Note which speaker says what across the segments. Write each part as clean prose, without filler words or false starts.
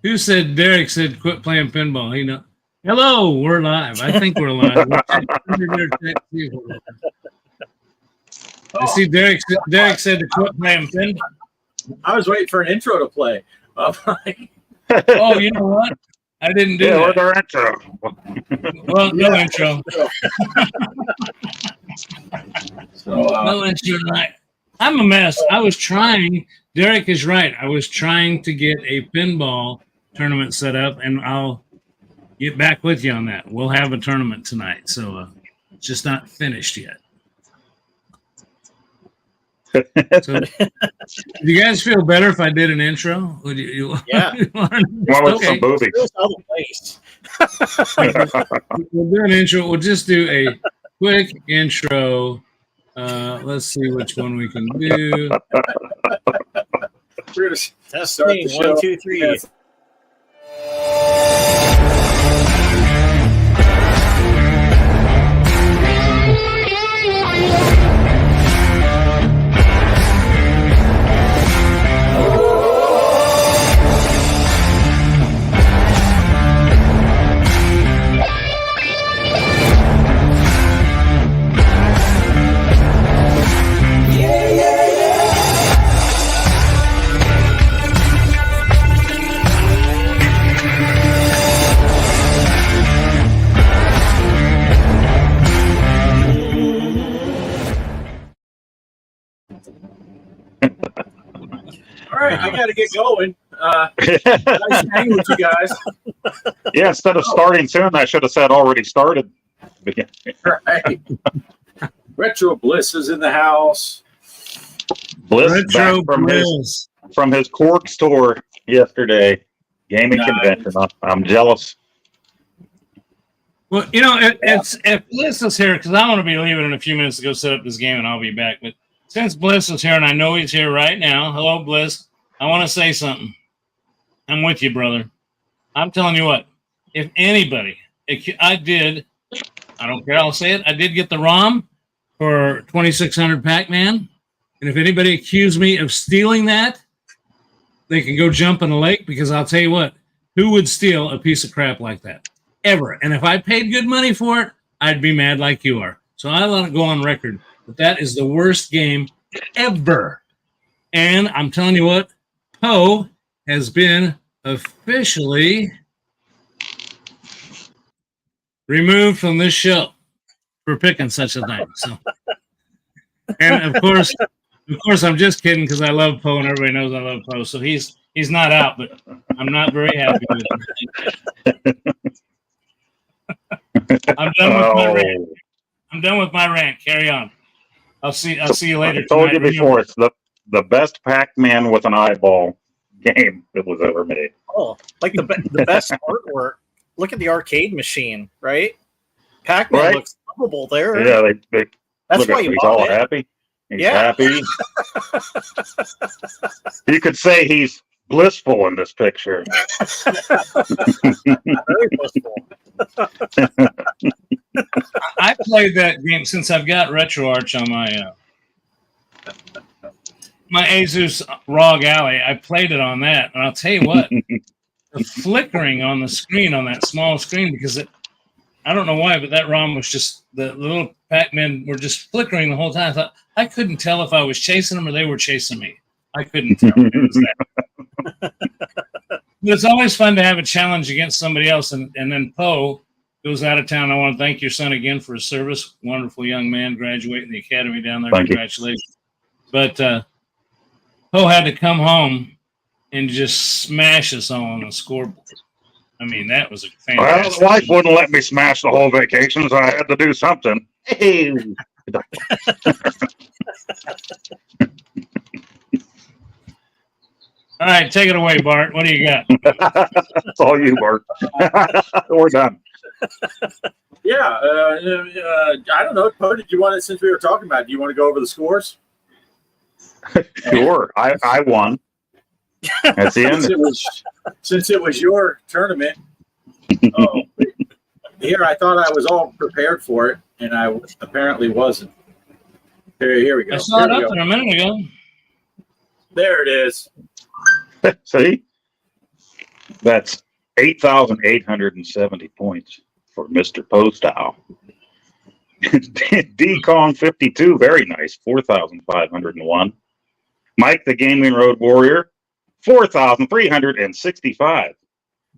Speaker 1: Who said? Derek said, "Quit playing pinball." He know. Hello, we're live. I think we're live. I see Derek. Derek said to quit playing pinball.
Speaker 2: I was waiting for an intro to play.
Speaker 1: Oh, you know what? I didn't do that.
Speaker 3: With our intro.
Speaker 1: Well, no intro. No intro tonight. I'm a mess. I was trying. Derek is right. I was trying to get a pinball tournament set up, and I'll get back with you on that. We'll have a tournament tonight, so it's just not finished yet. So, do you guys feel better if I did an intro? Would you
Speaker 2: yeah.
Speaker 3: With some boobies.
Speaker 1: We'll do an intro. We'll just do a quick intro. Let's see which one we can do.
Speaker 2: We're going to start the show. 1, 2, 3. Yes. All right, I got to get going. Nice to hang with you guys.
Speaker 3: Yeah, instead of starting soon, I should have said already started.
Speaker 2: Right. Retro Bliss is in the house.
Speaker 3: Bliss
Speaker 1: Retro
Speaker 3: back
Speaker 1: Bliss.
Speaker 3: From his Cork store yesterday, gaming convention. I'm jealous.
Speaker 1: Well, you know, if Bliss is here, because I want to be leaving in a few minutes to go set up this game, and I'll be back. But since Bliss is here, and I know he's here right now, hello, Bliss. I want to say something. I'm with you, brother. I'm telling you what. If anybody, I don't care. I'll say it. I did get the ROM for 2600 Pac-Man, and if anybody accused me of stealing that, they can go jump in the lake, because I'll tell you what, who would steal a piece of crap like that? Ever. And if I paid good money for it, I'd be mad like you are. So I want to go on record that that is the worst game ever. And I'm telling you what, Poe has been officially removed from this show for picking such a thing. So, and of course, I'm just kidding, because I love Poe, and everybody knows I love Poe. So he's not out, but I'm not very happy with him. I'm done with my rant. I'm done with my rant. Carry on. I'll see you later.
Speaker 3: I told you before, it's the best Pac-Man with an eyeball game that was ever made.
Speaker 4: Oh, like the best artwork. Look at the arcade machine, right? Pac-Man looks lovable there.
Speaker 3: Yeah,
Speaker 4: that's
Speaker 3: look
Speaker 4: why
Speaker 3: he's all happy. He's happy. You could say he's blissful in this picture.
Speaker 4: Very blissful.
Speaker 1: I played that game since I've got RetroArch on my Asus ROG Ally. I played it on that, and I'll tell you what, the flickering on the screen, on that small screen, because I don't know why, but that ROM was just, the little Pac-Men were just flickering the whole time. I thought, I couldn't tell if I was chasing them or they were chasing me. I couldn't tell. It was that. But it's always fun to have a challenge against somebody else. And then Poe goes out of town. I want to thank your son again for his service. Wonderful young man, graduating the academy down there. Congratulations. But Poe had to come home and just smash us all on the scoreboard. I mean, that was a fantastic.
Speaker 3: Well, the wife wouldn't let me smash the whole vacation, so I had to do something. Hey.
Speaker 1: All right, take it away, Bart. What do you got?
Speaker 3: That's all you, Bart. We're done.
Speaker 2: Yeah, I don't know. Poe, did you want to, since we were talking about it, do you want to go over the scores?
Speaker 3: Sure. I won. That's the end.
Speaker 2: Since it was your tournament, here I thought I was all prepared for it, and I apparently wasn't. Here we go.
Speaker 1: I saw it up there a minute ago.
Speaker 2: There it is.
Speaker 3: See? That's 8,870 points for Mr. Postow. D-Kong 52, very nice, 4,501. Mike the Gaming Road Warrior, 4,365.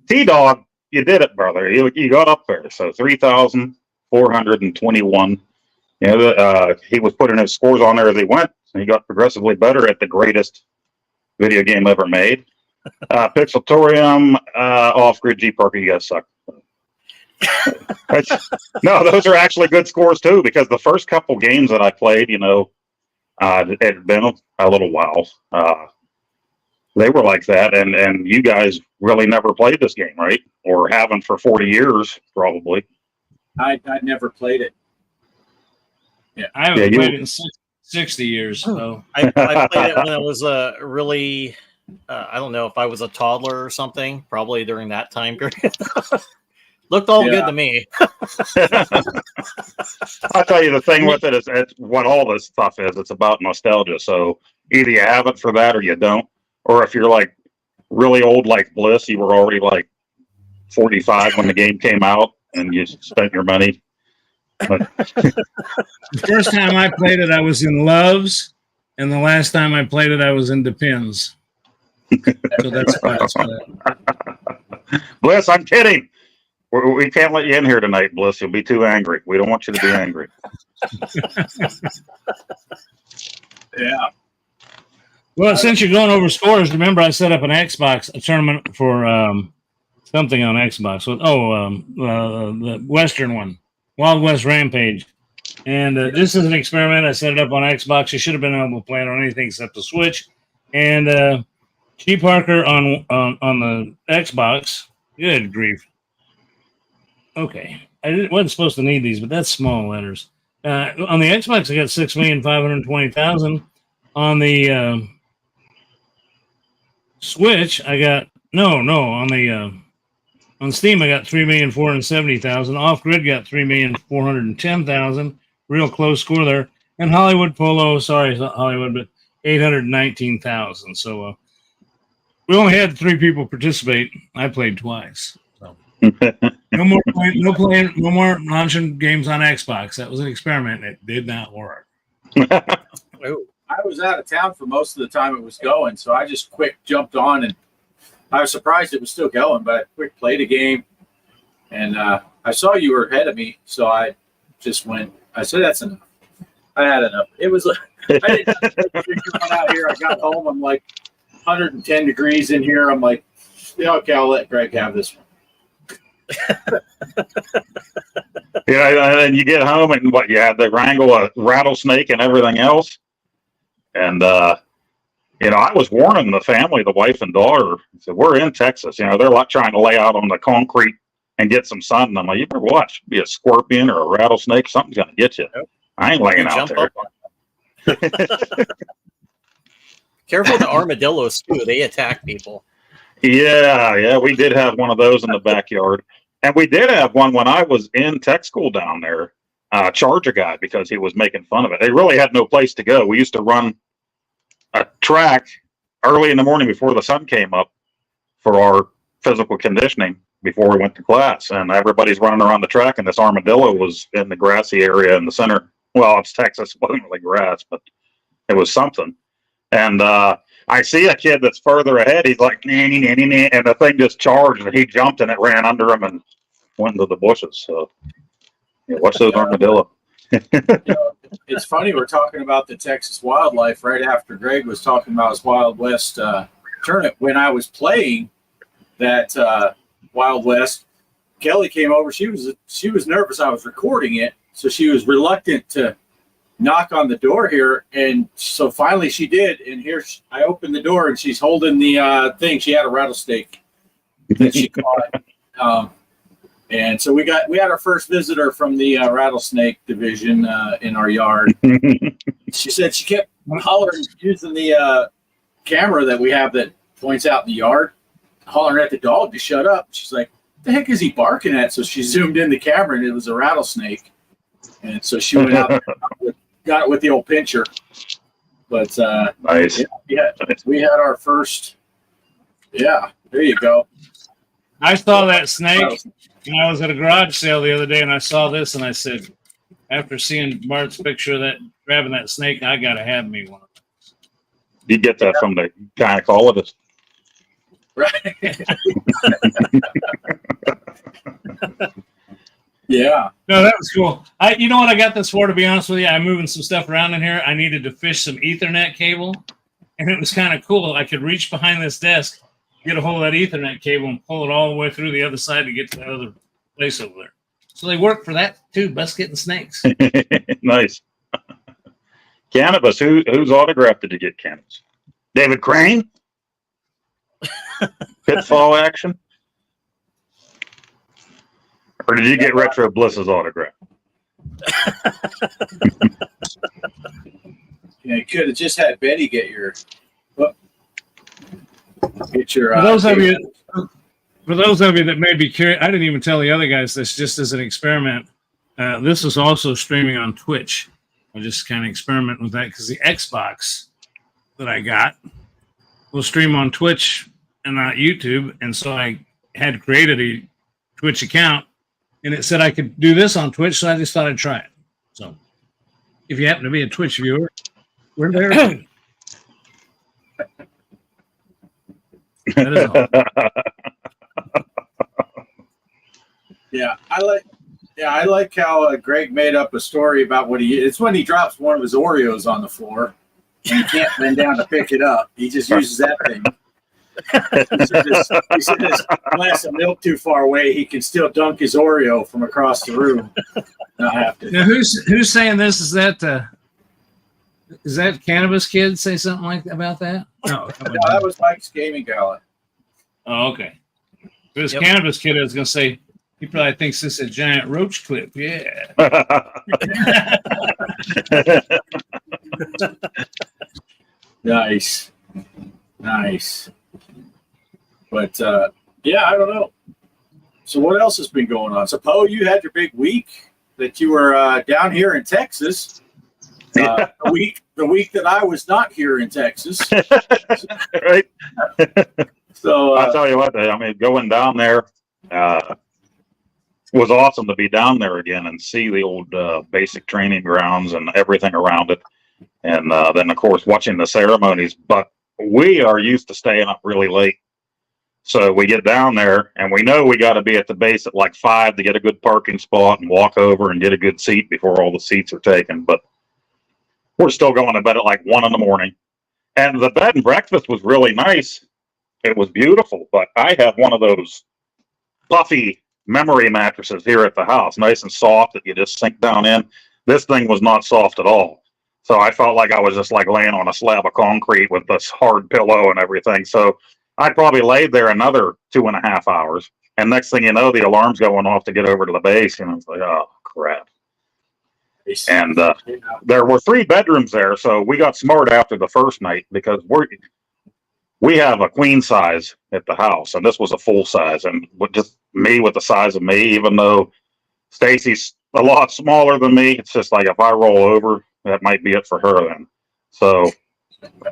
Speaker 3: T-Dog, you did it, brother. You got up there. So 3,421. He was putting his scores on there as he went. And he got progressively better at the greatest video game ever made. Pixeltorium, Off-Grid, G Parker, you guys suck. No, those are actually good scores too, because the first couple games that I played, it had been a little while. They were like that, and you guys really never played this game, right? Or haven't for 40 years, probably.
Speaker 2: I never played it.
Speaker 1: Yeah, I haven't played it in 60 years. So
Speaker 4: I played it when I was really, I don't know if I was a toddler or something, probably during that time period. Looked all good to me.
Speaker 3: I'll tell you, the thing with it is it's what all this stuff is. It's about nostalgia. So either you have it for that or you don't. Or if you're like really old like Bliss, you were already like 45 when the game came out and you spent your money.
Speaker 1: The first time I played it, I was in Loves. And the last time I played it, I was in Depends. So that's fast.
Speaker 3: Bliss, I'm kidding. We can't let you in here tonight, Bliss. You'll be too angry. We don't want you to be angry.
Speaker 2: Yeah.
Speaker 1: Well, since you're going over scores, remember I set up an Xbox a tournament for something on Xbox. The Western one, Wild West Rampage. And just as an experiment, I set it up on Xbox. You should have been able to play it on anything except the Switch. And G Parker on the Xbox. Good grief. Okay, I wasn't supposed to need these, but that's small letters. On the Xbox, I got 6,520,000. On the Switch, I got on Steam, I got 3,470,000. Off Grid got 3,410,000. Real close score there. And Hollywood Polo, sorry, it's not Hollywood, but 819,000. So we only had 3 people participate. I played twice. So. No more launching games on Xbox. That was an experiment. It did not work.
Speaker 2: I was out of town for most of the time it was going, so I just quick jumped on, and I was surprised it was still going, but I quick played a game, and I saw you were ahead of me, so I just went. I said, "That's enough." I had enough. It was I didn't come out here. I got home. I'm like 110 degrees in here. I'm like, yeah, okay, I'll let Greg have this one.
Speaker 3: Yeah, and you get home and you had to wrangle a rattlesnake and everything else. And, I was warning the family, the wife and daughter, I said, we're in Texas. They're like trying to lay out on the concrete and get some sun. And I'm like, you better watch. Be a scorpion or a rattlesnake. Something's going to get you. I ain't laying out there.
Speaker 4: Careful the armadillos, too. They attack people.
Speaker 3: Yeah, we did have one of those in the backyard. And we did have one when I was in tech school down there, charge a guy because he was making fun of it. They really had no place to go. We used to run a track early in the morning before the sun came up for our physical conditioning before we went to class. And everybody's running around the track, and this armadillo was in the grassy area in the center. Well, it's Texas. It wasn't really grass, but it was something. And I see a kid that's further ahead. He's like, nah, and the thing just charged, and he jumped, and it ran under him and went into the bushes. So, watch those armadillo.
Speaker 2: It's funny, we're talking about the Texas wildlife right after Greg was talking about his Wild West tournament. When I was playing that Wild West, Kelly came over. She was nervous. I was recording it, so she was reluctant to knock on the door here, and so finally she did. And here I opened the door, and she's holding the thing. She had a rattlesnake that she caught. And so we had our first visitor from the rattlesnake division in our yard. She said she kept hollering, using the camera that we have that points out in the yard, hollering at the dog to shut up. She's like, "What the heck is he barking at?" So she zoomed in the camera, and it was a rattlesnake. And so she went out there, got it with the old pincher. But
Speaker 3: nice.
Speaker 2: Yeah, we had our first. Yeah, there you go.
Speaker 1: I saw that snake, and I was at a garage sale the other day, and I saw this, and I said, after seeing Bart's picture of that grabbing that snake, I gotta have me one.
Speaker 3: You get that from the gynecologist.
Speaker 2: Right. Yeah.
Speaker 1: No, that was cool. You know what I got this for, to be honest with you? I'm moving some stuff around in here. I needed to fish some Ethernet cable, and it was kind of cool. I could reach behind this desk, get a hold of that Ethernet cable, and pull it all the way through the other side to get to the other place over there. So they work for that too, best getting snakes.
Speaker 3: Nice. Cannabis. Whose autograph did you get, Cannabis? David Crane? Pitfall action? Or did you get Retro Bliss's autograph?
Speaker 2: Yeah, you could have just had Betty get your.
Speaker 1: For those of you that may be curious, I didn't even tell the other guys this, just as an experiment. This is also streaming on Twitch. I just kind of experiment with that because the Xbox that I got will stream on Twitch and not YouTube. And so I had created a Twitch account, and it said I could do this on Twitch, so I just thought I'd try it. So if you happen to be a Twitch viewer, we're there. That is all.
Speaker 2: Yeah, I like how Greg made up a story about what it's when he drops one of his Oreos on the floor and he can't bend down to pick it up. He just uses that thing. He said this glass of milk too far away, he can still dunk his Oreo from across the room. Not have to.
Speaker 1: Now, who's saying this? Is that Cannabis Kid say something like about that? No,
Speaker 2: that was Mike's gaming gala.
Speaker 1: Oh, okay. If it was Cannabis Kid, I was going to say, he probably thinks this is a giant roach clip. Yeah.
Speaker 2: Nice. But, yeah, I don't know. So what else has been going on? So, Poe, you had your big week that you were down here in Texas. The week that I was not here in Texas.
Speaker 3: Right.
Speaker 2: So
Speaker 3: I'll tell you what, I mean, going down there was awesome to be down there again and see the old basic training grounds and everything around it. And then, of course, watching the ceremonies. But we are used to staying up really late. So we get down there and we know we got to be at the base at like 5 to get a good parking spot and walk over and get a good seat before all the seats are taken. But we're still going to bed at like 1 a.m. And the bed and breakfast was really nice. It was beautiful, but I have one of those puffy memory mattresses here at the house, nice and soft that you just sink down in. This thing was not soft at all. So I felt like I was just like laying on a slab of concrete with this hard pillow and everything. So I probably laid there another 2.5 hours. And next thing you know, the alarm's going off to get over to the base. And it's like, oh, crap. And there were 3 bedrooms there. So we got smart after the first night because we have a queen size at the house. And this was a full size. And just me with the size of me, even though Stacy's a lot smaller than me, it's just like if I roll over, that might be it for her then. So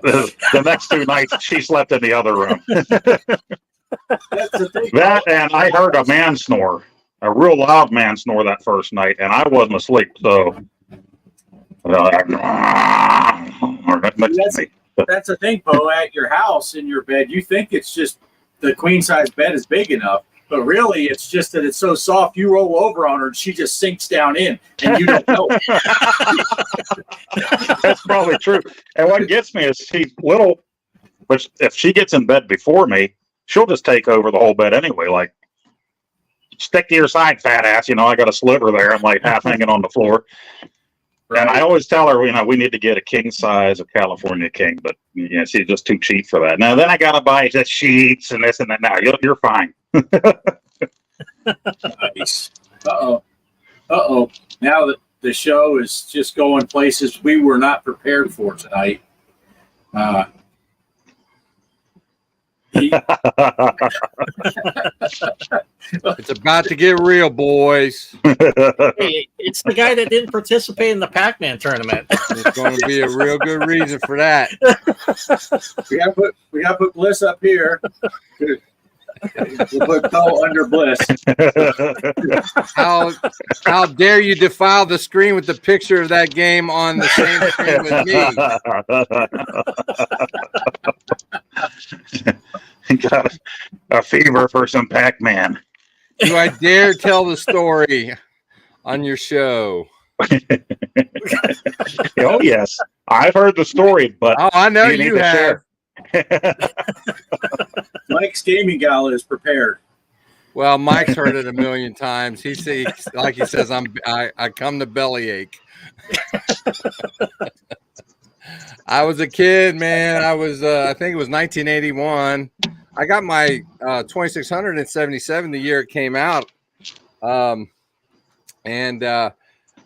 Speaker 3: the next 2 nights, she slept in the other room. That, and I heard a man snore, a real loud man snore that first night, and I wasn't asleep. So
Speaker 2: that's the thing, Bo. At your house, in your bed, you think it's just the queen size bed is big enough, but really it's just that it's so soft. You roll over on her, and she just sinks down in, and you don't know.
Speaker 3: That's probably true. And what gets me is she's little, but if she gets in bed before me, she'll just take over the whole bed anyway. Like, stick to your side, fat ass. You know, I got a sliver there. I'm like half hanging on the floor. Right. And I always tell her, you know, we need to get a king size of California king, but you know, she's just too cheap for that. Now, then I got to buy the sheets and this and that. Now you're fine.
Speaker 2: Nice. Uh-oh. Now that the show is just going places we were not prepared for tonight.
Speaker 5: It's about to get real, boys.
Speaker 4: Hey, it's the guy that didn't participate in the Pac-Man tournament.
Speaker 5: There's going to be a real good reason for that.
Speaker 2: We got to put Bliss up here. We'll put Poe under Bliss.
Speaker 5: How dare you defile the screen with the picture of that game on the same screen with me?
Speaker 3: Got a fever for some Pac-Man.
Speaker 5: Do I dare tell the story on your show?
Speaker 3: Oh yes, I've heard the story, but
Speaker 5: Oh, I know
Speaker 3: you need
Speaker 5: you
Speaker 3: to
Speaker 5: have.
Speaker 3: share.
Speaker 2: Mike's Gaming Gala is prepared.
Speaker 5: Well, Mike's heard it a million times. He says, like he says, I come to bellyache. I was a kid, man. I was, I think it was 1981. I got my 2677 the year it came out, and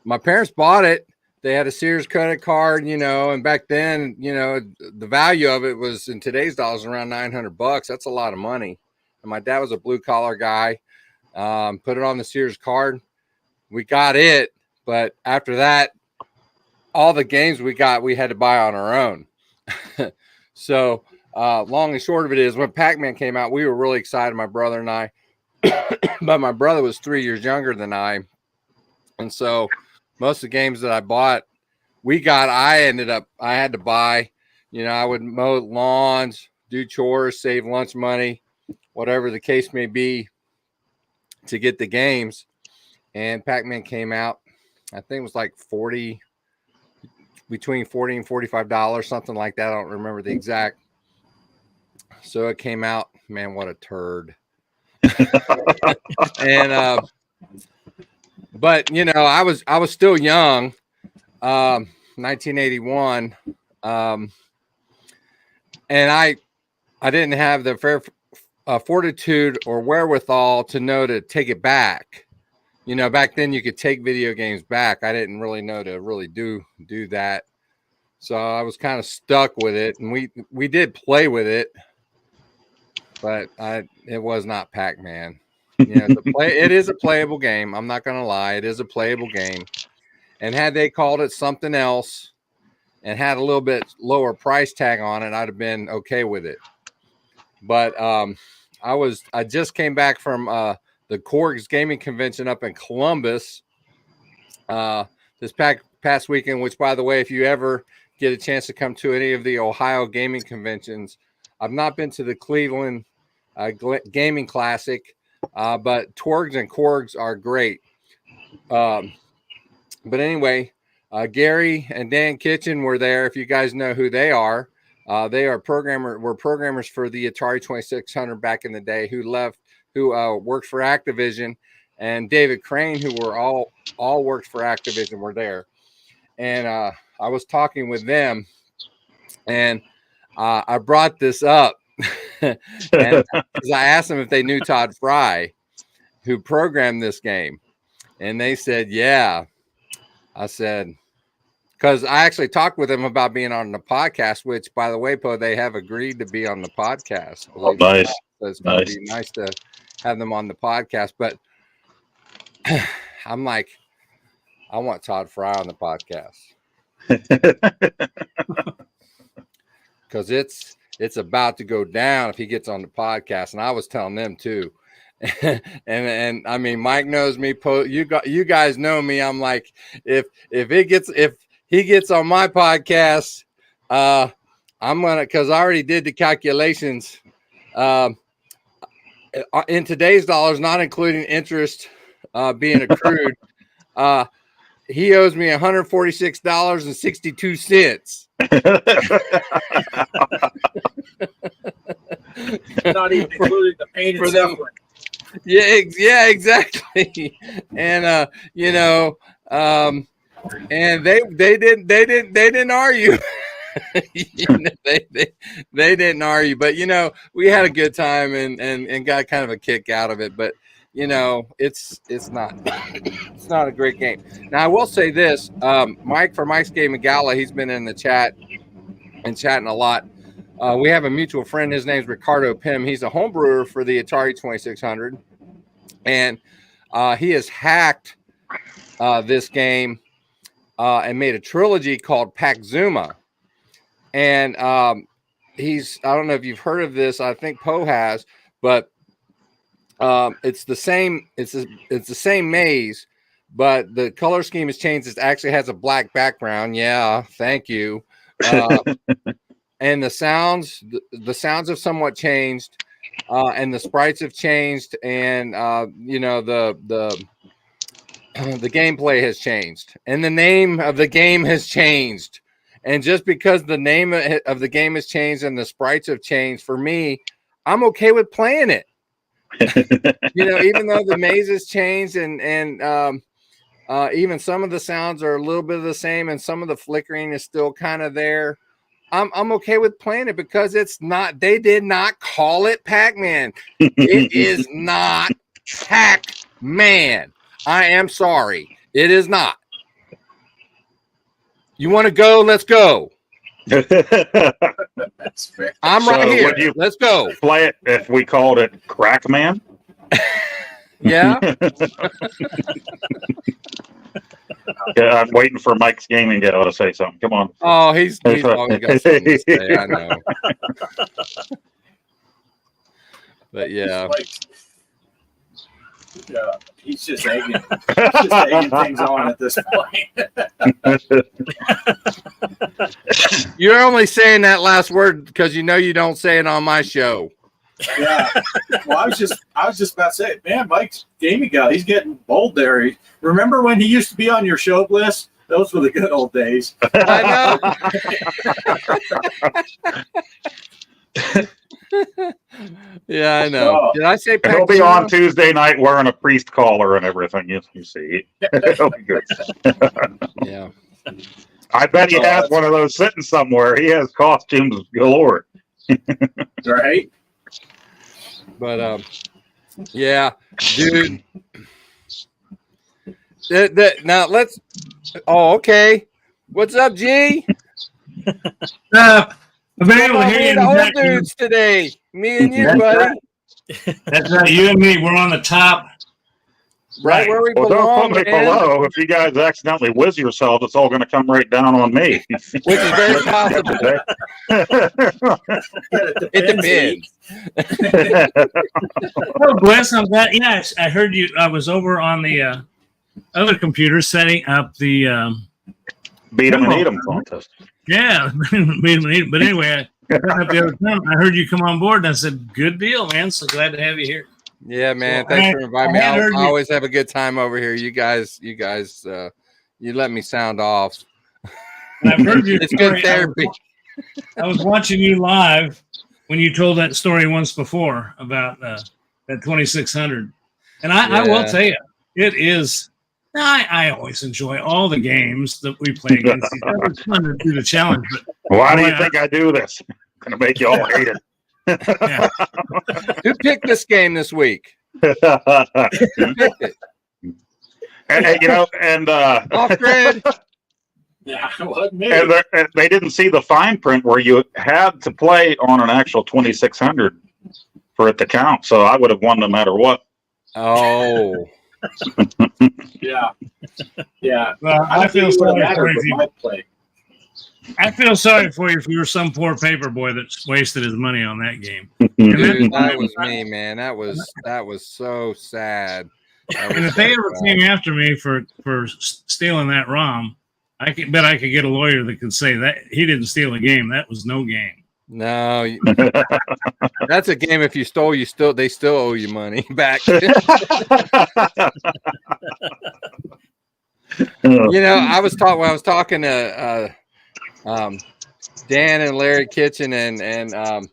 Speaker 5: my parents bought it. They had a Sears credit card, you know, and back then, you know, the value of it was in today's dollars around $900. That's a lot of money. And my dad was a blue collar guy. Put it on the Sears card. We got it, but after that, all the games we got, we had to buy on our own. So long and short of it is, when Pac-Man came out, we were really excited, my brother and I. But my brother was 3 years younger than I, and so most of the games that I bought, I had to buy. You know, I would mow lawns, do chores, save lunch money, whatever the case may be, to get the games. And Pac-Man came out, I think it was like between $40 and $45, something like that. I don't remember the exact. So it came out, man, what a turd. And but you know, I was still young, 1981, and I didn't have the fair fortitude or wherewithal to know to take it back. You know, back then you could take video games back. I didn't really know to really do that, so I was kind of stuck with it. And we did play with it, but it was not Pac-Man. You know, it is a playable game. I'm not going to lie. It is a playable game. And had they called it something else and had a little bit lower price tag on it, I'd have been okay with it. But I just came back from the Korgs Gaming Convention up in Columbus this past weekend, which, by the way, if you ever get a chance to come to any of the Ohio gaming conventions, I've not been to the Cleveland Gaming Classic. But Twergs and Korgs are great. But anyway, Gary and Dan Kitchen were there. If you guys know who they are were programmers for the Atari 2600 back in the day, who worked for Activision, and David Crane, who were all worked for Activision, were there. And I was talking with them, and I brought this up. And I asked them if they knew Todd Fry, who programmed this game, and they said, yeah. I said, because I actually talked with them about being on the podcast, which, by the way, Poe, they have agreed to be on the podcast.
Speaker 3: Oh, nice.
Speaker 5: So it's going to be nice to have them on the podcast. But I'm like, I want Todd Fry on the podcast because it's about to go down if he gets on the podcast. And I was telling them too. and I mean, Mike knows me. You guys know me. I'm like, if he gets on my podcast, I'm gonna, because I already did the calculations. In today's dollars, not including interest being accrued, he owes me $146.62.
Speaker 2: Not even including the pain
Speaker 5: For
Speaker 2: and
Speaker 5: them.
Speaker 2: suffering.
Speaker 5: Yeah, exactly. And and they didn't argue. You know, they didn't argue, but you know, we had a good time and got kind of a kick out of it. But you know, it's not a great game. Now I will say this, Mike for Mike's Gaming Gala, he's been in the chat and chatting a lot. We have a mutual friend. His name's Ricardo Pym. He's a home brewer for the Atari 2600, and he has hacked this game and made a trilogy called Pac-Zuma. And I don't know if you've heard of this. I think Poe has, but It's the same. It's the same maze, but the color scheme has changed. It actually has a black background. Yeah, thank you. And the sounds have somewhat changed, and the sprites have changed, and the gameplay has changed, and the name of the game has changed. And just because the name of the game has changed and the sprites have changed, for me, I'm okay with playing it. Even though the maze has changed and even some of the sounds are a little bit of the same and some of the flickering is still kind of there. I'm okay with playing it because it's not. They did not call it Pac-Man. It is not Pac-Man. I am sorry. It is not. You want to go? Let's go.
Speaker 2: That's fair.
Speaker 5: I'm right here. Let's go.
Speaker 3: Play it if we called it Crackman.
Speaker 5: Yeah.
Speaker 3: Yeah, I'm waiting for Mike's Gaming Gal to say something. Come on.
Speaker 5: Oh, he's always got something to say. I know. But yeah.
Speaker 2: Yeah, he's just egging things on at this point.
Speaker 5: You're only saying that last word because you don't say it on my show.
Speaker 2: Yeah. Well, I was just about to say, man, Mike's gaming guy, he's getting bold there. Remember when he used to be on your show, Bliss? Those were the good old days.
Speaker 5: I know. Yeah, I know.
Speaker 2: Oh.
Speaker 5: Did I say
Speaker 3: He'll be on Tuesday night wearing a priest collar and everything. You see. It'll be good.
Speaker 5: Yeah.
Speaker 3: I bet he has one of those sitting somewhere. He has costumes galore.
Speaker 2: Right?
Speaker 5: But yeah, dude. Now let's. Oh, okay. What's up, G?
Speaker 1: I've been able to hear you.
Speaker 5: The old dudes today. Me and you, buddy.
Speaker 1: That's right. You and me. We're on the top.
Speaker 5: Right where we
Speaker 3: Well,
Speaker 5: belong.
Speaker 3: don't put me below. If you guys accidentally whiz yourselves, it's all going to come right down on me.
Speaker 5: Which is very possible. It depends.
Speaker 1: Oh, Bliss, I'm glad. Yeah, I heard you. I was over on the other computer setting up the
Speaker 3: Beat 'em and eat 'em contest.
Speaker 1: yeah. But anyway, I heard you come on board, and I said, "Good deal, man. So glad to have you here."
Speaker 5: Yeah, man.
Speaker 1: Well,
Speaker 5: Thanks for inviting me. I
Speaker 1: you.
Speaker 5: always have a good time over here. You guys, you let me sound off.
Speaker 1: And I've heard your
Speaker 5: It's
Speaker 1: story.
Speaker 5: good therapy.
Speaker 1: I was watching you live when you told that story once before about that 2600, and I will tell you, it is. I always enjoy all the games that we play against each other. It's fun to do the challenge. But
Speaker 3: Why do you think I do this? I'm going to make you all hate it.
Speaker 1: yeah.
Speaker 5: Who picked this game this week? Who picked it?
Speaker 3: And
Speaker 5: Off grid.
Speaker 2: Yeah, it wasn't me.
Speaker 3: and they didn't see the fine print where you had to play on an actual 2600 for it to count. So I would have won no matter what.
Speaker 5: Oh.
Speaker 2: Yeah. Yeah.
Speaker 1: Well, I feel sorry for
Speaker 2: with
Speaker 1: you.
Speaker 2: my play.
Speaker 1: I feel sorry for you if you were some poor paper boy that's wasted his money on that game.
Speaker 5: Dude, that was me, man. That was so sad.
Speaker 1: And if they ever came after me for stealing that ROM, I bet I could get a lawyer that could say that he didn't steal a game. That was no game.
Speaker 5: No, that's a game. If you stole, they still owe you money back. I was talking to Dan and Larry Kitchen and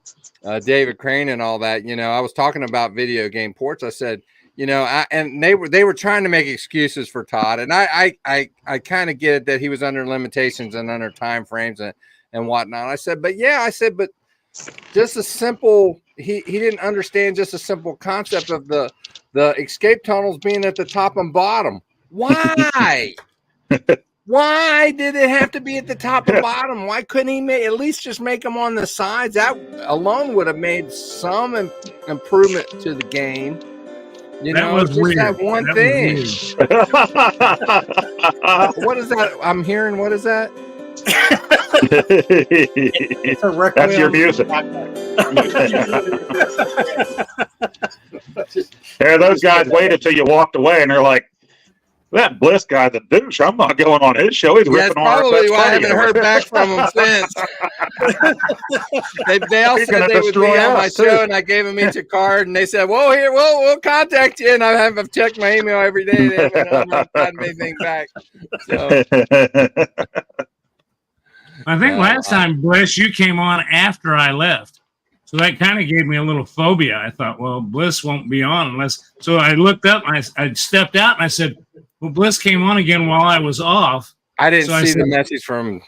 Speaker 5: David Crane and all that. I was talking about video game ports. I said, and they were trying to make excuses for Todd, and I kind of get it that he was under limitations and under time frames and whatnot. I said, but just a simple, he didn't understand just a simple concept of the escape tunnels being at the top and bottom. Why? Why did it have to be at the top and bottom? Why couldn't he at least just make them on the sides? That alone would have made some improvement to the game.
Speaker 1: That was
Speaker 5: just
Speaker 1: weird.
Speaker 5: That one
Speaker 1: That
Speaker 5: thing. What is that? I'm hearing. What is that?
Speaker 2: It's a
Speaker 3: That's your music. Yeah, those guys waited till you walked away, and they're like, "That Bliss guy's a douche. I'm not going on his show. He's
Speaker 5: Yeah, that's
Speaker 3: ripping on our
Speaker 5: probably
Speaker 3: best
Speaker 5: why I
Speaker 3: buddy
Speaker 5: haven't
Speaker 3: over
Speaker 5: heard
Speaker 3: there."
Speaker 5: back from them since. They all
Speaker 3: He's
Speaker 5: said
Speaker 3: gonna
Speaker 5: they would be
Speaker 3: destroy
Speaker 5: on my
Speaker 3: us, too.
Speaker 5: show, and I gave them each a card, and they said, "Well, here, we'll contact you." And I've checked my email every day. They haven't gotten anything back. So
Speaker 1: I think last time, Bliss, you came on after I left. So that kind of gave me a little phobia. I thought, well, Bliss won't be on unless. So I looked up, and I stepped out, and I said, well, Bliss came on again while I was off.
Speaker 5: I didn't
Speaker 1: So I
Speaker 5: see the
Speaker 1: said-
Speaker 5: message from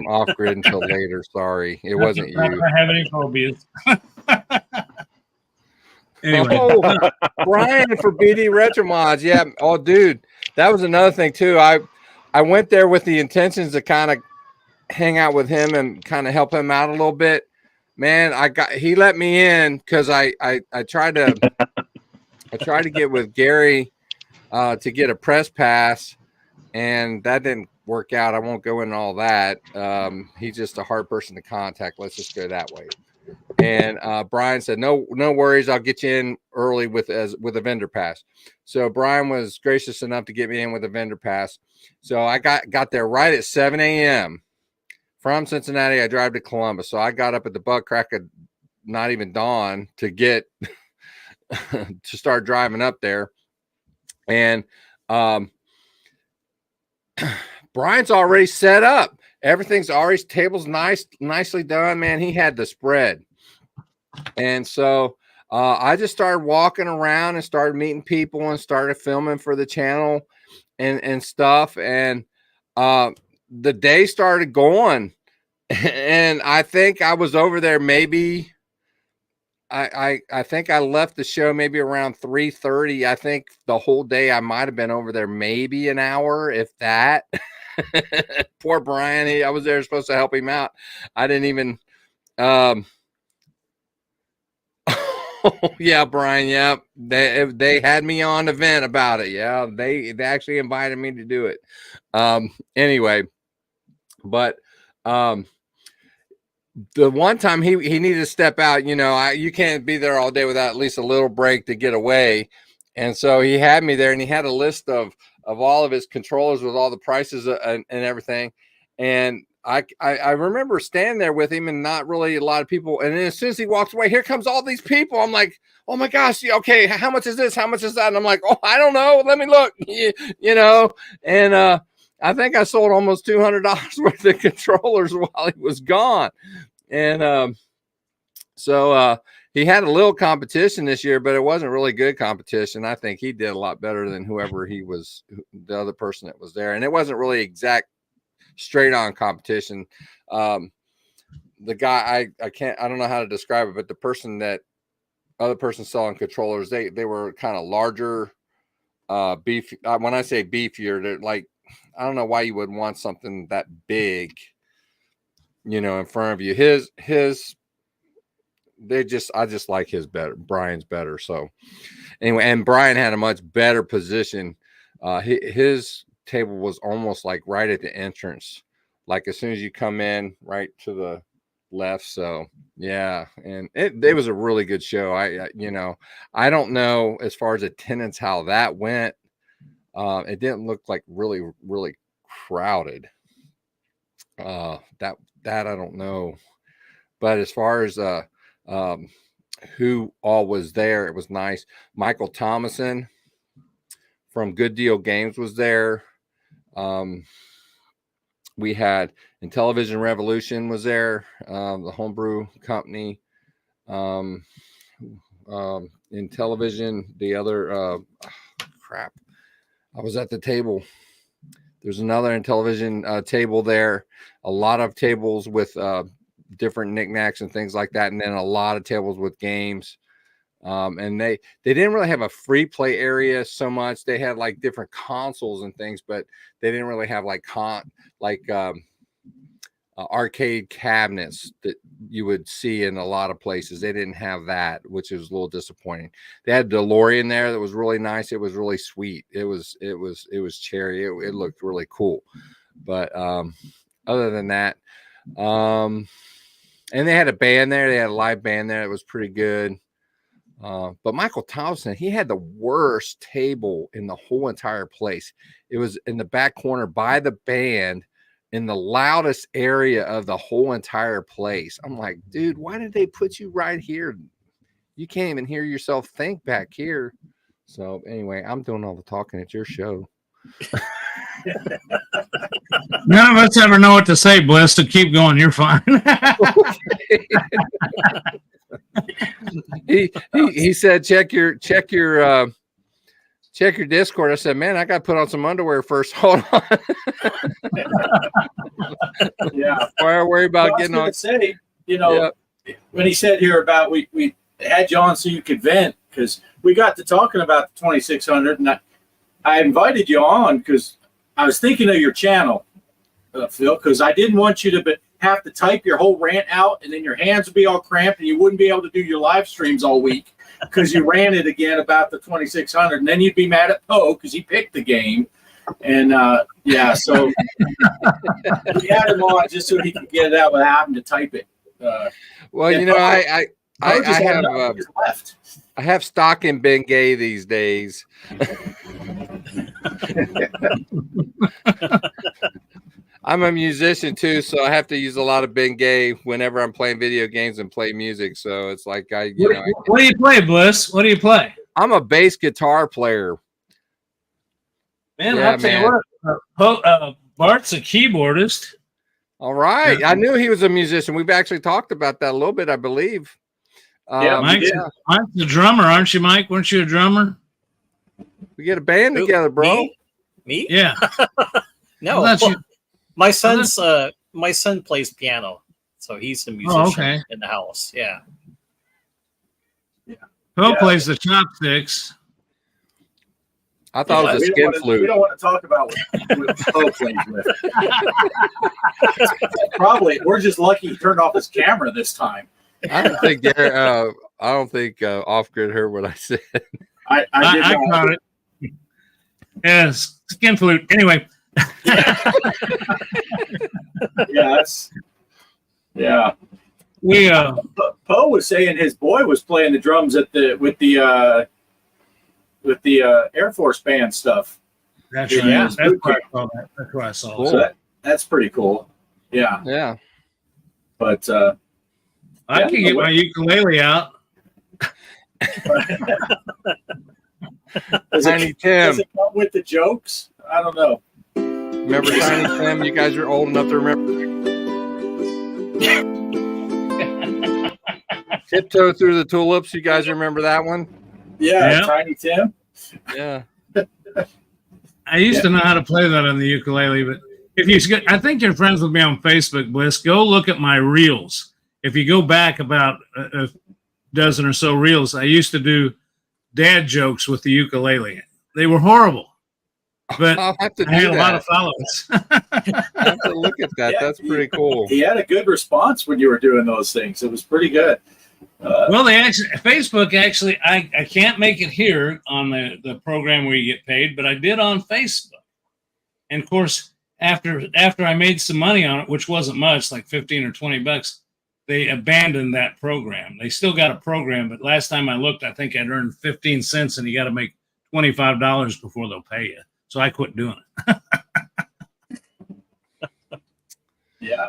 Speaker 5: off grid until later. Sorry, it wasn't
Speaker 1: Not
Speaker 5: you.
Speaker 1: that I have any phobias. Anyway,
Speaker 5: Oh, Brian for BD Retro Mods. Yeah. Oh, dude, that was another thing too. I went there with the intentions to kind of hang out with him and kind of help him out a little bit. Man, he let me in because I tried to get with Gary to get a press pass, and that didn't work out. I won't go into all that. He's just a hard person to contact. Let's just go that way. And Brian said, no worries. I'll get you in early with a vendor pass. So Brian was gracious enough to get me in with a vendor pass. So I got there right at 7 a.m. from Cincinnati. I drive to Columbus. So I got up at the butt crack of not even dawn to get to start driving up there. And Brian's already set up. Everything's already, table's nicely done, man. He had the spread. And so I just started walking around and started meeting people and started filming for the channel and stuff. And the day started going. And I think I was over there maybe, I think I left the show maybe around 3:30. I think the whole day I might have been over there maybe an hour, if that. Poor Brian. I was there supposed to help him out. I didn't even yeah, Brian. Yeah, they had me on the vent about it. Yeah, they actually invited me to do it. Anyway, but the one time he needed to step out, you can't be there all day without at least a little break to get away. And so he had me there, and he had a list of all of his controllers with all the prices and everything. And I remember standing there with him and not really a lot of people. And then as soon as he walks away, here comes all these people. I'm like, oh my gosh, okay, how much is this? How much is that? And I'm like, oh, I don't know. Let me look, And I think I sold almost $200 worth of controllers while he was gone. And so he had a little competition this year, but it wasn't really good competition. I think he did a lot better than whoever the other person that was there. And it wasn't really exact straight on competition. The guy, I don't know how to describe it, but the other person selling controllers, they were kind of larger, beef. When I say beefier, they're like, I don't know why you would want something that big, in front of you. I just like his better. Brian's better. So anyway, and Brian had a much better position. His table was almost like right at the entrance, like as soon as you come in right to the left. So yeah, and it was a really good show. I don't know as far as attendance how that went. It didn't look like really, really crowded. That I don't know. But as far as who all was there, it was nice. Michael Thomason from Good Deal Games was there. We had Intellivision Revolution was there, the homebrew company. Intellivision, the other crap. I was at the table. There's another Intellivision table there. A lot of tables with different knickknacks and things like that, and then a lot of tables with games. And they didn't really have a free play area so much. They had like different consoles and things, but they didn't really have arcade cabinets that you would see in a lot of places. They didn't have that, which was a little disappointing. They had DeLorean there that was really nice. It was really sweet. It was cherry. It looked really cool. But other than that, And they had a band there. They had a live band there. It was pretty good. But Michael Thompson, he had the worst table in the whole entire place. It was in the back corner by the band in the loudest area of the whole entire place. I'm like, dude, why did they put you right here? You can't even hear yourself think back here. So anyway, I'm doing all the talking. It's your show.
Speaker 1: None of us ever know what to say, Bliss, so keep going. You're fine.
Speaker 5: he said check your Discord. I said, man, I got to put on some underwear first. Hold on.
Speaker 2: Yeah.
Speaker 5: Why are worry about
Speaker 2: Well,
Speaker 5: getting on?
Speaker 2: Say, when he said here about we had you on so you could vent, because we got to talking about the 2600, and I invited you on because I was thinking of your channel, Phil, because I didn't want you to have to type your whole rant out, and then your hands would be all cramped, and you wouldn't be able to do your live streams all week because you ranted again about the 2600, and then you'd be mad at Poe because he picked the game. And so we had him on just so he could get it out without having to type it.
Speaker 5: Well, I have stock in Ben Gay these days. I'm a musician too, so I have to use a lot of Ben Gay whenever I'm playing video games and play music. So it's like
Speaker 1: what do you play, Bliss? What do you play?
Speaker 5: I'm a bass guitar player.
Speaker 1: Man, I'll tell you what, Bart's a keyboardist.
Speaker 5: All right. I knew he was a musician. We've actually talked about that a little bit, I believe.
Speaker 1: Mike's a drummer, aren't you, Mike? Weren't you a drummer?
Speaker 5: We get a band together, bro.
Speaker 4: Me?
Speaker 1: Yeah.
Speaker 4: No. My son plays piano, so he's a musician in the house. Yeah.
Speaker 1: Phil plays the chopsticks.
Speaker 5: I thought it was a skin flute.
Speaker 2: We don't want to talk about what Poe plays with. Probably, we're just lucky he turned off his camera this time.
Speaker 5: I don't think Off Grid heard what I said.
Speaker 2: I
Speaker 1: caught it. Yes, skin flute. Anyway. We
Speaker 2: Poe was saying his boy was playing the drums with the Air Force band stuff.
Speaker 1: That's right. Yeah. That's what I saw.
Speaker 5: Cool.
Speaker 2: So that's pretty cool. Yeah.
Speaker 5: Yeah.
Speaker 2: But
Speaker 1: I can get my ukulele out.
Speaker 5: Tiny Tim.
Speaker 2: Does it come with the jokes? I don't know.
Speaker 5: Remember Tiny Tim? You guys are old enough to remember. Tiptoe Through the Tulips. You guys remember that one?
Speaker 2: Yeah. Tiny Tim.
Speaker 5: Yeah.
Speaker 1: I used to know how to play that on the ukulele, but I think you're friends with me on Facebook, Bliss. Go look at my reels. If you go back about a dozen or so reels, I used to do dad jokes with the ukulele. They were horrible, but
Speaker 5: I'll have to
Speaker 1: I had a lot of followers.
Speaker 5: I have to look at that. That's pretty cool.
Speaker 2: He had a good response when you were doing those things. It was pretty good.
Speaker 1: Well, Facebook I can't make it here on the program where you get paid, but I did on Facebook. And of course, after I made some money on it, which wasn't much, like 15 or 20 bucks, they abandoned that program. They still got a program, but last time I looked, I think I'd earned 15 cents, and you got to make $25 before they'll pay you. So I quit doing it.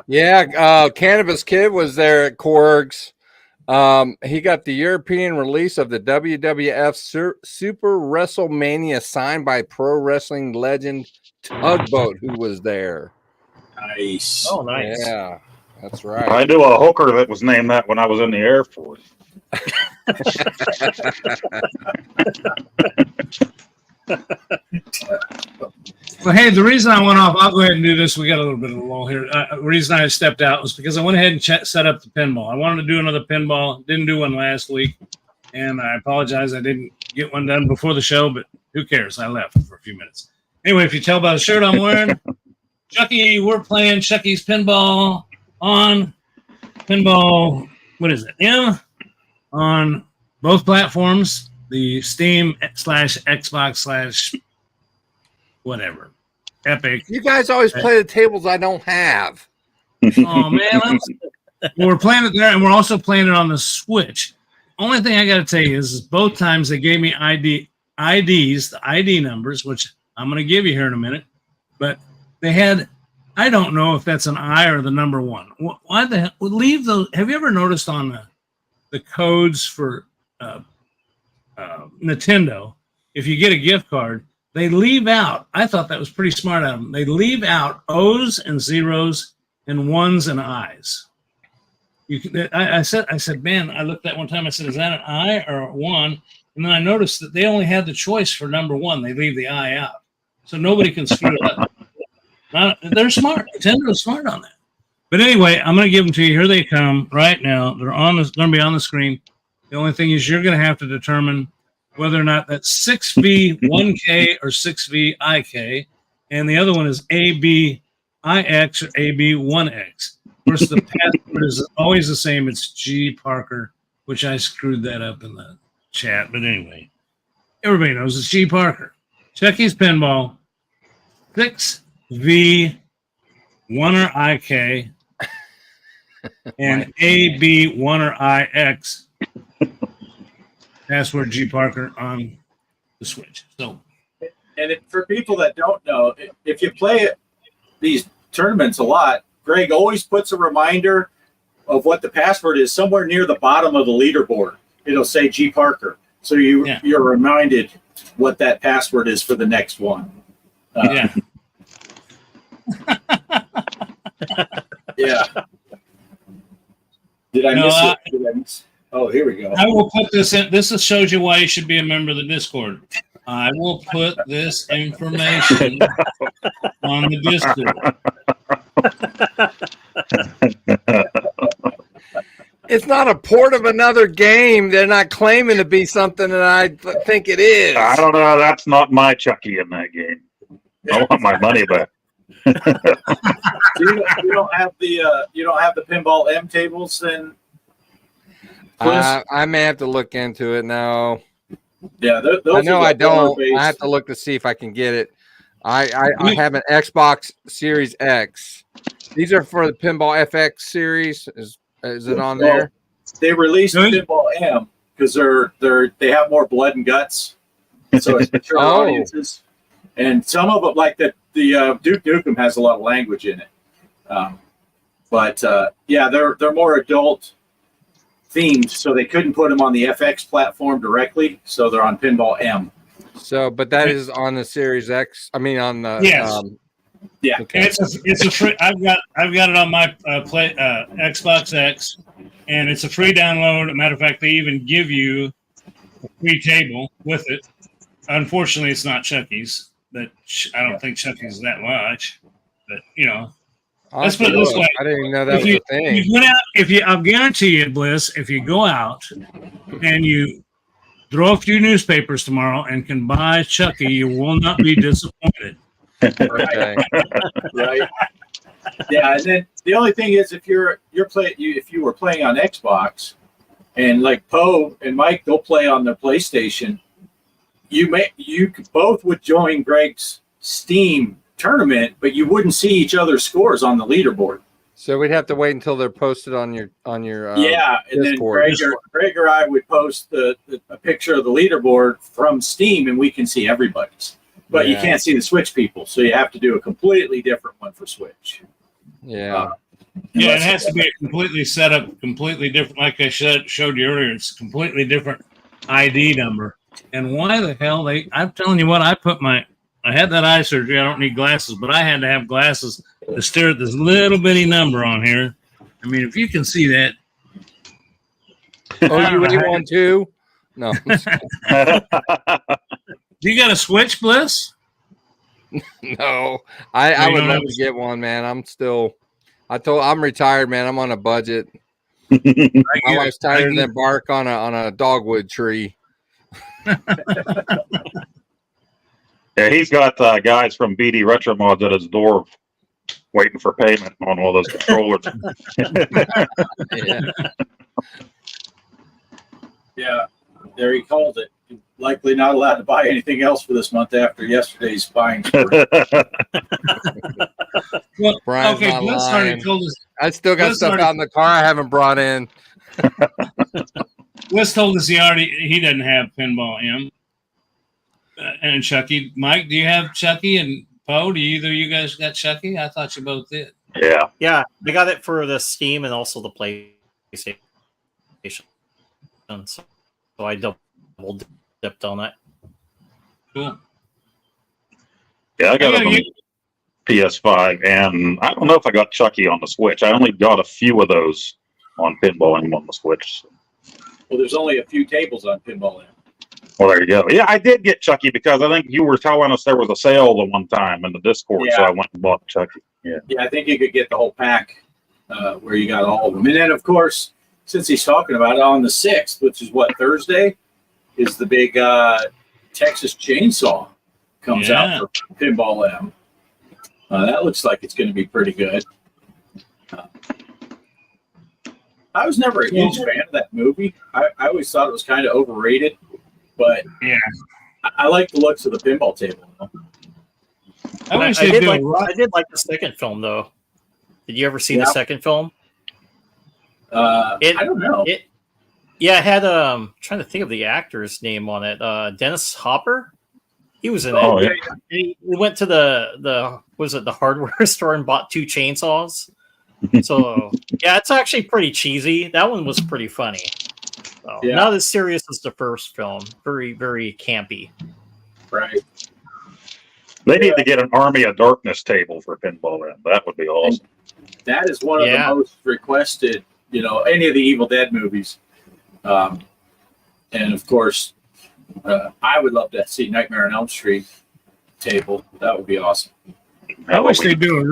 Speaker 5: Yeah. Cannabis Kid was there at Korg's. He got the European release of the WWF Super WrestleMania signed by pro wrestling legend Tugboat, who was there.
Speaker 2: Nice.
Speaker 4: Oh, nice.
Speaker 5: Yeah, that's right.
Speaker 3: I knew a hooker that was named that when I was in the Air Force.
Speaker 1: Well, hey, the reason I went off, I'll go ahead and do this. We got a little bit of a lull here. The reason I stepped out was because I went ahead and set up the pinball. I wanted to do another pinball. Didn't do one last week. And I apologize. I didn't get one done before the show, but who cares? I left for a few minutes. Anyway, if you tell by the shirt I'm wearing, Chucky, we're playing Chucky's Pinball on Pinball, what is it? M on both platforms, the Steam /Xbox/ whatever. Epic.
Speaker 5: You guys always play the tables I don't have.
Speaker 1: Oh man, Well, we're playing it there, and we're also playing it on the Switch. Only thing I got to tell you is both times they gave me IDs, the ID numbers, which I'm going to give you here in a minute. But they had, I don't know if that's an I or the number one. Why the hell? Leave those. Have you ever noticed on the codes for Nintendo, if you get a gift card, they leave out, I thought that was pretty smart of them. They leave out O's and zeros and ones and I's. I said, man, I looked at one time, I said, is that an I or a one? And then I noticed that they only had the choice for number one. They leave the I out. So nobody can screw it up. They're smart. Nintendo's smart on that. But anyway, I'm going to give them to you. Here they come right now. They're going to be on the screen. The only thing is you're going to have to determine whether or not that's 6V1K or 6VIK. And the other one is ABIX or AB1X. Of course, the password is always the same. It's G Parker, which I screwed that up in the chat. But anyway, everybody knows it's G Parker. Chucky's Pinball, 6V1 or IK, and AB1 or IX. Password G Parker on the Switch. So,
Speaker 2: and for people that don't know, if you play these tournaments a lot, Greg always puts a reminder of what the password is somewhere near the bottom of the leaderboard. It'll say G Parker, so you're reminded what that password is for the next one.
Speaker 1: Yeah.
Speaker 2: Yeah. Did I miss it? Oh, here we go.
Speaker 1: I will put this in. This shows you why you should be a member of the Discord. I will put this information on the Discord.
Speaker 5: It's not a port of another game. They're not claiming to be something that I think it is.
Speaker 3: I don't know. That's not my Chucky in that game. I want my money back.
Speaker 2: You don't have the Pinball M tables then?
Speaker 5: I may have to look into it now.
Speaker 2: Yeah, those
Speaker 5: I know I don't.
Speaker 2: board-based.
Speaker 5: I have to look to see if I can get it. I have an Xbox Series X. These are for the Pinball FX series. Is it on there?
Speaker 2: They released the Pinball M because they have more blood and guts, so it's mature audiences. And some of them, like the Duke Nukem, has a lot of language in it. But they're more adult themed, so they couldn't put them on the FX platform directly, so they're on Pinball M.
Speaker 5: So, but that is on the Series X. I mean, on the
Speaker 2: yeah.
Speaker 5: Okay.
Speaker 1: It's a free. I've got it on my Xbox X, and it's a free download. As a matter of fact, they even give you a free table with it. Unfortunately, it's not Chucky's. But I don't think Chucky's is that much. But let's put it this way.
Speaker 5: I didn't even know that was a thing.
Speaker 1: You went out, I'll guarantee you, Bliss, if you go out and you throw a few newspapers tomorrow and can buy Chucky, you will not be disappointed.
Speaker 5: Okay.
Speaker 2: Right. Yeah, and then the only thing is, if you were playing on Xbox, and like Poe and Mike, they'll play on their PlayStation. You both would join Greg's Steam tournament, but you wouldn't see each other's scores on the leaderboard.
Speaker 5: So we'd have to wait until they're posted on your and
Speaker 2: Discord. Then Greg or I would post a picture of the leaderboard from Steam, and we can see everybody's. But you can't see the Switch people, so you have to do a completely different one for Switch.
Speaker 5: Yeah.
Speaker 1: It has to be completely set up, completely different. Like I showed you earlier, it's a completely different ID number. And why the hell I'm telling you what, I had that eye surgery. I don't need glasses, but I had to have glasses to stare at this little bitty number on here. I mean, if you can see that.
Speaker 5: Oh, you really want to? No.
Speaker 1: You got a Switch, Bliss?
Speaker 5: No. I would love to get one, man. I'm retired, man. I'm on a budget. My wife's tighter than bark on a dogwood tree.
Speaker 3: Yeah, he's got guys from BD Retro Mods at his door waiting for payment on all those controllers.
Speaker 2: Yeah, there he called it. Likely not allowed to buy anything else for this month after yesterday's buying spree.
Speaker 1: Well,
Speaker 5: Brian's
Speaker 1: okay,
Speaker 5: not
Speaker 1: Bliss
Speaker 5: lying.
Speaker 1: already told us.
Speaker 5: I still got
Speaker 1: Bliss
Speaker 5: stuff
Speaker 1: already-
Speaker 5: out in the car I haven't brought in.
Speaker 1: Bliss told us he doesn't have pinball M. And Chucky. Mike, do you have Chucky? And Poe, do either of you guys got Chucky? I thought you both did.
Speaker 3: Yeah.
Speaker 4: Yeah, I got it for the Steam and also the PlayStation. So I double dipped on it.
Speaker 1: Cool.
Speaker 3: Yeah, I got
Speaker 1: I
Speaker 3: it
Speaker 1: gotta
Speaker 3: on PS5, and I don't know if I got Chucky on the Switch. I only got a few of those on Pinball and on the Switch.
Speaker 2: Well, there's only a few tables on Pinball M.
Speaker 3: Well, there you go. Yeah, I did get Chucky because I think you were telling us there was a sale the one time in the Discord, so
Speaker 2: Yeah.
Speaker 3: I went and bought Chucky. Yeah.
Speaker 2: Yeah, I think you could get the whole pack where you got all of them. And then, of course, since he's talking about it, on the 6th, which is what, Thursday, is the big Texas Chainsaw comes out for Pinball M. That looks like it's going to be pretty good. I was never a huge fan of that movie. I always thought it was kind of overrated, but
Speaker 1: Yeah.
Speaker 2: I like the looks of the pinball table.
Speaker 1: I wish
Speaker 4: I
Speaker 1: they'd
Speaker 4: did
Speaker 1: do
Speaker 4: like
Speaker 1: a rock.
Speaker 4: I did like the second film though. Did you ever see
Speaker 2: Yeah.
Speaker 4: the second film?
Speaker 2: I don't know.
Speaker 4: It had trying to think of the actor's name on it. Dennis Hopper. He was in
Speaker 3: Oh,
Speaker 4: it.
Speaker 3: yeah.
Speaker 4: He went to the hardware store and bought 2 chainsaws. So yeah, it's actually pretty cheesy. That one was pretty funny. So,
Speaker 2: Yeah.
Speaker 4: Not as serious as the first film. Very, very campy.
Speaker 2: Right.
Speaker 3: They need to get an Army of Darkness table for Pinball M. That would be awesome.
Speaker 2: That is one of
Speaker 4: Yeah.
Speaker 2: the most requested, any of the Evil Dead movies. And of course, I would love to see Nightmare on Elm Street table. That would be awesome.
Speaker 1: I wish they'd do a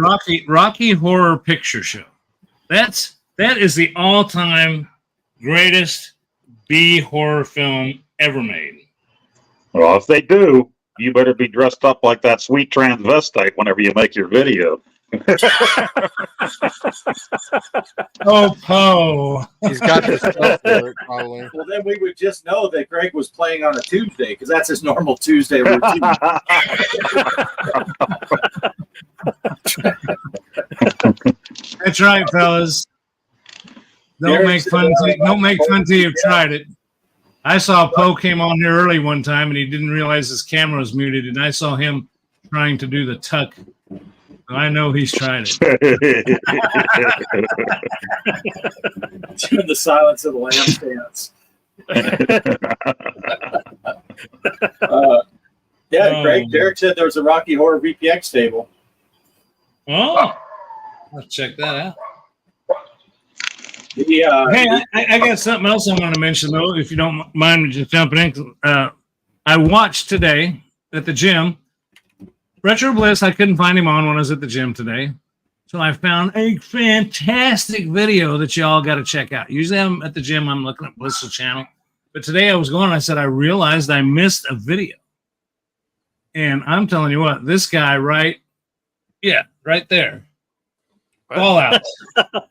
Speaker 1: Rocky Horror Picture Show. That is the all-time greatest B horror film ever made.
Speaker 3: Well, if they do, you better be dressed up like that sweet transvestite whenever you make your video.
Speaker 1: Oh, Poe.
Speaker 5: He's got the stuff for it, probably.
Speaker 2: Well, then we would just know that Greg was playing on a Tuesday because that's his normal Tuesday routine.
Speaker 1: That's right, fellas. Don't make fun till you've tried it. I saw Poe came on here early one time and he didn't realize his camera was muted, and I saw him trying to do the tuck. So I know he's tried it.
Speaker 2: Doing the Silence of the Lambs dance. Greg, Derek said there was a Rocky Horror VPX table.
Speaker 1: Oh, let's check that out.
Speaker 2: Hey,
Speaker 1: I got something else I want to mention, though, if you don't mind me just jumping in. I watched today at the gym. Retro Bliss, I couldn't find him on when I was at the gym today. So I found a fantastic video that y'all got to check out. Usually I'm at the gym, I'm looking at Bliss's channel. But today I was going, I said, I realized I missed a video. And I'm telling you what, this guy right there. Fallout.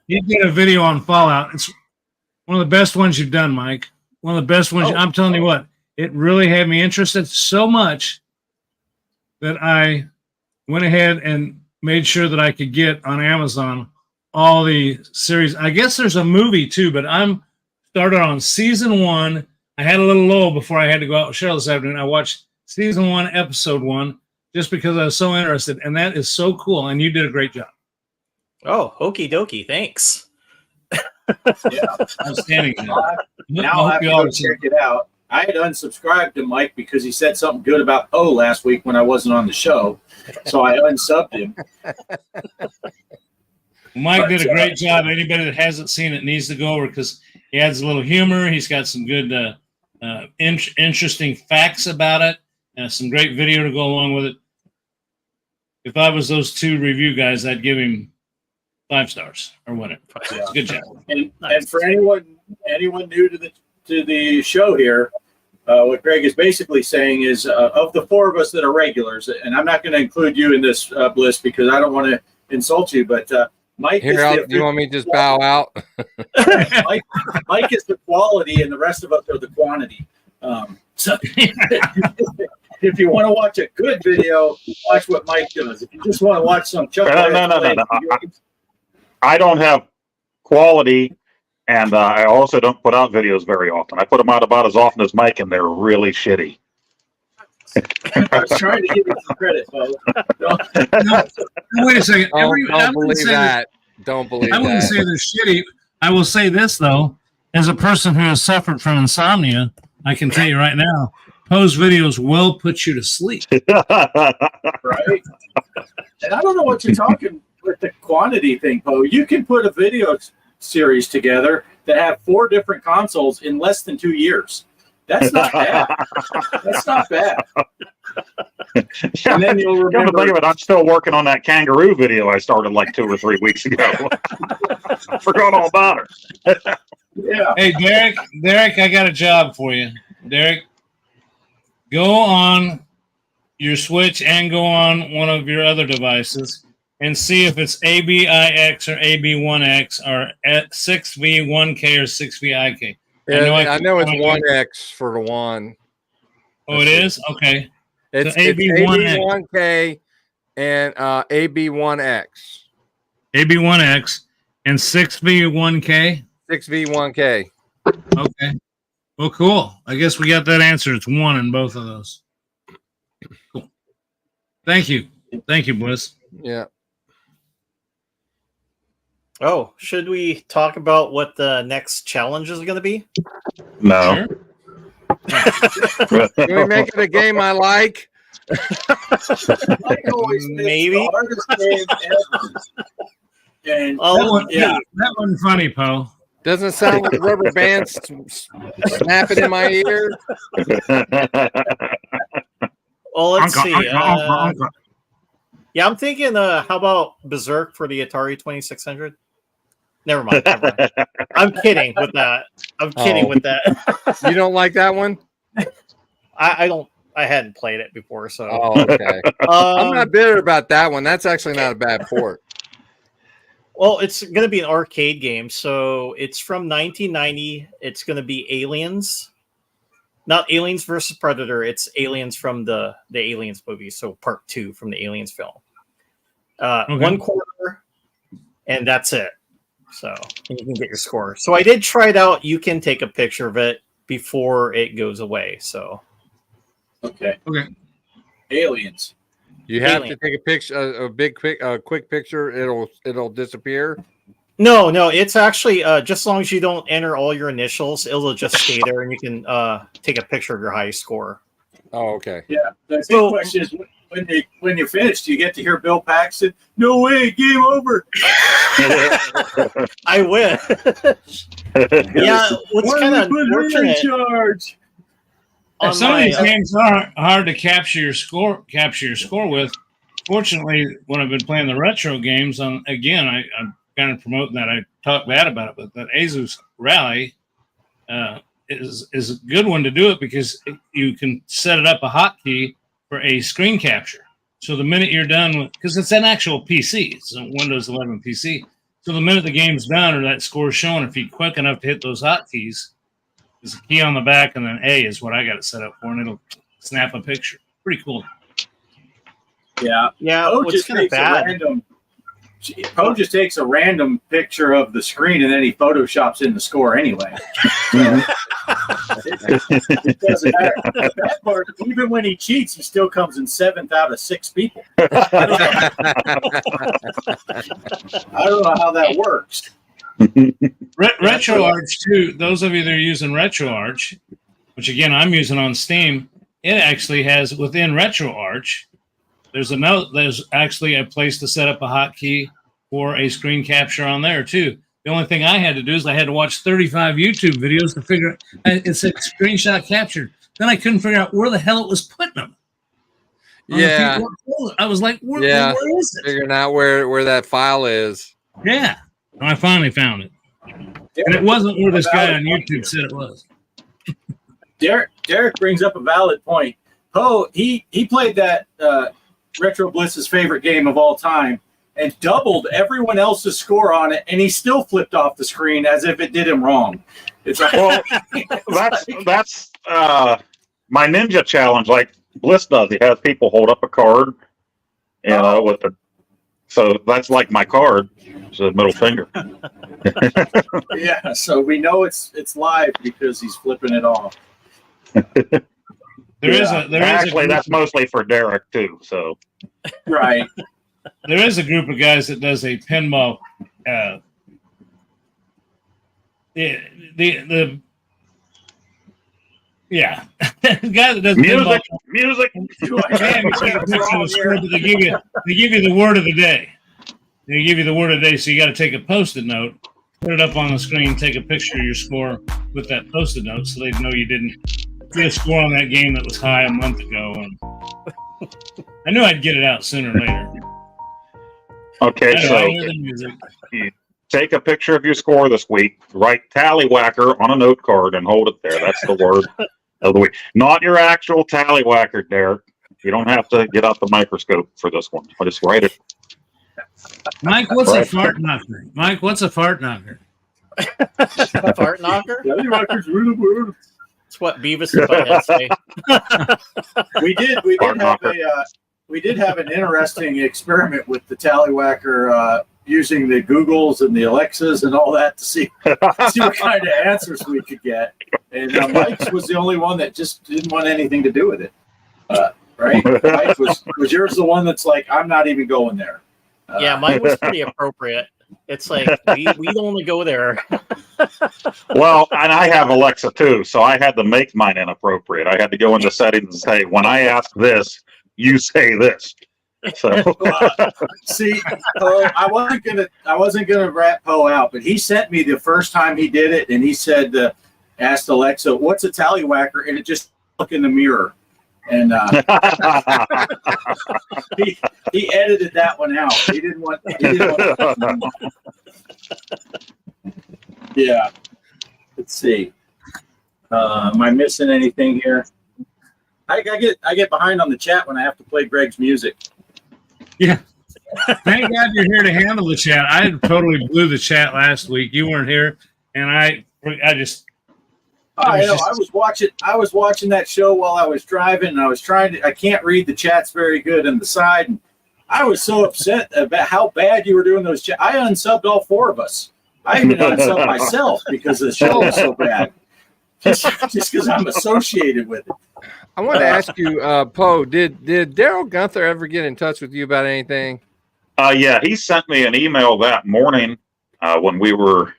Speaker 1: He did a video on Fallout. It's one of the best ones you've done, Mike. One of the best ones. I'm telling you what, it really had me interested so much that I went ahead and made sure that I could get on Amazon all the series. I guess there's a movie too, but I'm started on season 1. I had a little lull before I had to go out with Cheryl this afternoon. I watched season 1, episode 1, just because I was so interested, and that is so cool. And you did a great job.
Speaker 4: Oh, okie dokie. Thanks.
Speaker 2: Yeah.
Speaker 1: Outstanding.
Speaker 2: Now I'll have to go check it out. I had unsubscribed to Mike because he said something good about Poe last week when I wasn't on the show. So I unsubbed him.
Speaker 1: Mike did a great job. Anybody that hasn't seen it needs to go over because he adds a little humor. He's got some good, interesting facts about it and some great video to go along with it. If I was those 2 review guys, I'd give him 5 stars or whatever.
Speaker 2: Yeah.
Speaker 1: Good job.
Speaker 2: And for anyone new to the show here, what Greg is basically saying is of the 4 of us that are regulars, and I'm not going to include you in this, Bliss, because I don't want to insult you, but Mike
Speaker 5: Here,
Speaker 2: is
Speaker 5: you want me to just bow out?
Speaker 2: Mike is the quality, and the rest of us are the quantity. So if you want to watch a good video, watch what Mike does. If you just want to watch some Chuck,
Speaker 3: No. I don't have quality, and I also don't put out videos very often. I put them out about as often as Mike, and they're really shitty.
Speaker 2: I was trying to give you some credit, Bo.
Speaker 1: No, wait a second.
Speaker 5: Don't
Speaker 1: I wouldn't
Speaker 5: believe
Speaker 1: say
Speaker 5: that. Don't believe
Speaker 1: I wouldn't
Speaker 5: that.
Speaker 1: say they're shitty. I will say this though, as a person who has suffered from insomnia, I can tell you right now, Poe's videos will put you to sleep.
Speaker 2: Right? And I don't know what you're talking with the quantity thing, Poe. You can put a video series together that have 4 different consoles in less than 2 years. That's not bad. That's not bad. And then you'll
Speaker 3: Come to
Speaker 2: remember.
Speaker 3: think of it, I'm still working on that kangaroo video I started like 2 or 3 weeks ago. Forgot all about it.
Speaker 2: Yeah.
Speaker 1: Hey, Derek, I got a job for you. Derek, go on your Switch and go on one of your other devices and see if it's ABIX or AB1X or 6V1K or 6VIK.
Speaker 5: Yeah, I know it's
Speaker 1: find
Speaker 5: 1X for the one.
Speaker 1: Oh, it is? Okay.
Speaker 5: It's
Speaker 1: So AB1X.
Speaker 5: AB1K and AB1X.
Speaker 1: AB1X and 6V1K.
Speaker 5: 6V1K.
Speaker 1: Okay. Well, cool. I guess we got that answer. It's 1 in both of those. Cool. Thank you. Thank you, Bliss.
Speaker 5: Yeah.
Speaker 4: Oh, should we talk about what the next challenge is going to be?
Speaker 3: No.
Speaker 1: Sure.
Speaker 5: Can we make it a game I like?
Speaker 2: Mike always picks
Speaker 4: Maybe.
Speaker 2: the hardest game ever. And
Speaker 4: Oh,
Speaker 2: yeah,
Speaker 1: That wasn't funny, Poe.
Speaker 5: Doesn't sound like rubber bands snapping in my ear.
Speaker 4: well, let's see.
Speaker 1: Uncle.
Speaker 4: Yeah, I'm thinking, how about Berserk for the Atari 2600? Never mind. I'm kidding with that. I'm kidding with that.
Speaker 5: You don't like that one?
Speaker 4: I don't. I hadn't played it before, so.
Speaker 5: Oh, okay. I'm not bitter about that one. That's actually not a bad port.
Speaker 4: Well, it's going to be an arcade game, so it's from 1990. It's going to be Aliens, not Aliens versus Predator. It's Aliens from the Aliens movie, so Part 2 from the Aliens film.
Speaker 1: Okay.
Speaker 4: 1 quarter, and that's it. So and you can get your score. So I did try it out. You can take a picture of it before it goes away. So
Speaker 2: okay.
Speaker 1: Okay.
Speaker 2: Aliens.
Speaker 5: You have
Speaker 4: Alien.
Speaker 5: to take a picture, quick picture. It'll disappear.
Speaker 4: no, it's actually just as long as you don't enter all your initials, it'll just stay there, and you can take a picture of your highest score.
Speaker 5: Oh, okay.
Speaker 2: Yeah. The big
Speaker 4: So-
Speaker 2: question is when you're finished, do you get to hear Bill Paxton? No way, game over.
Speaker 4: I win. Yeah, what's
Speaker 2: Why
Speaker 4: kind
Speaker 2: did
Speaker 4: of
Speaker 2: we put her in
Speaker 4: unfortunate
Speaker 2: charge?
Speaker 4: on
Speaker 1: Some of
Speaker 4: my,
Speaker 1: these games are hard to capture your score with. Fortunately, when I've been playing the retro games, I'm kind of promoting that. I talk bad about it, but that Asus Rally is a good one to do it because you can set it up a hotkey for a screen capture. So the minute you're done with, because it's an actual PC, it's a Windows 11 PC. So the minute the game's done or that score's shown, if you're quick enough to hit those hotkeys, there's a key on the back and then A is what I got it set up for, and it'll snap a picture. Pretty cool.
Speaker 2: Yeah.
Speaker 4: yeah,
Speaker 2: Poe
Speaker 4: what's
Speaker 2: just
Speaker 4: kind of
Speaker 2: takes
Speaker 4: bad.
Speaker 2: Poe just takes a random picture of the screen and then he photoshops in the score anyway. So, it doesn't matter. That part, even when he cheats, he still comes in 7th out of 6 people. I don't know how that works.
Speaker 1: RetroArch too. Those of you that are using RetroArch, which again I'm using on Steam, it actually has within RetroArch. There's actually a place to set up a hotkey for a screen capture on there too. The only thing I had to do is I had to watch 35 YouTube videos to figure out it's a screenshot captured. Then I couldn't figure out where the hell it was putting them.
Speaker 5: Yeah.
Speaker 1: I was like, where is it?
Speaker 5: Figuring out where that file is.
Speaker 1: Yeah. And I finally found it. And it wasn't where this guy on YouTube said it was.
Speaker 2: Derek brings up a valid point. Poe, he played that Retro Bliss's favorite game of all time and doubled everyone else's score on it, and he still flipped off the screen as if it did him wrong. It's like,
Speaker 3: Well, that's my ninja challenge. Like Bliss does, he has people hold up a card, with the So that's like my card. It's a middle finger.
Speaker 2: Yeah, so we know it's live because he's flipping it off.
Speaker 3: Actually, that's mostly for Derek too. So
Speaker 2: Right.
Speaker 1: There is a group of guys that does a pinball. The guy that does
Speaker 3: music.
Speaker 1: Man, you take a picture of the score, but they give you the word of the day. They give you the word of the day, so you got to take a post-it note, put it up on the screen, take a picture of your score with that post-it note, so they know you didn't get a score on that game that was high a month ago. And I knew I'd get it out sooner or later.
Speaker 3: Okay,
Speaker 1: I
Speaker 3: so
Speaker 1: hear the music.
Speaker 3: take a picture of your score this week, write Tallywhacker on a note card, and hold it there. That's the word of the week. Not your actual Tallywhacker, Derek. You don't have to get out the microscope for this one. I just write it.
Speaker 1: Mike, what's a fart knocker? Mike, what's a fart knocker?
Speaker 4: A fart knocker?
Speaker 2: Tallywhacker's really weird.
Speaker 4: It's what Beavis and Butthead say.
Speaker 2: We did have an interesting experiment with the Tallywhacker using the Googles and the Alexas and all that to see what kind of answers we could get. And Mike's was the only one that just didn't want anything to do with it. Right? Mike, was yours the one that's like, I'm not even going there?
Speaker 4: Yeah, mine was pretty appropriate. It's like we only go there.
Speaker 3: Well, and I have Alexa too, so I had to make mine inappropriate. I had to go into settings and say, when I ask this, you say this. So
Speaker 2: see, I wasn't gonna rat Poe out, but he sent me the first time he did it, and he said, asked Alexa, "What's a Tallywhacker?" And it just look in the mirror, and he edited that one out. He didn't want yeah. Let's see. Am I missing anything here? I get behind on the chat when I have to play Greg's music.
Speaker 1: Yeah. Thank God you're here to handle the chat. I totally blew the chat last week. You weren't here, and I just.
Speaker 2: I was watching that show while I was driving, and I can't read the chats very good on the side, and I was so upset about how bad you were doing those chats. I unsubbed all four of us. I even unsubbed myself because the show was so bad. Just because I'm associated with it.
Speaker 5: I want to ask you, Poe, did Daryl Gunther ever get in touch with you about anything?
Speaker 3: Yeah, he sent me an email that morning when we were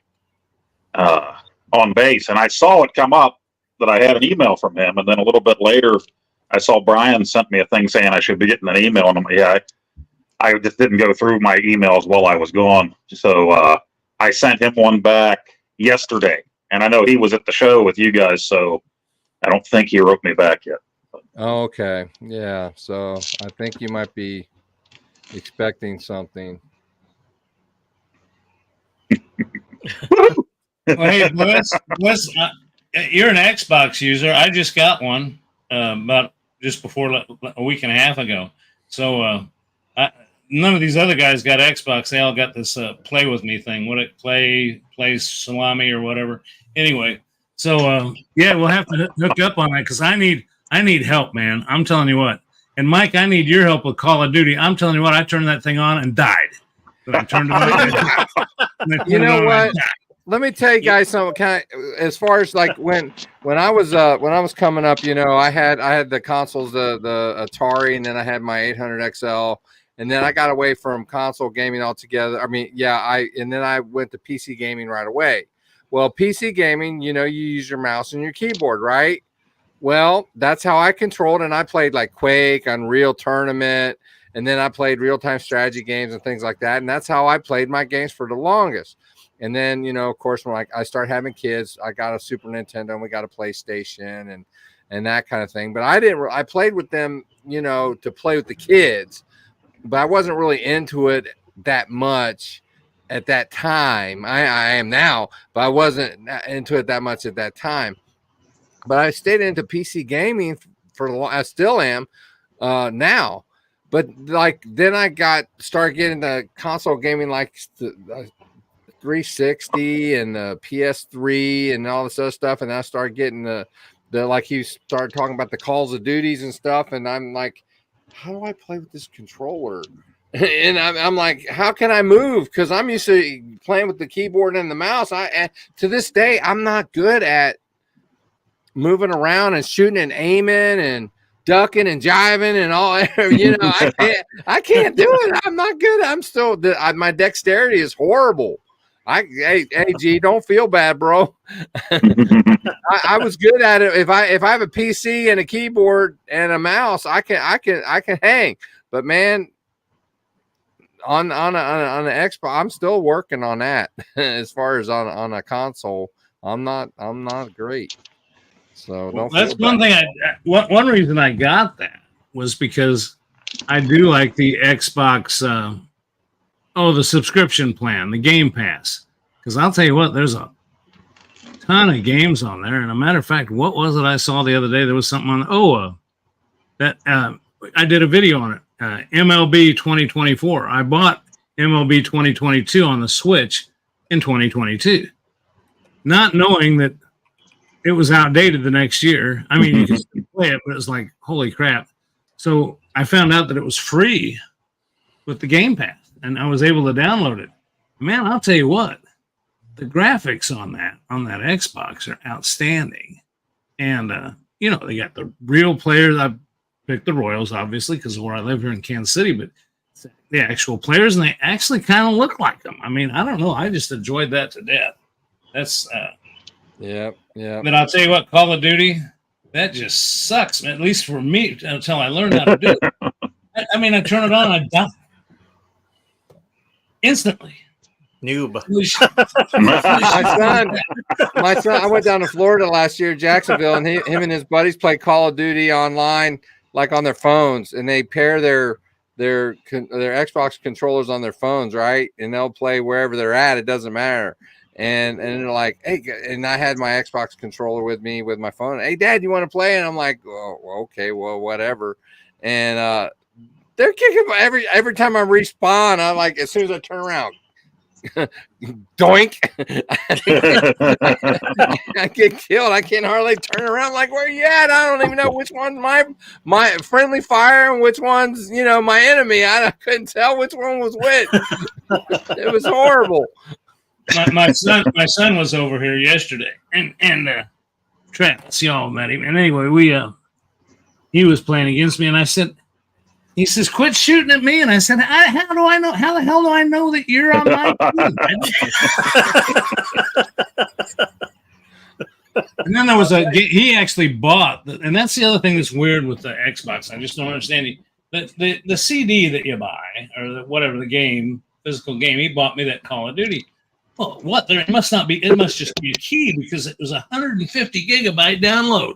Speaker 3: on base, and I saw it come up that I had an email from him, and then a little bit later, I saw Brian sent me a thing saying I should be getting an email, and I'm like, yeah, I just didn't go through my emails while I was gone, so I sent him one back yesterday, and I know he was at the show with you guys, so I don't think he wrote me back yet.
Speaker 5: Oh, okay. Yeah. So I think you might be expecting something.
Speaker 1: Well, hey, Bliss, you're an Xbox user. I just got one about just before a week and a half ago. So none of these other guys got Xbox. They all got this play with me thing. Plays salami or whatever. Anyway, so yeah, we'll have to hook up on that because I need help, man. I'm telling you what. And Mike, I need your help with Call of Duty. I'm telling you what, I turned that thing on and died. But I turned it on.
Speaker 5: You know what? Let me tell you guys something. Kind of, as far as like when I was coming up, you know, I had the consoles, the Atari, and then I had my 800 XL, and then I got away from console gaming altogether. I mean, yeah, and then I went to PC gaming right away. Well, PC gaming, you know, you use your mouse and your keyboard, right? Well, that's how I controlled, and I played like Quake, Unreal Tournament, and then I played real-time strategy games and things like that, and that's how I played my games for the longest. And then, you know, of course, when I started having kids, I got a Super Nintendo and we got a PlayStation and that kind of thing. But I played with them, you know, to play with the kids, but I wasn't really into it that much at that time. I am now, but I wasn't into it that much at that time. But I stayed into PC gaming I still am now. But like then I started getting the console gaming, like the 360 and the PS3 and all this other stuff, and I started getting the like he started talking about the Calls of Duties and stuff, and I'm like, how do I play with this controller? And I'm like, how can I move? Because I'm used to playing with the keyboard and the mouse. And to this day, I'm not good at moving around and shooting and aiming and ducking and jiving and all. I can't do it. I'm not good. I'm still my dexterity is horrible. Hey, G, don't feel bad, bro. I was good at it. If I have a PC and a keyboard and a mouse, I can hang. But man, on the Xbox, I'm still working on that. As far as on a console, I'm not great. So don't.
Speaker 1: That's one thing. One reason I got that was because I do like the Xbox. The subscription plan, the Game Pass. Because I'll tell you what, there's a ton of games on there. And a matter of fact, what was it I saw the other day? There was something on that I did a video on it. MLB 2024. I bought MLB 2022 on the Switch in 2022, not knowing that it was outdated the next year. I mean, you can still play it, but it was like, holy crap. So I found out that it was free with the Game Pass, and I was able to download it. Man, I'll tell you what, the graphics on that Xbox are outstanding. And, they got the real players. I picked the Royals, obviously, because of where I live here in Kansas City, but the actual players, and they actually kind of look like them. I mean, I don't know. I just enjoyed that to death. That's,
Speaker 5: yeah.
Speaker 1: But I'll tell you what, Call of Duty, that just sucks, at least for me, until I learned how to do it. I mean, I turn it on, I die. Instantly.
Speaker 4: Noob.
Speaker 5: my son, I went down to Florida last year, Jacksonville, and him and his buddies play Call of Duty online, like on their phones, and they pair their Xbox controllers on their phones, right? And they'll play wherever they're at. It doesn't matter. And they're like, hey, and I had my Xbox controller with me with my phone. Hey, Dad, you want to play? And I'm like, oh, okay, well, whatever. And they're kicking every time I respawn. I'm like, as soon as I turn around, doink, I get killed. I can't hardly turn around. I'm like, where you at? I don't even know which one's my friendly fire and which one's my enemy. I couldn't tell which one was which. It was horrible.
Speaker 1: My son was over here yesterday, and Travis, y'all met him. And anyway, he was playing against me, and he says, quit shooting at me. And I said, how do I know? How the hell do I know that you're on my team? And then there was he actually bought, and that's the other thing that's weird with the Xbox. I just don't understand the CD that you buy, or whatever the game, physical game, he bought me that Call of Duty. Well, what? It must just be a key, because it was 150 gigabyte download.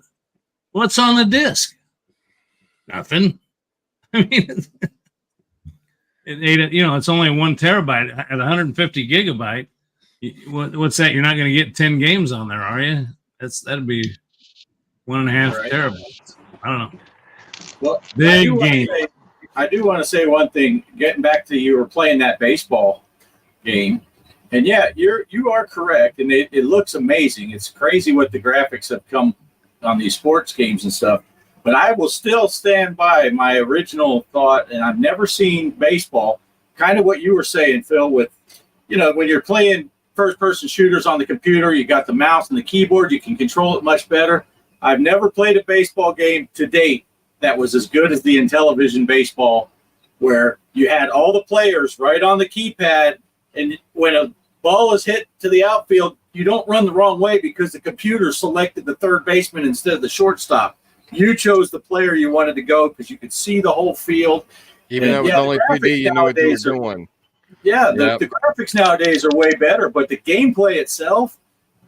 Speaker 1: What's on the disc? Nothing. I mean, it's only 1 terabyte at 150 gigabyte. What's that? You're not going to get 10 games on there, are you? That'd be 1.5 terabytes. I don't know.
Speaker 2: Well,
Speaker 1: big game.
Speaker 2: I do want to say one thing. Getting back to, you were playing that baseball game. And yeah, you are correct, and it looks amazing. It's crazy what the graphics have come on these sports games and stuff. But I will still stand by my original thought, and I've never seen baseball, kind of what you were saying, Phil, with, when you're playing first-person shooters on the computer, you got the mouse and the keyboard, you can control it much better. I've never played a baseball game to date that was as good as the Intellivision baseball, where you had all the players right on the keypad, and when a ball is hit to the outfield, you don't run the wrong way because the computer selected the third baseman instead of the shortstop. You chose the player you wanted to go because you could see the whole field.
Speaker 5: Even though it was only 2D, you know what you were doing.
Speaker 2: Yeah, the graphics nowadays are way better, but the gameplay itself,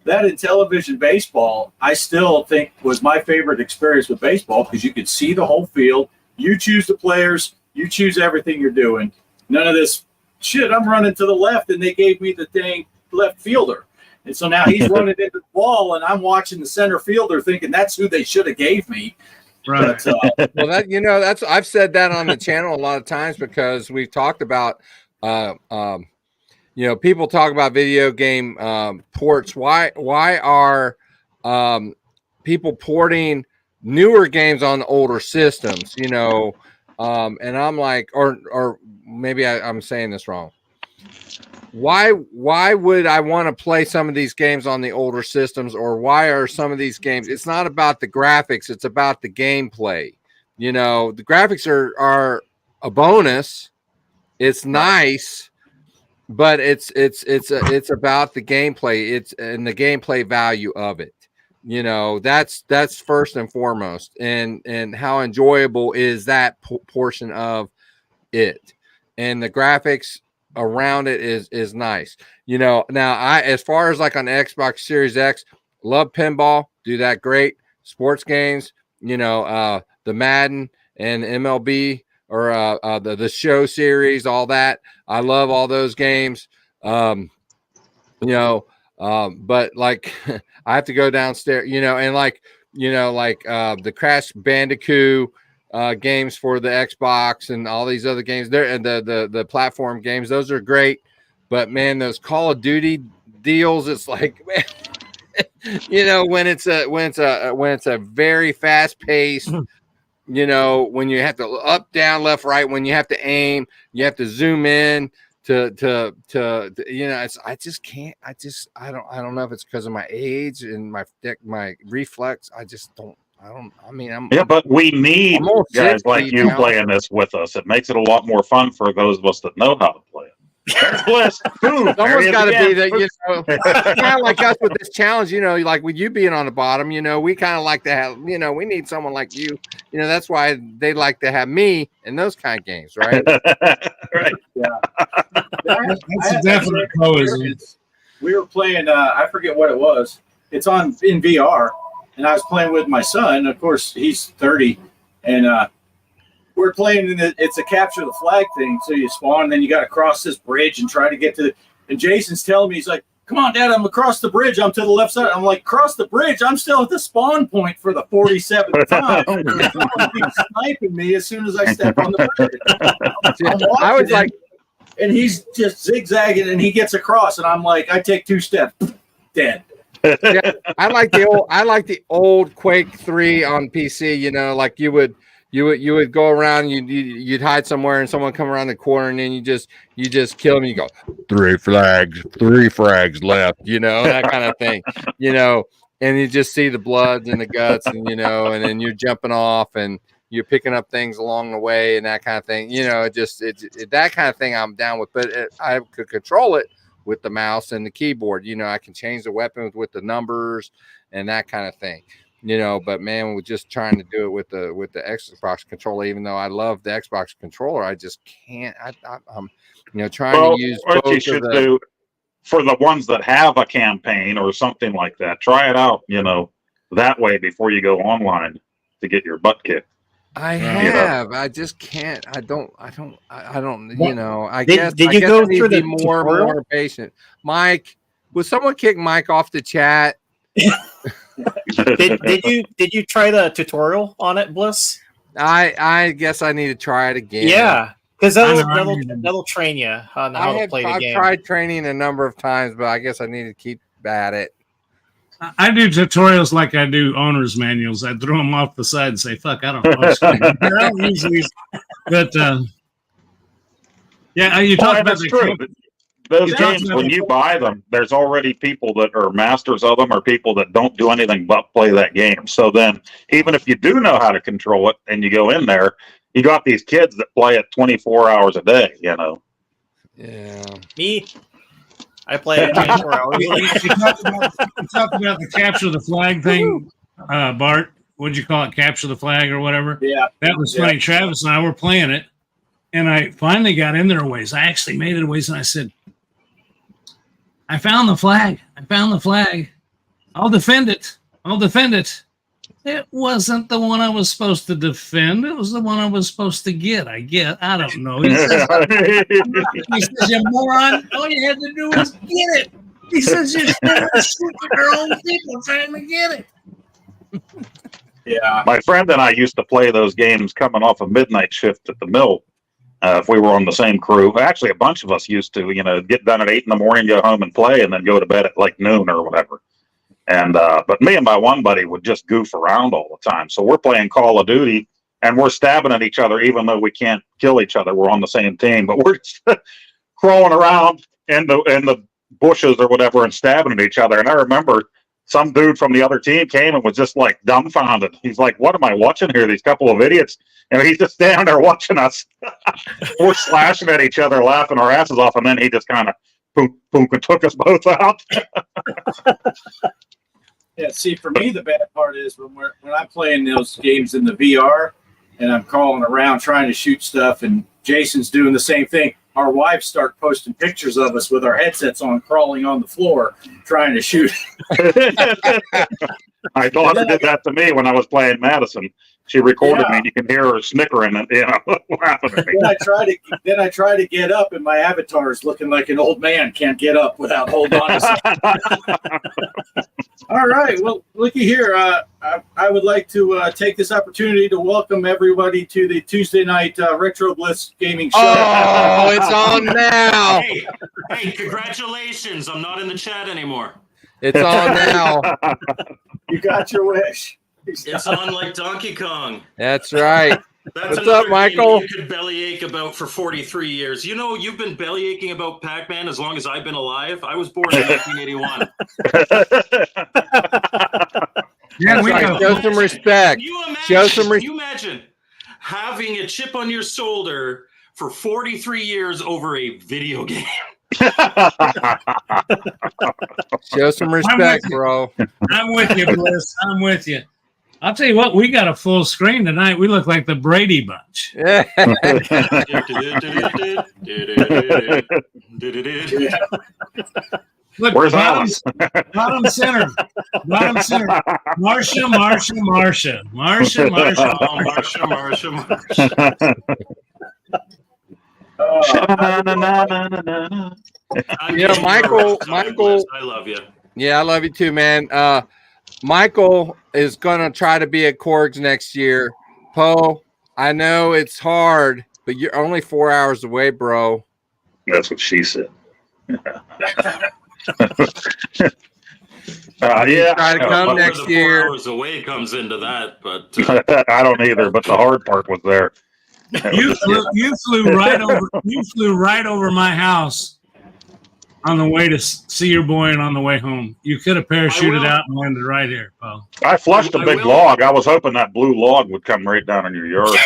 Speaker 2: that Intellivision baseball, I still think was my favorite experience with baseball, because you could see the whole field. You choose the players. You choose everything you're doing. None of this shit, I'm running to the left, and they gave me the dang left fielder. And so now he's running into the ball, and I'm watching the center fielder thinking that's who they should have gave me.
Speaker 1: Right.
Speaker 2: But,
Speaker 5: well, I've said that on the channel a lot of times, because we've talked about, people talk about video game ports. Why are people porting newer games on older systems? And I'm like, or maybe I'm saying this wrong. Why would I want to play some of these games on the older systems, or why are some of these games? It's not about the graphics; it's about the gameplay. You know, the graphics are a bonus. It's nice, but it's about the gameplay. It's and the gameplay value of it. You know, that's first and foremost, and how enjoyable is that portion of it, and the graphics around it is nice. You know, now as far as like on the Xbox Series X, love pinball, do that great. Sports games, you know, the Madden and MLB or the show series, all that. I love all those games. You know, but like I have to go downstairs, you know, and like, you know, like the Crash Bandicoot games for the Xbox and all these other games there, and the platform games, those are great. But man, those Call of Duty deals, it's like, man, you know, when it's a very fast paced, you know, when you have to up, down, left, right, when you have to aim, you have to zoom in to you know, I just can't. I don't know if it's because of my age and my reflex. I just don't. I mean,
Speaker 3: but we need guys
Speaker 5: 60
Speaker 3: like you
Speaker 5: now. Playing
Speaker 3: this with us. It makes it a lot more fun for those of us that know how to play it. Bliss, boom,
Speaker 5: It's almost got to be that, you
Speaker 3: know.
Speaker 5: kind of like us with this challenge, you know, like with you being on the bottom, you know, we kind of like to have, you know, we need someone like you, you know, that's why they like to have me in those kind of games, right?
Speaker 3: Right.
Speaker 1: That's a definite poison.
Speaker 2: We were playing, I forget what it was. It's in VR, and I was playing with my son. Of course, he's 30, and we're playing it's a capture the flag thing. So you spawn, and then you got to cross this bridge and try to get to and Jason's telling me, he's like, come on, Dad, I'm across the bridge. I'm to the left side. I'm like, cross the bridge. I'm still at the spawn point for the 47th time. He's sniping me as soon as I step on the bridge.
Speaker 5: I was like,
Speaker 2: and he's just zigzagging, and he gets across, and I'm like, I take 2 steps, dead.
Speaker 5: yeah, I like the old Quake 3 on PC, you know, like you would go around, you'd hide somewhere, and someone come around the corner, and then you just kill them. And you go 3 frags left, you know, that kind of thing, you know, and you just see the bloods and the guts, and you know, and then you're jumping off and you're picking up things along the way and that kind of thing, you know. That kind of thing I'm down with, but I could control it with the mouse and the keyboard, you know. I can change the weapons with the numbers and that kind of thing. You know, but man, we're just trying to do it with the Xbox controller. Even though I love the Xbox controller, I just can't. I'm, you know, trying to use.
Speaker 3: What you should do for the ones that have a campaign or something like that, try it out. You know, that way before you go online to get your butt kicked.
Speaker 5: I have. I just can't. I don't. You know. I
Speaker 4: Did
Speaker 5: guess.
Speaker 4: you
Speaker 5: I guess
Speaker 4: go
Speaker 5: I need
Speaker 4: through
Speaker 5: to
Speaker 4: the
Speaker 5: be more patient? Mike, would someone kick Mike off the chat?
Speaker 4: Did you try the tutorial on it, Bliss?
Speaker 5: I guess I need to try it again.
Speaker 4: Yeah, because that'll train you on how to play the game.
Speaker 5: I've tried training a number of times, but I guess I need to keep at it.
Speaker 1: I do tutorials like I do owner's manuals. I throw them off the side and say, "Fuck, I don't know." I don't use these, but yeah, you talk about the
Speaker 3: true. Those games, when you buy them, there's already people that are masters of them or people that don't do anything but play that game. So then, even if you do know how to control it and you go in there, you got these kids that play it 24 hours a day, you know.
Speaker 5: Yeah.
Speaker 4: Me, I play it 24 hours.
Speaker 1: You talked about the capture the flag thing, Bart. What'd you call it? Capture the flag or whatever?
Speaker 2: Yeah.
Speaker 1: That was funny. Travis and I were playing it, and I finally got in there a ways. I actually made it a ways, and I said, I found the flag. I'll defend it. It wasn't the one I was supposed to defend. It was the one I was supposed to get. I don't know. He says, you moron. All you had to do was get it. He says, you're shooting your own people trying to get it.
Speaker 2: Yeah.
Speaker 3: My friend and I used to play those games coming off a midnight shift at the mill. If we were on the same crew, actually a bunch of us used to, you know, get done at 8 a.m, go home and play, and then go to bed at like noon or whatever. And but me and my one buddy would just goof around all the time. So we're playing Call of Duty, and we're stabbing at each other, even though we can't kill each other. We're on the same team, but we're just crawling around in the bushes or whatever and stabbing at each other. And I remember some dude from the other team came and was just like dumbfounded. He's like, "What am I watching here? These couple of idiots." And he's just standing there watching us. We're slashing at each other, laughing our asses off, and then he just kind of boom, boom, and took us both out.
Speaker 2: Yeah, see, for me, the bad part is when I'm playing those games in the VR and I'm crawling around trying to shoot stuff, and Jason's doing the same thing. Our wives start posting pictures of us with our headsets on, crawling on the floor, trying to shoot.
Speaker 3: My daughter did that to me when I was playing Madison. She recorded me, and you can hear her snickering and laughing at me.
Speaker 2: Then I try to get up, and my avatar is looking like an old man can't get up without holding on to something. All right, well, looky here. I would like to take this opportunity to welcome everybody to the Tuesday night Retro Bliss Gaming Show.
Speaker 5: Oh, it's on now.
Speaker 6: Hey, congratulations. I'm not in the chat anymore.
Speaker 5: It's on now.
Speaker 2: You got your wish.
Speaker 6: It's on like Donkey Kong.
Speaker 5: That's right.
Speaker 6: That's
Speaker 5: What's up,
Speaker 6: another game
Speaker 5: Michael?
Speaker 6: You could bellyache about for 43 years. You know, you've been bellyaching about Pac-Man as long as I've been alive. I was born in 1981.
Speaker 1: Yeah, we
Speaker 5: Right.
Speaker 1: go.
Speaker 5: Show some respect. Show some
Speaker 6: Can you imagine having a chip on your shoulder for 43 years over a video game?
Speaker 5: Show some respect, bro.
Speaker 1: I'm with you, Bliss. I'm with you. I'll tell you what, we got a full screen tonight. We look like the Brady Bunch.
Speaker 5: Yeah.
Speaker 1: Look,
Speaker 3: Where's
Speaker 1: bottom,
Speaker 3: Alice?
Speaker 1: bottom center. Bottom center. Marsha.
Speaker 5: Yeah, Michael,
Speaker 6: I love you.
Speaker 5: Yeah, I love you too, man. Michael is gonna try to be at Korg's next year. Poe, I know it's hard, but you're only 4 hours away, bro.
Speaker 3: That's what she said. Yeah.
Speaker 5: Try to come
Speaker 6: Whether
Speaker 5: next
Speaker 6: the 4
Speaker 5: year.
Speaker 6: hours away comes into that, but
Speaker 3: I don't either, but the hard part was there.
Speaker 1: You flew right over my house on the way to see your boy and on the way home. You could have parachuted
Speaker 6: will.
Speaker 1: out and landed right here, Poe.
Speaker 3: I flushed a
Speaker 6: I
Speaker 3: big
Speaker 6: will.
Speaker 3: log. I was hoping that blue log would come right down in your yard.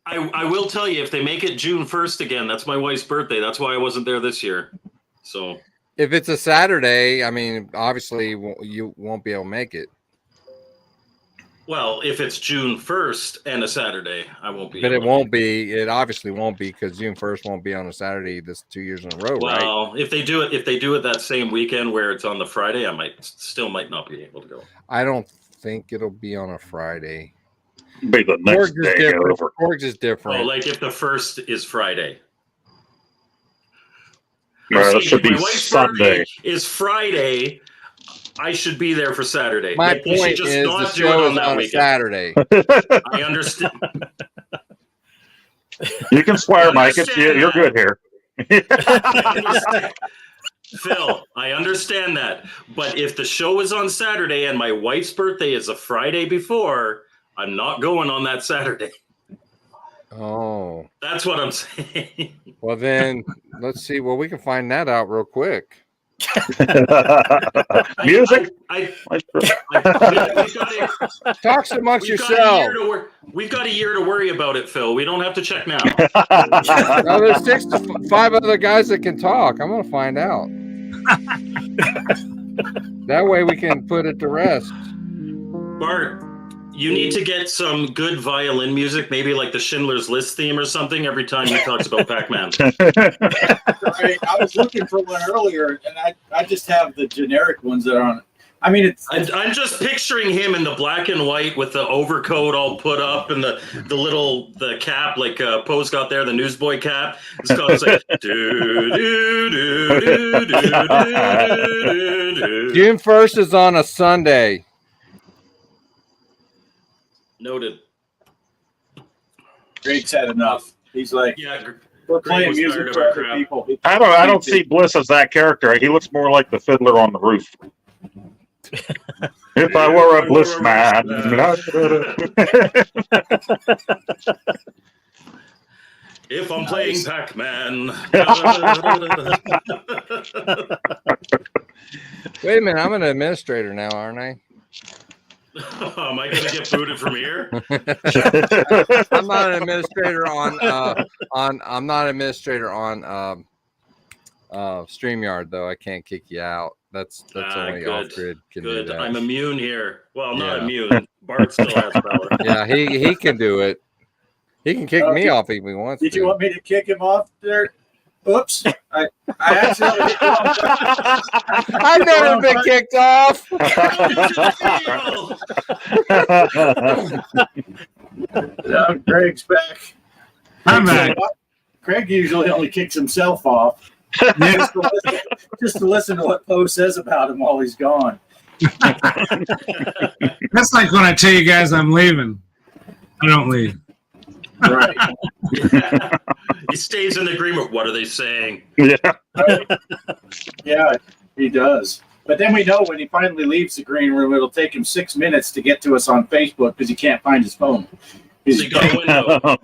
Speaker 6: I will tell you, if they make it June 1st again, that's my wife's birthday. That's why I wasn't there this year. So
Speaker 5: If it's a Saturday, I mean, obviously you won't be able to make it.
Speaker 6: well, if it's June 1st and a Saturday, I won't be.
Speaker 5: But
Speaker 6: able
Speaker 5: it
Speaker 6: to
Speaker 5: won't be. It obviously won't be because June 1st won't be on a Saturday this 2 years in a row, right?
Speaker 6: Well, if they do it that same weekend where it's on the Friday, I might not be able to go.
Speaker 5: I don't think it'll be on a Friday.
Speaker 3: Be the next
Speaker 5: Korg's is
Speaker 3: day
Speaker 5: different.
Speaker 3: over.
Speaker 5: Korg's is different.
Speaker 6: Oh, like if the 1st is Friday.
Speaker 3: No, that
Speaker 6: See,
Speaker 3: should
Speaker 6: if
Speaker 3: be
Speaker 6: my wife's
Speaker 3: Sunday.
Speaker 6: birthday is Friday. I should be there for Saturday.
Speaker 5: My
Speaker 6: Like, they should
Speaker 5: point
Speaker 6: just
Speaker 5: is the
Speaker 6: not do it
Speaker 5: show
Speaker 6: on
Speaker 5: is
Speaker 6: that
Speaker 5: on a
Speaker 6: weekend.
Speaker 5: Saturday.
Speaker 6: I understand.
Speaker 3: You can swear, Mike.
Speaker 6: Understand
Speaker 3: You're
Speaker 6: that.
Speaker 3: good here.
Speaker 6: I understand. Phil, I understand that. But if the show is on Saturday and my wife's birthday is a Friday before, I'm not going on that Saturday.
Speaker 5: Oh,
Speaker 6: That's what I'm saying.
Speaker 5: well then let's see. Well, we can find that out real quick.
Speaker 3: Music.
Speaker 5: Talk amongst
Speaker 6: We've got
Speaker 5: yourself.
Speaker 6: we've got a year to worry about it, Phil. We don't have to check now.
Speaker 5: No, there's 6 to 5 other guys that can talk. I'm gonna find out. That way we can put it to rest.
Speaker 6: Bart, you need to get some good violin music, maybe like the Schindler's List theme or something, every time he talks about Pac-Man.
Speaker 2: I was looking for one earlier, and I just have the generic ones that are on. I mean,
Speaker 6: I'm just picturing him in the black and white with the overcoat all put up and the cap like Poe's got there, the newsboy cap. It's called it's like
Speaker 5: June 1st is on a Sunday.
Speaker 6: Noted.
Speaker 2: Greg's had enough. He's like,
Speaker 6: Yeah,
Speaker 2: we're
Speaker 6: Greg
Speaker 2: playing
Speaker 6: was
Speaker 2: music
Speaker 6: tired of
Speaker 2: for
Speaker 6: our
Speaker 2: other
Speaker 6: crap.
Speaker 2: people.
Speaker 3: I don't see Bliss as that character. He looks more like the Fiddler on the Roof. If I were a bliss man.
Speaker 6: If I'm playing Pac-Man.
Speaker 5: Wait a minute, I'm an administrator now, aren't I?
Speaker 6: Am I going to get booted from here?
Speaker 5: I'm not an administrator I'm not an administrator on StreamYard though. I can't kick you out. That's only
Speaker 6: good.
Speaker 5: Off-Grid can do
Speaker 6: Good.
Speaker 5: that.
Speaker 6: I'm immune here. Well, not
Speaker 5: Yeah.
Speaker 6: immune. Bart still has power.
Speaker 5: Yeah, he can do it. He can kick me off if he wants
Speaker 2: Did
Speaker 5: to.
Speaker 2: you want me to kick him off there? Oops. I accidentally hit the wrong
Speaker 5: I've never been kicked off.
Speaker 2: button. Now Greg's back.
Speaker 1: I'm back.
Speaker 2: Greg usually only kicks himself off just to listen to what Poe says about him while he's gone.
Speaker 1: That's like when I tell you guys I'm leaving. I don't leave.
Speaker 2: Right.
Speaker 6: He stays in agreement. What are they saying?
Speaker 3: Yeah.
Speaker 2: Yeah, he does. But then we know when he finally leaves the green room, it'll take him 6 minutes to get to us on Facebook because he can't find his phone.
Speaker 6: They got a window.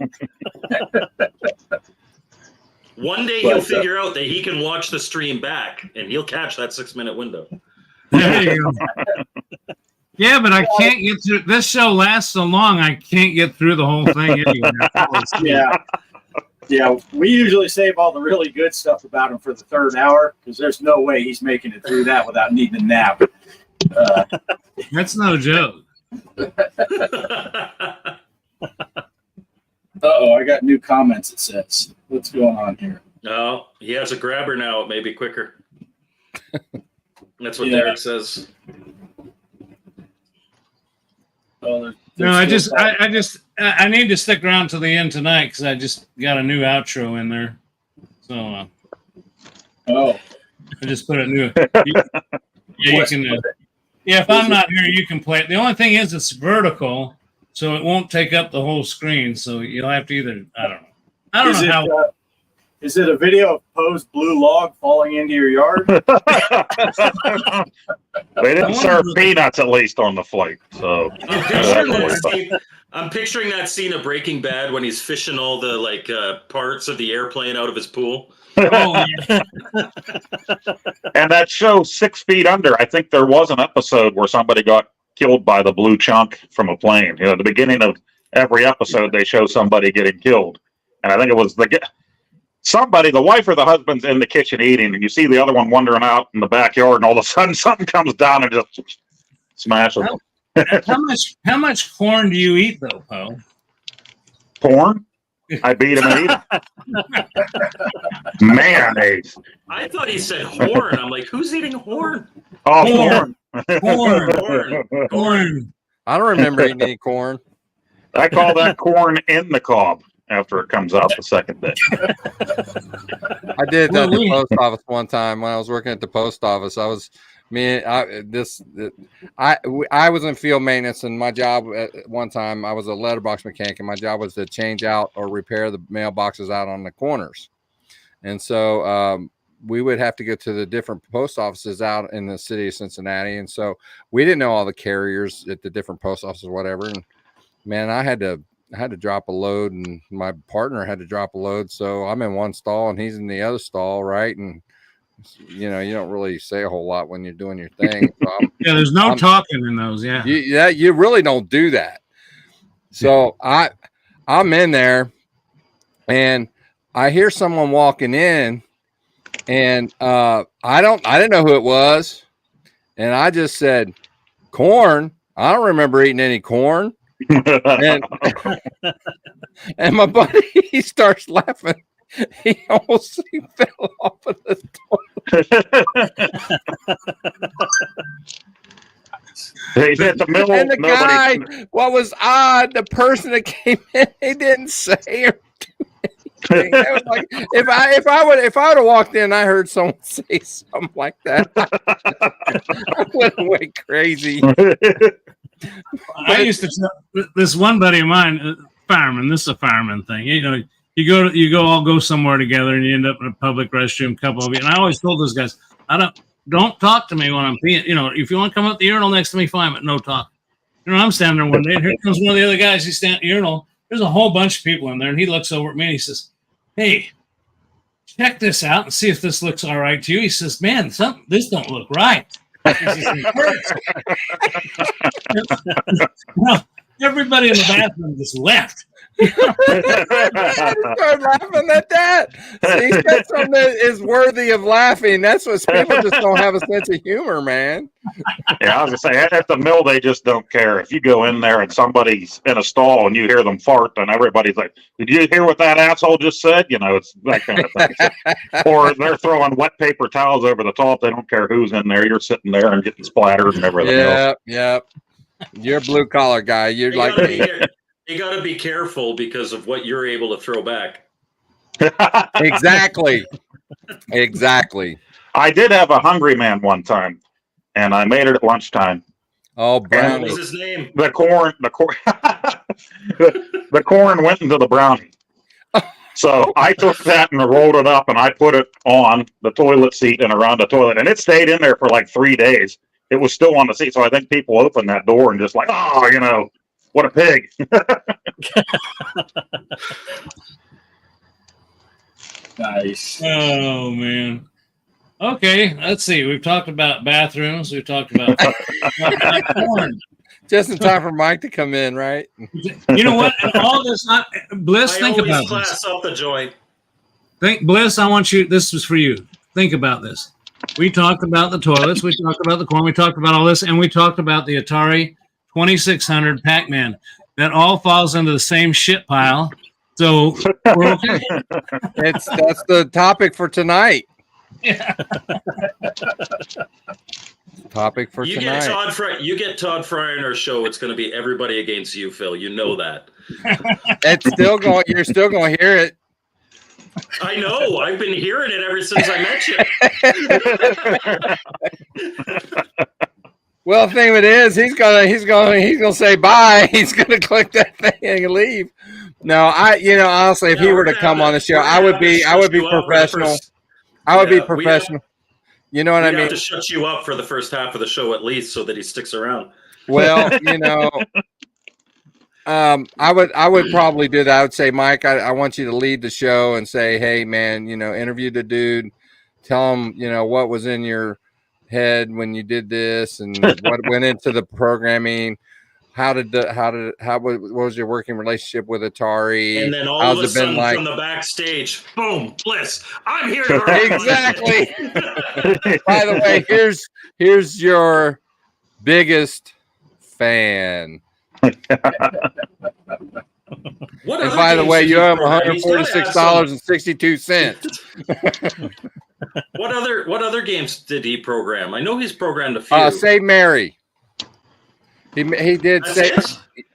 Speaker 6: One day he'll figure out that he can watch the stream back, and he'll catch that 6-minute window.
Speaker 1: There you go. Yeah, but I can't get through. This show lasts so long, I can't get through the whole thing anyway.
Speaker 2: Yeah, we usually save all the really good stuff about him for the third hour because there's no way he's making it through that without needing a nap.
Speaker 1: That's no joke.
Speaker 2: Uh-oh, I got new comments, it says. What's going on here?
Speaker 6: No, he has a grabber now. It may be quicker. That's what
Speaker 2: Yeah.
Speaker 6: Derek says.
Speaker 2: Oh,
Speaker 1: No, I need to stick around to the end tonight because I just got a new outro in there. So
Speaker 2: Oh,
Speaker 1: I just put a new. You can. Yeah, if I'm not here, you can play it. The only thing is, it's vertical, so it won't take up the whole screen. So you'll have to either. I don't know. I don't know how.
Speaker 2: Is it a video of Poe's blue log falling into your yard?
Speaker 3: They didn't serve peanuts at least on the flight. So
Speaker 6: I'm picturing that scene of Breaking Bad when he's fishing all the parts of the airplane out of his pool.
Speaker 1: Oh, yeah.
Speaker 3: and that show 6 Feet Under, I think there was an episode where somebody got killed by the blue chunk from a plane. You know, at the beginning of every episode, they show somebody getting killed. And I think it was somebody, the wife or the husband's in the kitchen eating, and you see the other one wandering out in the backyard, and all of a sudden something comes down and just smashes them.
Speaker 1: How much corn do you eat though, Poe?
Speaker 3: Porn? I beat him and eat him. Mayonnaise.
Speaker 6: I thought he said horn. I'm like, who's eating horn?
Speaker 3: Oh,
Speaker 1: Corn.
Speaker 3: corn.
Speaker 1: Corn.
Speaker 5: I don't remember eating any corn.
Speaker 3: I call that corn in the cob after it comes out the second day.
Speaker 5: I did that at the
Speaker 1: Well,
Speaker 5: post office one time when I was working at the post office. I was in field maintenance, and my job at one time I was a letterbox mechanic, and my job was to change out or repair the mailboxes out on the corners. And so we would have to go to the different post offices out in the city of Cincinnati, and so we didn't know all the carriers at the different post offices or whatever. And man, I had to drop a load, and my partner had to drop a load. So I'm in one stall and he's in the other stall, right? And you know, you don't really say a whole lot when you're doing your thing. So
Speaker 1: Yeah, there's no talking in those. Yeah.
Speaker 5: you really don't do that. So I'm in there, and I hear someone walking in, and I didn't know who it was, and I just said, "Corn." I don't remember eating any corn. And my buddy, he starts laughing. He almost fell off of the
Speaker 3: He's at the middle.
Speaker 5: And the guy, what was odd, the person that came in, he didn't say or do anything. It was like, if I would have walked in and I heard someone say something like that, I would have went crazy.
Speaker 1: I used to tell this one buddy of mine, fireman. This is a fireman thing. You know, you all go somewhere together, and you end up in a public restroom, couple of you. And I always told those guys, don't talk to me when I'm peeing. You know, if you want to come up the urinal next to me, fine, but no talk. You know, I'm standing there one day, and here comes one of the other guys. He's standing at the urinal. There's a whole bunch of people in there, and he looks over at me and he says, "Hey, check this out and see if this looks all right to you." He says, "Man, this don't look right." He says, well, everybody in the bathroom just left.
Speaker 5: I started laughing at that. See, that's something that is worthy of laughing. That's what people just don't have a sense of humor, man.
Speaker 3: Yeah, I was gonna say at the mill they just don't care. If you go in there and somebody's in a stall and you hear them fart, then everybody's like, "Did you hear what that asshole just said?" You know, it's that kind of thing. Or they're throwing wet paper towels over the top. They don't care who's in there. You're sitting there and getting splattered and everything else.
Speaker 5: Yep. You're a blue collar guy. You're like me.
Speaker 6: You got to be careful because of what you're able to throw back.
Speaker 5: Exactly.
Speaker 3: I did have a hungry man one time, and I made it at lunchtime.
Speaker 5: Oh,
Speaker 6: What
Speaker 5: brownie.
Speaker 6: was his name?
Speaker 3: The corn, the corn went into the brownie. So I took that and rolled it up, and I put it on the toilet seat and around the toilet, and it stayed in there for like 3 days. It was still on the seat, so I think people opened that door and just like, "Oh, you know, what a pig."
Speaker 2: Nice.
Speaker 1: Oh man. Okay, let's see. We've talked about bathrooms. We've talked about porn.
Speaker 5: Just in time for Mike to come in, right?
Speaker 1: You know what? And all this, Bliss.
Speaker 6: I
Speaker 1: Think
Speaker 6: always
Speaker 1: about
Speaker 6: class
Speaker 1: this.
Speaker 6: up the joint.
Speaker 1: Bliss. I want you. This was for you. Think about this. We talked about the toilets. We talked about the corn. We talked about all this, and we talked about the Atari 2600 Pac-Man. That all falls into the same shit pile. So we're okay.
Speaker 5: That's the topic for tonight.
Speaker 1: Yeah.
Speaker 5: Topic for
Speaker 6: You
Speaker 5: tonight.
Speaker 6: get Todd Fry. You get Todd Fry on our show. It's going to be everybody against you, Phil. You know that.
Speaker 5: It's still going. You're still going to hear it.
Speaker 6: I know. I've been hearing it ever since I met you.
Speaker 5: Well, the thing of it is, he's gonna say bye. He's gonna click that thing and leave. No, honestly, if he were to come on the show, I would be professional. I would be professional. You know what I
Speaker 6: We'd
Speaker 5: mean?
Speaker 6: have to shut you up for the first half of the show at least, so that he sticks around.
Speaker 5: Well, I would probably do that. I would say, Mike, I want you to lead the show and say, hey, man, interview the dude, tell him, what was in your head when you did this and what went into the programming. What was your working relationship with Atari?
Speaker 6: And then all of a sudden, from the backstage, boom, Bliss, I'm here.
Speaker 5: Exactly. By the way, here's your biggest fan.
Speaker 6: And
Speaker 5: by the way, you have $146.62.
Speaker 6: What other games did he program? I know he's programmed a few.
Speaker 5: Save Mary. He did say.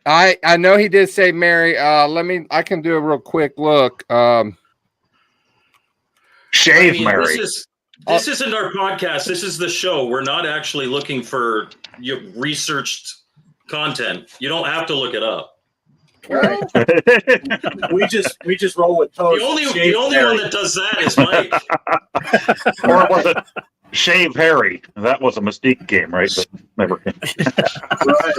Speaker 5: I know he did Save Mary. I can do a real quick look.
Speaker 3: Shave Mary.
Speaker 6: This isn't our podcast. This is the show. We're not actually looking for researched content. You don't have to look it up.
Speaker 2: Right. we just roll with toast.
Speaker 6: The only one that does that is Mike.
Speaker 3: Or was it Shave Harry? That was a Mystique game, right? But never came.
Speaker 2: Right.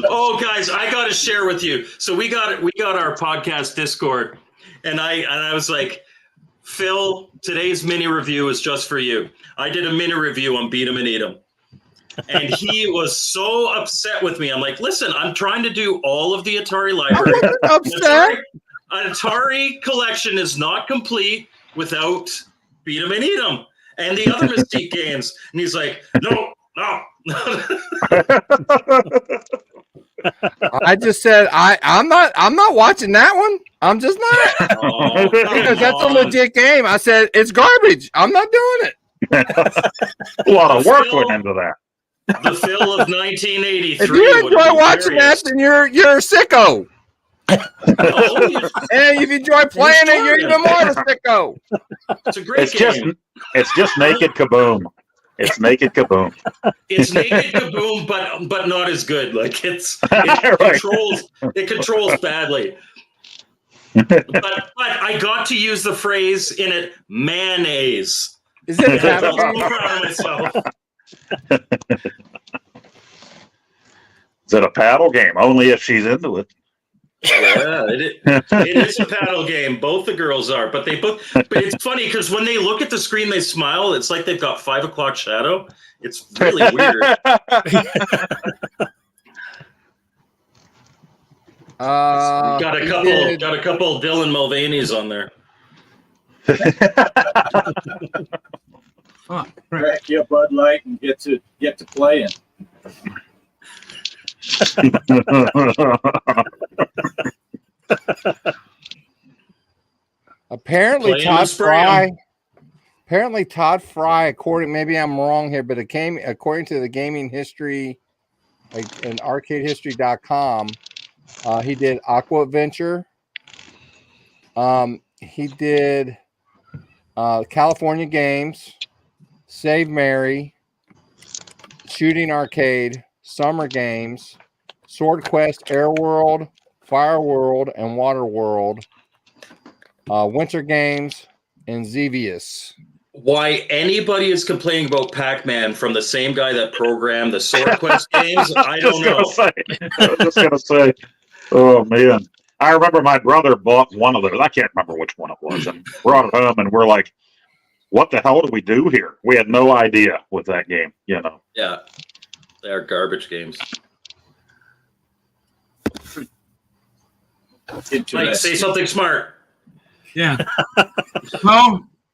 Speaker 6: Oh, guys, I got to share with you. So we got our podcast Discord, and I was like, Phil, today's mini review is just for you. I did a mini review on Beat 'em and Eat 'em. And he was so upset with me. I'm like, listen, I'm trying to do all of the Atari library. Atari collection is not complete without Beat 'em and Eat 'em and the other Mystique games. And he's like, no.
Speaker 5: I just said I'm not watching that one. I'm just not. Because that's a legit game. I said it's garbage. I'm not doing it.
Speaker 3: A lot of work went into that.
Speaker 6: The Phil of 1983.
Speaker 5: If you enjoy watching that, then you're a sicko. And if you enjoy playing it, you're even more of a sicko.
Speaker 6: It's a great game.
Speaker 3: It's just Naked Kaboom. It's Naked Kaboom.
Speaker 6: It's Naked Kaboom, but not as good. Like it controls badly. But I got to use the phrase in it, mayonnaise.
Speaker 5: Is it a paddle
Speaker 6: I'm
Speaker 5: game?
Speaker 6: proud of myself.
Speaker 3: Is it a paddle game? Only if she's into it.
Speaker 6: Yeah, it is a paddle game. Both the girls are, but they both. But it's funny because when they look at the screen, they smile. It's like they've got 5 o'clock shadow. It's really weird. Got a couple Dylan Mulvaney's on there.
Speaker 1: Oh,
Speaker 2: Crack you a Bud Light and get to playing.
Speaker 5: Apparently,
Speaker 6: Play 'em
Speaker 5: Todd
Speaker 6: and spray 'em.
Speaker 5: Fry. According, maybe I'm wrong here, but according to the gaming history, and arcadehistory.com, he did Aqua Adventure. He did California Games, Save Mary, Shooting Arcade, Summer Games, Sword Quest, Air World, Fire World, and Water World, Winter Games, and Xevious.
Speaker 6: Why anybody is complaining about Pac-Man from the same guy that programmed the Sword Quest games, I don't know.
Speaker 3: I was just gonna say, oh man. I remember my brother bought one of those. I can't remember which one it was, and brought it home, and we're like, what the hell do we do here? We had no idea with that game, you know.
Speaker 6: Yeah, they're garbage games. Mike, say something smart.
Speaker 1: yeah.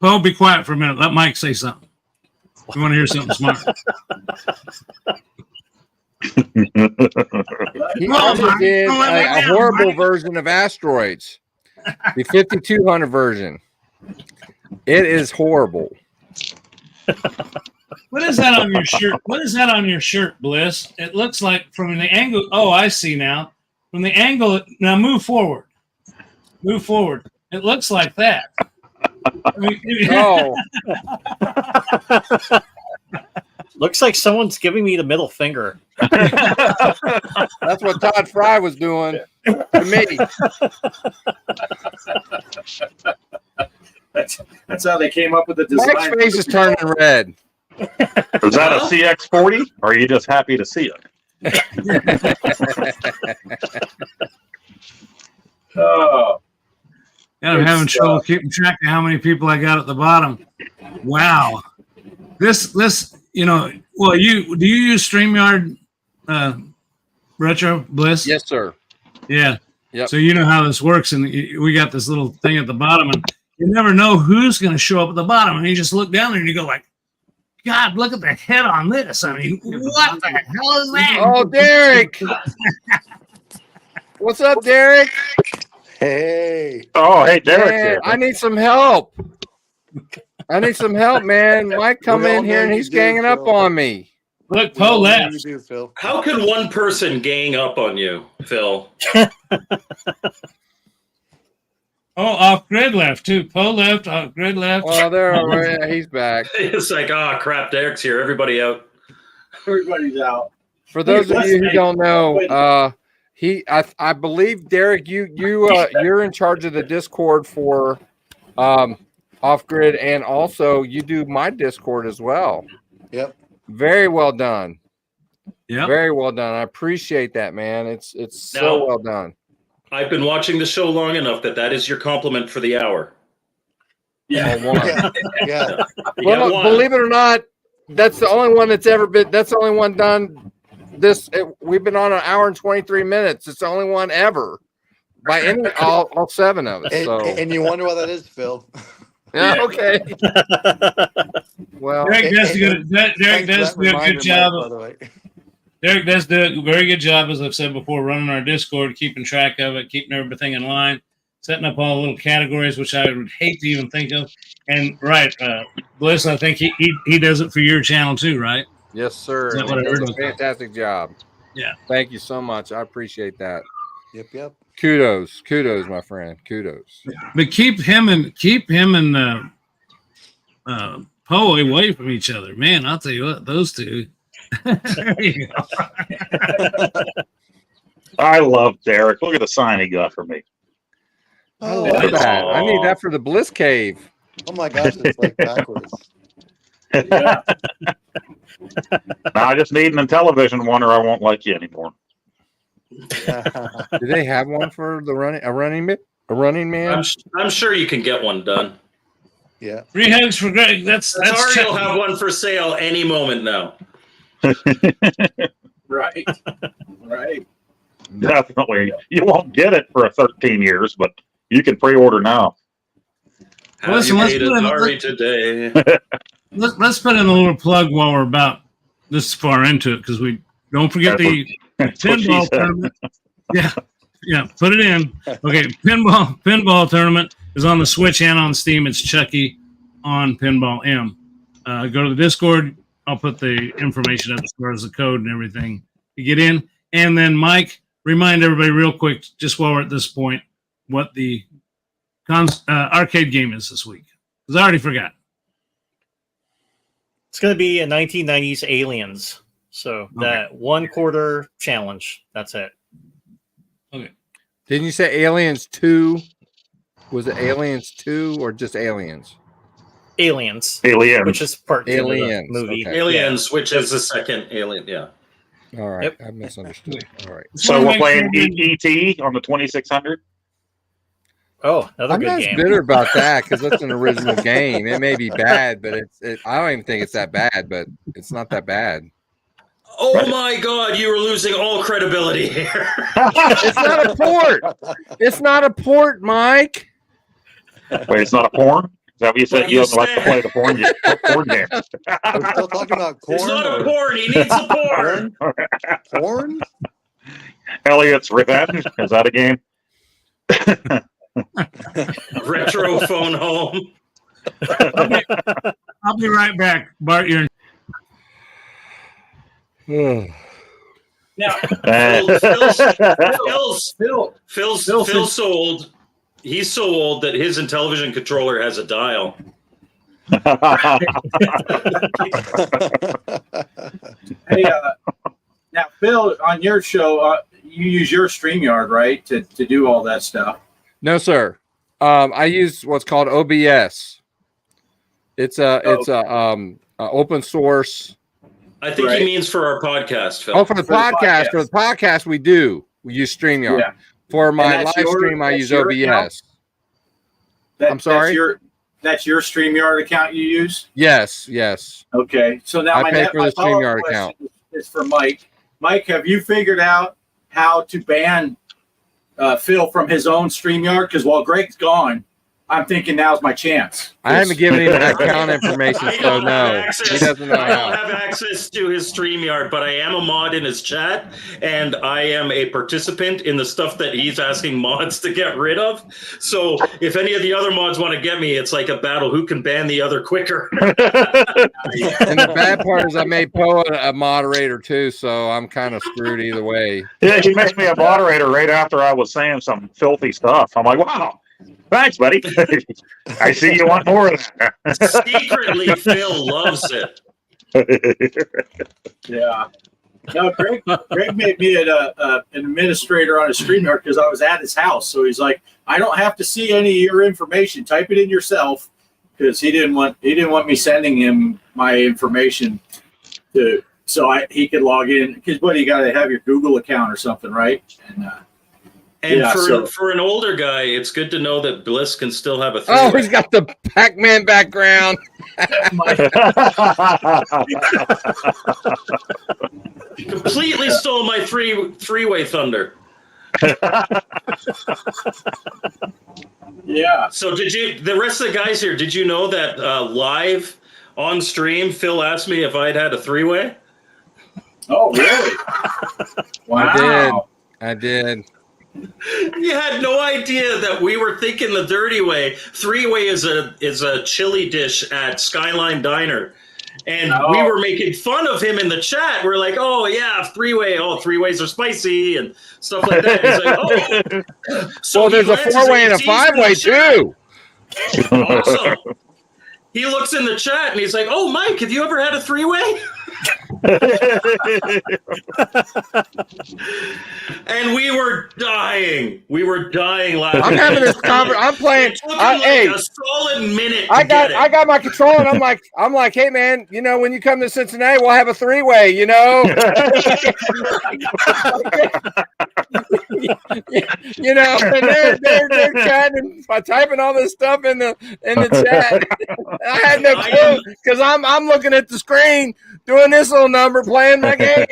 Speaker 1: Poe, be quiet for a minute. Let Mike say something. We want to hear something smart.
Speaker 5: He also did a horrible version of Asteroids, the 5200 version. It is horrible.
Speaker 1: What is that on your shirt? What is that on your shirt, Bliss? It looks like from the angle. Oh, I see now. From the angle. Now move forward. Move forward. It looks like that. I mean,
Speaker 5: Oh,
Speaker 4: Looks like someone's giving me the middle finger.
Speaker 5: that's what Todd Fry was doing to me.
Speaker 2: That's how they came up with the design.
Speaker 5: Mike's face is turning red.
Speaker 3: Is that a CX40? Or are you just happy to see it?
Speaker 2: Oh,
Speaker 1: and I'm having trouble keeping track of how many people I got at the bottom. Wow. This, well, do you use StreamYard Retro Bliss?
Speaker 5: Yes, sir.
Speaker 1: Yeah.
Speaker 5: Yep.
Speaker 1: So you know how this works, and we got this little thing at the bottom, and you never know who's going to show up at the bottom, and you just look down there and you go like, God, look at the head on this. I mean, what the hell is that?
Speaker 5: Oh, Derek. What's up, Derek?
Speaker 7: Hey,
Speaker 3: Oh, hey, Derek's
Speaker 5: Man,
Speaker 3: here.
Speaker 5: I need some help. Man. Mike come
Speaker 7: We all
Speaker 5: in here
Speaker 7: know
Speaker 5: and
Speaker 7: you
Speaker 5: he's
Speaker 7: do,
Speaker 5: ganging up
Speaker 7: Phil.
Speaker 5: on me.
Speaker 1: Look,
Speaker 7: we all
Speaker 1: Poe
Speaker 7: know
Speaker 1: left.
Speaker 7: you do, Phil.
Speaker 6: How could one person gang up on you, Phil?
Speaker 1: Oh, off grid left too. Poe left, off grid left.
Speaker 5: Well, yeah, he's back.
Speaker 6: It's like, crap, Derek's here. Everybody out.
Speaker 2: everybody's out.
Speaker 5: For those of you who don't know, I believe Derek, you're in charge of the Discord for Off Grid, and also you do my Discord as well.
Speaker 7: Yep.
Speaker 5: Very well done.
Speaker 1: Yep.
Speaker 5: Very well done. I appreciate that, man. It's so
Speaker 6: Now-
Speaker 5: well done.
Speaker 6: I've been watching the show long enough that is your compliment for the hour.
Speaker 2: Yeah.
Speaker 5: Well, one.
Speaker 7: Yeah. Yeah.
Speaker 6: You
Speaker 5: Well,
Speaker 6: got
Speaker 5: look,
Speaker 6: one.
Speaker 5: believe it or not, that's the only one that's ever been. That's the only one done. We've been on an hour and 23 minutes. It's the only one ever by all 7 of us. So
Speaker 7: And you wonder why that is, Phil.
Speaker 5: yeah, okay. Well,
Speaker 1: Derek does do Derek
Speaker 7: Thanks for
Speaker 1: does
Speaker 7: that
Speaker 1: do a
Speaker 7: reminder,
Speaker 1: good job.
Speaker 7: Mike, by the way.
Speaker 1: Derek does do a very good job, as I've said before, running our Discord, keeping track of it, keeping everything in line, setting up all the little categories, which I would hate to even think of. And Bliss, I think he does it for your channel too, right?
Speaker 5: yes, sir.
Speaker 1: Is that what I
Speaker 5: He does
Speaker 1: heard?
Speaker 5: a fantastic job.
Speaker 1: Yeah.
Speaker 5: Thank you so much. I appreciate that.
Speaker 7: Yep.
Speaker 5: Kudos, my friend. Kudos.
Speaker 1: But keep him and Poe away from each other, man. I'll tell you what, those two. There you go.
Speaker 3: I love Derek. Look at the sign he got for me.
Speaker 5: I
Speaker 7: Oh,
Speaker 5: love
Speaker 6: that's
Speaker 5: that. I need
Speaker 6: all.
Speaker 5: that for the Bliss Cave.
Speaker 7: oh my gosh, it's like backwards.
Speaker 2: Yeah.
Speaker 3: Now I just need an Intellivision one, or I won't like you anymore.
Speaker 5: Do they have one for the running man?
Speaker 6: I'm sure you can get one done.
Speaker 7: Yeah.
Speaker 1: 3 hugs for Greg. That's
Speaker 6: Atari will have one for sale any moment now.
Speaker 2: Right. Right.
Speaker 3: Definitely. You won't get it for 13 years, but you can pre-order now.
Speaker 6: Have
Speaker 1: Listen,
Speaker 6: you
Speaker 1: let's
Speaker 6: paid
Speaker 1: put in-
Speaker 6: Atari today?
Speaker 1: Let's put in a little plug while we're about this far into it, because we don't forget the
Speaker 3: That's what she
Speaker 1: pinball
Speaker 3: said.
Speaker 1: tournament. Yeah, put it in. Okay, pinball tournament is on the Switch and on Steam. It's Chucky on Pinball M. Go to the Discord. I'll put the information up as far as the code and everything to get in. And then, Mike, remind everybody real quick, just while we're at this point, what the arcade game is this week, because I already forgot.
Speaker 4: It's going to be a 1990s Aliens. So that 1/4 challenge. That's it.
Speaker 5: Didn't you say Aliens 2? Was it Aliens 2 or just Aliens?
Speaker 4: Aliens,
Speaker 3: Alien.
Speaker 4: which is part 2 of the
Speaker 5: Aliens,
Speaker 4: movie.
Speaker 5: okay.
Speaker 6: Aliens, which is the second Alien. Yeah.
Speaker 5: All right.
Speaker 4: Yep.
Speaker 5: I misunderstood. All right.
Speaker 3: So we're playing ET on the 2600.
Speaker 4: Oh, another
Speaker 5: I'm
Speaker 4: good
Speaker 5: not
Speaker 4: game.
Speaker 5: bitter about that because that's an original game. It may be bad, but I don't even think it's that bad, but it's not that bad.
Speaker 6: Oh my God, you are losing all credibility here.
Speaker 5: It's not a port. It's not a port, Mike.
Speaker 3: Wait, it's not a porn? Is that what you said?
Speaker 6: Well,
Speaker 3: You
Speaker 6: you
Speaker 3: don't like to
Speaker 6: said-
Speaker 3: play the porn game?
Speaker 7: We're still talking about corn.
Speaker 6: It's not a
Speaker 7: or
Speaker 6: porn. He needs a porn.
Speaker 7: Corn?
Speaker 3: Elliot's Revenge? Is that a game?
Speaker 6: Retro phone home.
Speaker 1: I'll be right back. Bart, you're
Speaker 2: Now,
Speaker 6: Phil's so old. He's so old that his Intellivision controller has a dial.
Speaker 2: hey, now, Phil, on your show, you use your StreamYard, right, to do all that stuff?
Speaker 5: No, sir. I use what's called OBS. It's a open source.
Speaker 6: I think
Speaker 2: Right.
Speaker 6: he means for our podcast, Phil.
Speaker 5: Oh, for the
Speaker 2: For the
Speaker 5: podcast.
Speaker 2: podcast.
Speaker 5: For the podcast, we use StreamYard.
Speaker 2: Yeah.
Speaker 5: For my
Speaker 2: And
Speaker 5: live
Speaker 2: that's your-
Speaker 5: stream, I
Speaker 2: that's
Speaker 5: use
Speaker 2: your
Speaker 5: OBS.
Speaker 2: account?
Speaker 5: I'm sorry?
Speaker 2: That's your StreamYard account you use?
Speaker 5: Yes.
Speaker 2: Okay. So now
Speaker 5: I
Speaker 2: my
Speaker 5: pay for the
Speaker 2: follow-up
Speaker 5: StreamYard
Speaker 2: question
Speaker 5: account.
Speaker 2: is for Mike. Mike, have you figured out how to ban Phil from his own StreamYard? Because while Greg's gone, I'm thinking now's my chance.
Speaker 5: I haven't given him account information,
Speaker 6: I
Speaker 5: so
Speaker 6: don't have
Speaker 5: no.
Speaker 6: access.
Speaker 5: He doesn't know
Speaker 6: I don't
Speaker 5: how.
Speaker 6: have access to his StreamYard, but I am a mod in his chat, and I am a participant in the stuff that he's asking mods to get rid of. So if any of the other mods want to get me, it's like a battle. Who can ban the other quicker?
Speaker 5: And the bad part is I made Poe a moderator too, so I'm kind of screwed either way.
Speaker 3: Yeah, he made me a moderator right after I was saying some filthy stuff. I'm like, wow, thanks, buddy. I see you want more of that.
Speaker 6: Secretly, Phil loves it.
Speaker 2: Yeah. No, Greg made me an administrator on his StreamYard because I was at his house. So he's like, I don't have to see any of your information. Type it in yourself, because he didn't want me sending him my information he could log in. Because what, you got to have your Google account or something, right? And
Speaker 6: And
Speaker 2: Yeah,
Speaker 6: for an older guy, it's good to know that Bliss can still have a
Speaker 5: Oh,
Speaker 6: three-way.
Speaker 5: he's got the Pac-Man background.
Speaker 6: Completely stole my three-way thunder.
Speaker 2: yeah.
Speaker 6: So the rest of the guys here, did you know that live on stream, Phil asked me if I'd had a three-way?
Speaker 2: Oh, really? Wow.
Speaker 5: I did.
Speaker 6: You had no idea that we were thinking the dirty way. Three-way is a chili dish at Skyline Diner. And we were making fun of him in the chat. We're like, oh, yeah, three-way. Oh, three-ways are spicy and stuff like that. He's like, oh. So
Speaker 5: Well, there's a
Speaker 6: he glances
Speaker 5: four-way
Speaker 6: at
Speaker 5: and a
Speaker 6: me, sees me in
Speaker 5: five-way
Speaker 6: the chat.
Speaker 5: too.
Speaker 6: Awesome. He looks in the chat and he's like, "Oh, Mike, have you ever had a three-way?" And we were dying. We were dying laughing.
Speaker 5: I'm having this conversation. I'm playing.
Speaker 6: It took him like
Speaker 5: Hey,
Speaker 6: a solid minute.
Speaker 5: I
Speaker 6: to get it.
Speaker 5: got my control, and I'm like, hey man, you know, when you come to Cincinnati, we'll have a three-way. You know, you know, and they're chatting by typing all this stuff in the chat. I had no clue because I'm looking at the screen doing this little number, playing my game.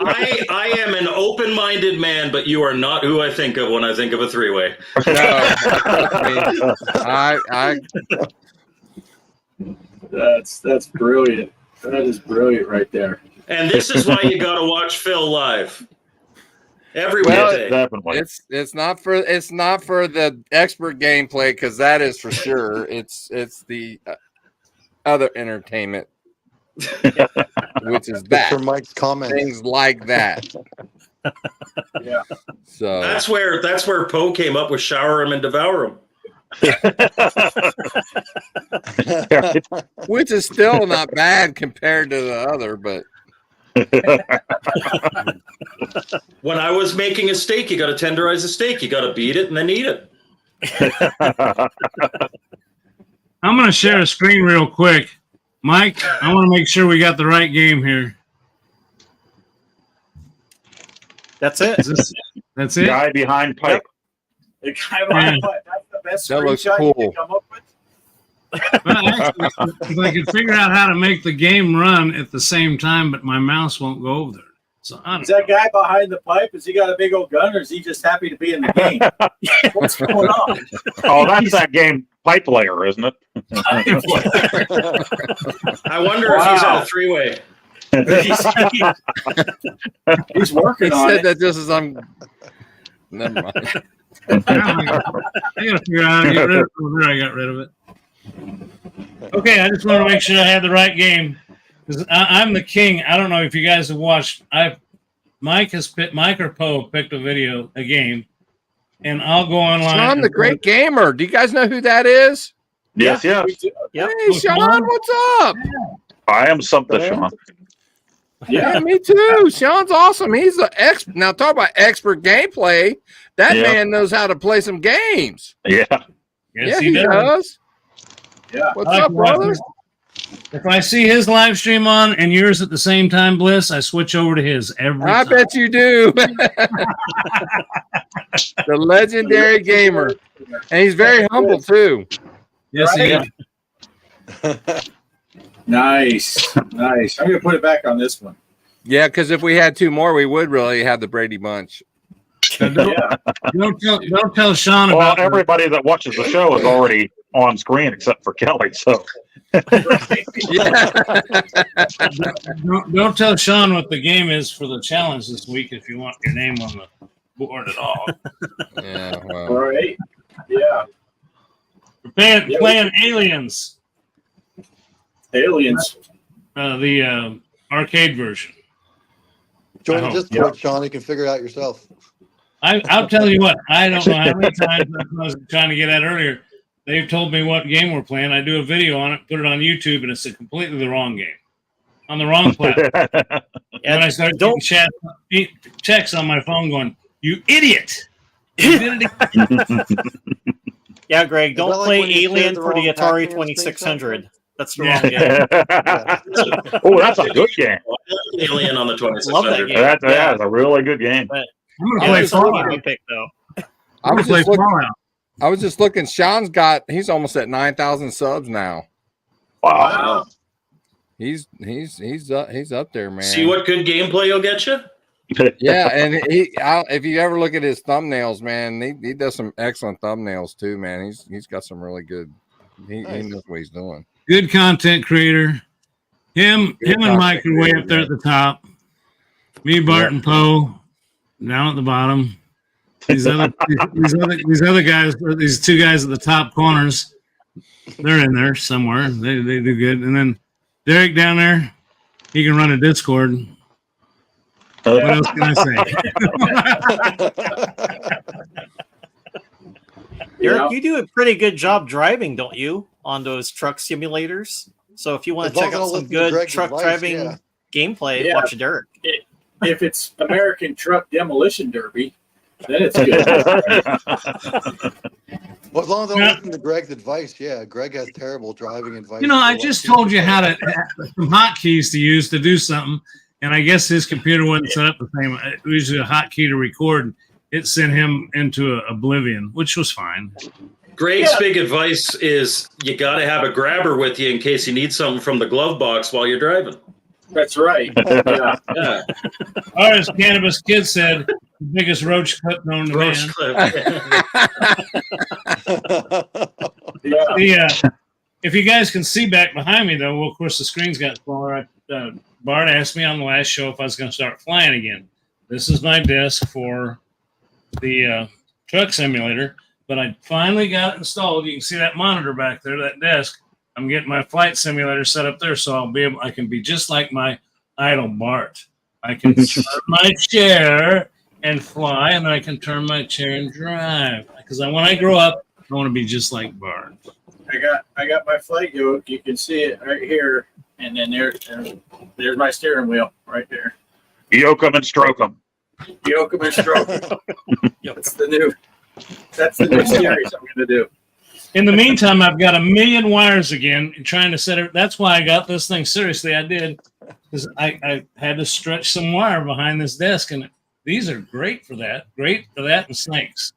Speaker 6: I am an open-minded man, but you are not who I think of when I think of a three-way.
Speaker 5: No,
Speaker 2: That's brilliant. That is brilliant right there.
Speaker 6: And this is why you got to watch Phil live every
Speaker 5: Well,
Speaker 6: weekday.
Speaker 3: Definitely.
Speaker 5: it's not for the expert gameplay because that is for sure. It's the other entertainment, which is
Speaker 7: Good
Speaker 5: that
Speaker 7: for Mike's comment.
Speaker 5: things like that.
Speaker 2: Yeah.
Speaker 5: So
Speaker 6: That's where Poe came up with shower him and devour him.
Speaker 5: which is still not bad compared to the other, but
Speaker 6: When I was making a steak, you got to tenderize a steak. You got to beat it and then eat it.
Speaker 1: I'm going to share a screen real quick. Mike, I want to make sure we got the right game here.
Speaker 4: That's it.
Speaker 1: That's it?
Speaker 3: Guy behind pipe.
Speaker 2: The guy behind the pipe, that's the best
Speaker 5: That looks
Speaker 2: screenshot you
Speaker 5: cool.
Speaker 2: can come up with.
Speaker 1: Well, actually, if I could figure out how to make the game run at the same time, but my mouse won't go over there. So I
Speaker 2: Is
Speaker 1: don't
Speaker 2: that guy behind the pipe? Has he got a big old gun, or is he just happy to be in the game? What's going on?
Speaker 3: Oh, that's that game Pipe Layer, isn't it?
Speaker 6: I wonder if he's at a three-way.
Speaker 2: He's
Speaker 5: he
Speaker 2: working on
Speaker 5: said
Speaker 2: it.
Speaker 5: that just as I'm. Never mind.
Speaker 1: I gotta figure out how to get rid of it. Over there, I got rid of it. Okay, I just want to make sure I had the right game because I'm the king. I don't know if you guys have watched. Mike or Poe picked a game, and I'll go online.
Speaker 5: Sean, the great gamer. Do you guys know who that is?
Speaker 3: Yes, yes.
Speaker 2: We do.
Speaker 4: Yep.
Speaker 5: Hey, Sean, what's up?
Speaker 3: I am something, Sean.
Speaker 5: Yeah,
Speaker 2: Yeah.
Speaker 5: me too. Sean's awesome. He's the expert. Now, talk about expert gameplay. That
Speaker 3: Yeah.
Speaker 5: man knows how to play some games.
Speaker 3: Yeah.
Speaker 1: Yes,
Speaker 5: yeah,
Speaker 1: he
Speaker 5: he
Speaker 1: does.
Speaker 5: does.
Speaker 2: Yeah.
Speaker 5: What's
Speaker 1: I like
Speaker 5: up, brother?
Speaker 1: watching- If I see his live stream on and yours at the same time, Bliss, I switch over to his every
Speaker 5: I
Speaker 1: time.
Speaker 5: bet you do. The legendary gamer. And he's very humble, too.
Speaker 1: Yes, he
Speaker 2: Right?
Speaker 1: is.
Speaker 2: Nice. Nice. I'm going to put it back on this one.
Speaker 5: Yeah, because if we had two more, we would really have the Brady Bunch.
Speaker 2: Yeah.
Speaker 1: Don't tell Sean
Speaker 3: Well,
Speaker 1: about
Speaker 3: everybody that watches the show is already on screen except for Kelly. So
Speaker 5: Yeah.
Speaker 1: don't tell Sean what the game is for the challenge this week if you want your name on the board at all.
Speaker 5: Yeah,
Speaker 2: All
Speaker 5: well.
Speaker 2: right. Yeah.
Speaker 1: We're playing Aliens,
Speaker 2: Aliens.
Speaker 1: the arcade version.
Speaker 7: Join
Speaker 1: Oh,
Speaker 7: the Discord, Sean. You can figure it out yourself.
Speaker 1: I'll tell you what, I don't know how many times I was trying to get at earlier. They've told me what game we're playing. I do a video on it, put it on YouTube, and it's completely the wrong game on the wrong platform. And I started getting checks on my phone going, "You idiot! You did it again."
Speaker 4: Yeah, Greg,
Speaker 7: Is
Speaker 4: don't
Speaker 7: that like
Speaker 4: play
Speaker 7: when you shared
Speaker 4: Alien
Speaker 7: the
Speaker 4: for the
Speaker 7: wrong
Speaker 4: Atari
Speaker 7: Pac-Man
Speaker 4: 2600. That's the
Speaker 1: Yeah.
Speaker 4: wrong game.
Speaker 3: Oh, that's a good game.
Speaker 6: Alien on the
Speaker 4: Love that
Speaker 6: 2600.
Speaker 4: game.
Speaker 3: That's a really good game.
Speaker 1: I'm gonna
Speaker 4: Yeah,
Speaker 1: play
Speaker 4: it's something
Speaker 1: Fallout.
Speaker 4: we picked, though.
Speaker 5: I
Speaker 1: I'm
Speaker 5: was
Speaker 1: gonna play
Speaker 5: just looking.
Speaker 1: Fallout.
Speaker 5: I was just looking. He's almost at 9,000 subs now.
Speaker 3: Wow.
Speaker 5: He's up there, man.
Speaker 6: See what good gameplay will get you?
Speaker 5: Yeah, and if you ever look at his thumbnails, man, he does some excellent thumbnails too, man. He's got some really good. He knows what he's doing.
Speaker 1: Good content creator. Him and Mike are way up there at the top. Me, Bart, and Poe down at the bottom. These other guys, these two guys at the top corners, they're in there somewhere. They do good. And then Derek down there, he can run a Discord. What else can I say?
Speaker 4: Derek, you do a pretty good job driving, don't you, on those truck simulators? So if you want
Speaker 7: As
Speaker 4: to
Speaker 7: long
Speaker 4: check
Speaker 7: as I
Speaker 4: out some
Speaker 7: listen to
Speaker 4: good
Speaker 7: Greg's
Speaker 4: truck
Speaker 7: advice,
Speaker 4: driving
Speaker 7: yeah.
Speaker 4: gameplay,
Speaker 2: Yeah.
Speaker 4: watch Derek.
Speaker 2: If it's American Truck Demolition Derby, then it's good.
Speaker 7: Well, as long as I
Speaker 1: Yeah.
Speaker 7: listen to Greg's advice, yeah. Greg has terrible driving advice.
Speaker 1: You know, I
Speaker 7: for what
Speaker 1: just
Speaker 7: people
Speaker 1: told you
Speaker 7: say.
Speaker 1: how to some hotkeys to use to do something, and I guess his computer wasn't set up the same. It was usually a hotkey to record. It sent him into oblivion, which was fine.
Speaker 6: Greg's big advice is you got to have a grabber with you in case you need something from the glove box while you're driving.
Speaker 2: That's right. Yeah.
Speaker 6: Yeah,
Speaker 1: Or as Cannabis Kid said, the biggest roach clip known to
Speaker 6: roach
Speaker 1: man.
Speaker 6: clip.
Speaker 2: Yeah.
Speaker 1: If you guys can see back behind me, though, well, of course, the screen's got smaller. Bart asked me on the last show if I was going to start flying again. This is my desk for the truck simulator, but I finally got it installed. You can see that monitor back there, that desk. I'm getting my flight simulator set up there, so I can be just like my idol Bart. I can turn my chair and fly, and then I can turn my chair and drive. Because when I grow up, I want to be just like Bart.
Speaker 2: I got my flight yoke. You can see it right here, and then there's my steering wheel right there.
Speaker 3: Yoke 'em and stroke 'em.
Speaker 2: Yoke 'em and stroke 'em. That's the new series I'm going to do.
Speaker 1: In the meantime, I've got 1,000,000 wires again and trying to set it. That's why I got this thing. Seriously, I did. Because I had to stretch some wire behind this desk, and these are great for that. Great for that and snakes.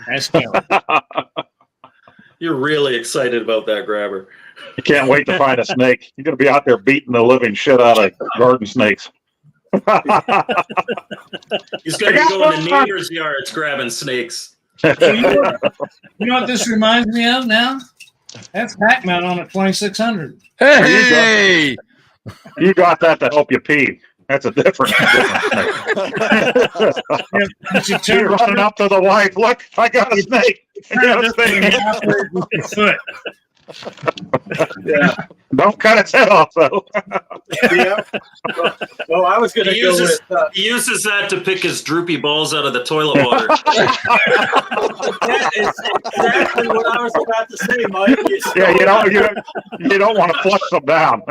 Speaker 1: Ask Kelly.
Speaker 6: You're really excited about that grabber.
Speaker 3: You can't wait to find a snake. You're going to be out there beating the living shit out of garden snakes.
Speaker 6: He's going to be going to neighbors' yards grabbing snakes.
Speaker 1: You know what this reminds me of now? That's Pac-Man on a 2600.
Speaker 5: Hey,
Speaker 3: You got that to help you pee. That's a different snake. You're running up to the wife. Look, I got a snake. I got a snake.
Speaker 2: Yeah.
Speaker 3: Don't cut its head off, though.
Speaker 2: Yeah. Well, I was going to
Speaker 6: He
Speaker 2: go
Speaker 6: uses,
Speaker 2: with.
Speaker 6: he uses that to pick his droopy balls out of the toilet water.
Speaker 2: That is exactly what I was about to say, Mike.
Speaker 3: Yeah, you don't want to flush them down.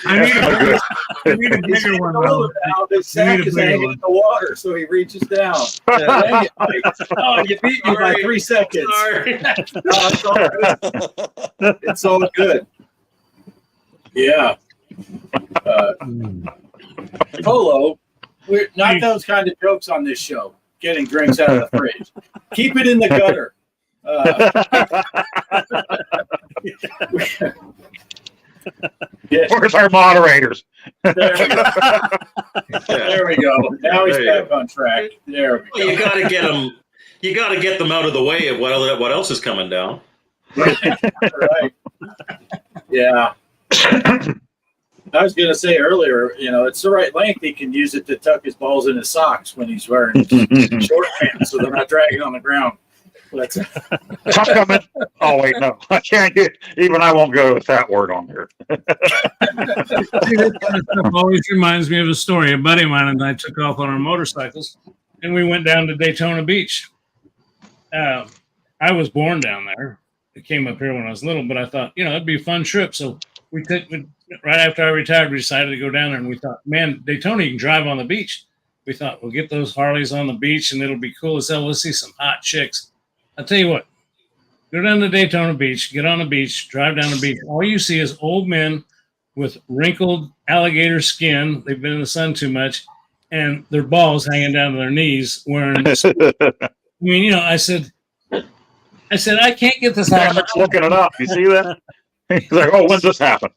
Speaker 1: I need a bigger one, though.
Speaker 2: The sack
Speaker 1: You need a
Speaker 2: is
Speaker 1: bigger
Speaker 2: hanging
Speaker 1: one.
Speaker 2: in the water, so he reaches down. Dang it, Mike. Oh, you beat me by
Speaker 6: Sorry.
Speaker 2: 3 seconds.
Speaker 6: Sorry.
Speaker 2: No, it's all good. It's all good. Yeah. Polo, we're not those kind of jokes on this show. Getting drinks out of the fridge. Keep it in the gutter. Yes,
Speaker 3: Where's our moderators?
Speaker 2: there we go. There we go. Now he's
Speaker 6: There you
Speaker 2: back on track. There we
Speaker 6: Well,
Speaker 2: go.
Speaker 6: you got to get them. You got to get them out of the way of what else is coming down.
Speaker 2: Right. Yeah. I was going to say earlier, it's the right length. He can use it to tuck his balls in his socks when he's wearing short pants, so they're not dragging on the ground. But,
Speaker 3: Tuck them in. Oh, wait, no. I can't get, even I won't go with that word on here.
Speaker 1: See, this kind of stuff always reminds me of a story. A buddy of mine and I took off on our motorcycles, and we went down to Daytona Beach. I was born down there. I came up here when I was little, but I thought, it'd be a fun trip. So right after I retired, we decided to go down there, and we thought, man, Daytona, you can drive on the beach. We thought, we'll get those Harleys on the beach, and it'll be cool as hell. Let's see some hot chicks. I'll tell you what, go down to Daytona Beach, get on the beach, drive down the beach. All you see is old men with wrinkled alligator skin. They've been in the sun too much, and their balls hanging down to their knees wearing. I said, I can't get this out of my
Speaker 3: Looking it up. You see that? He's like, oh, when's this happen?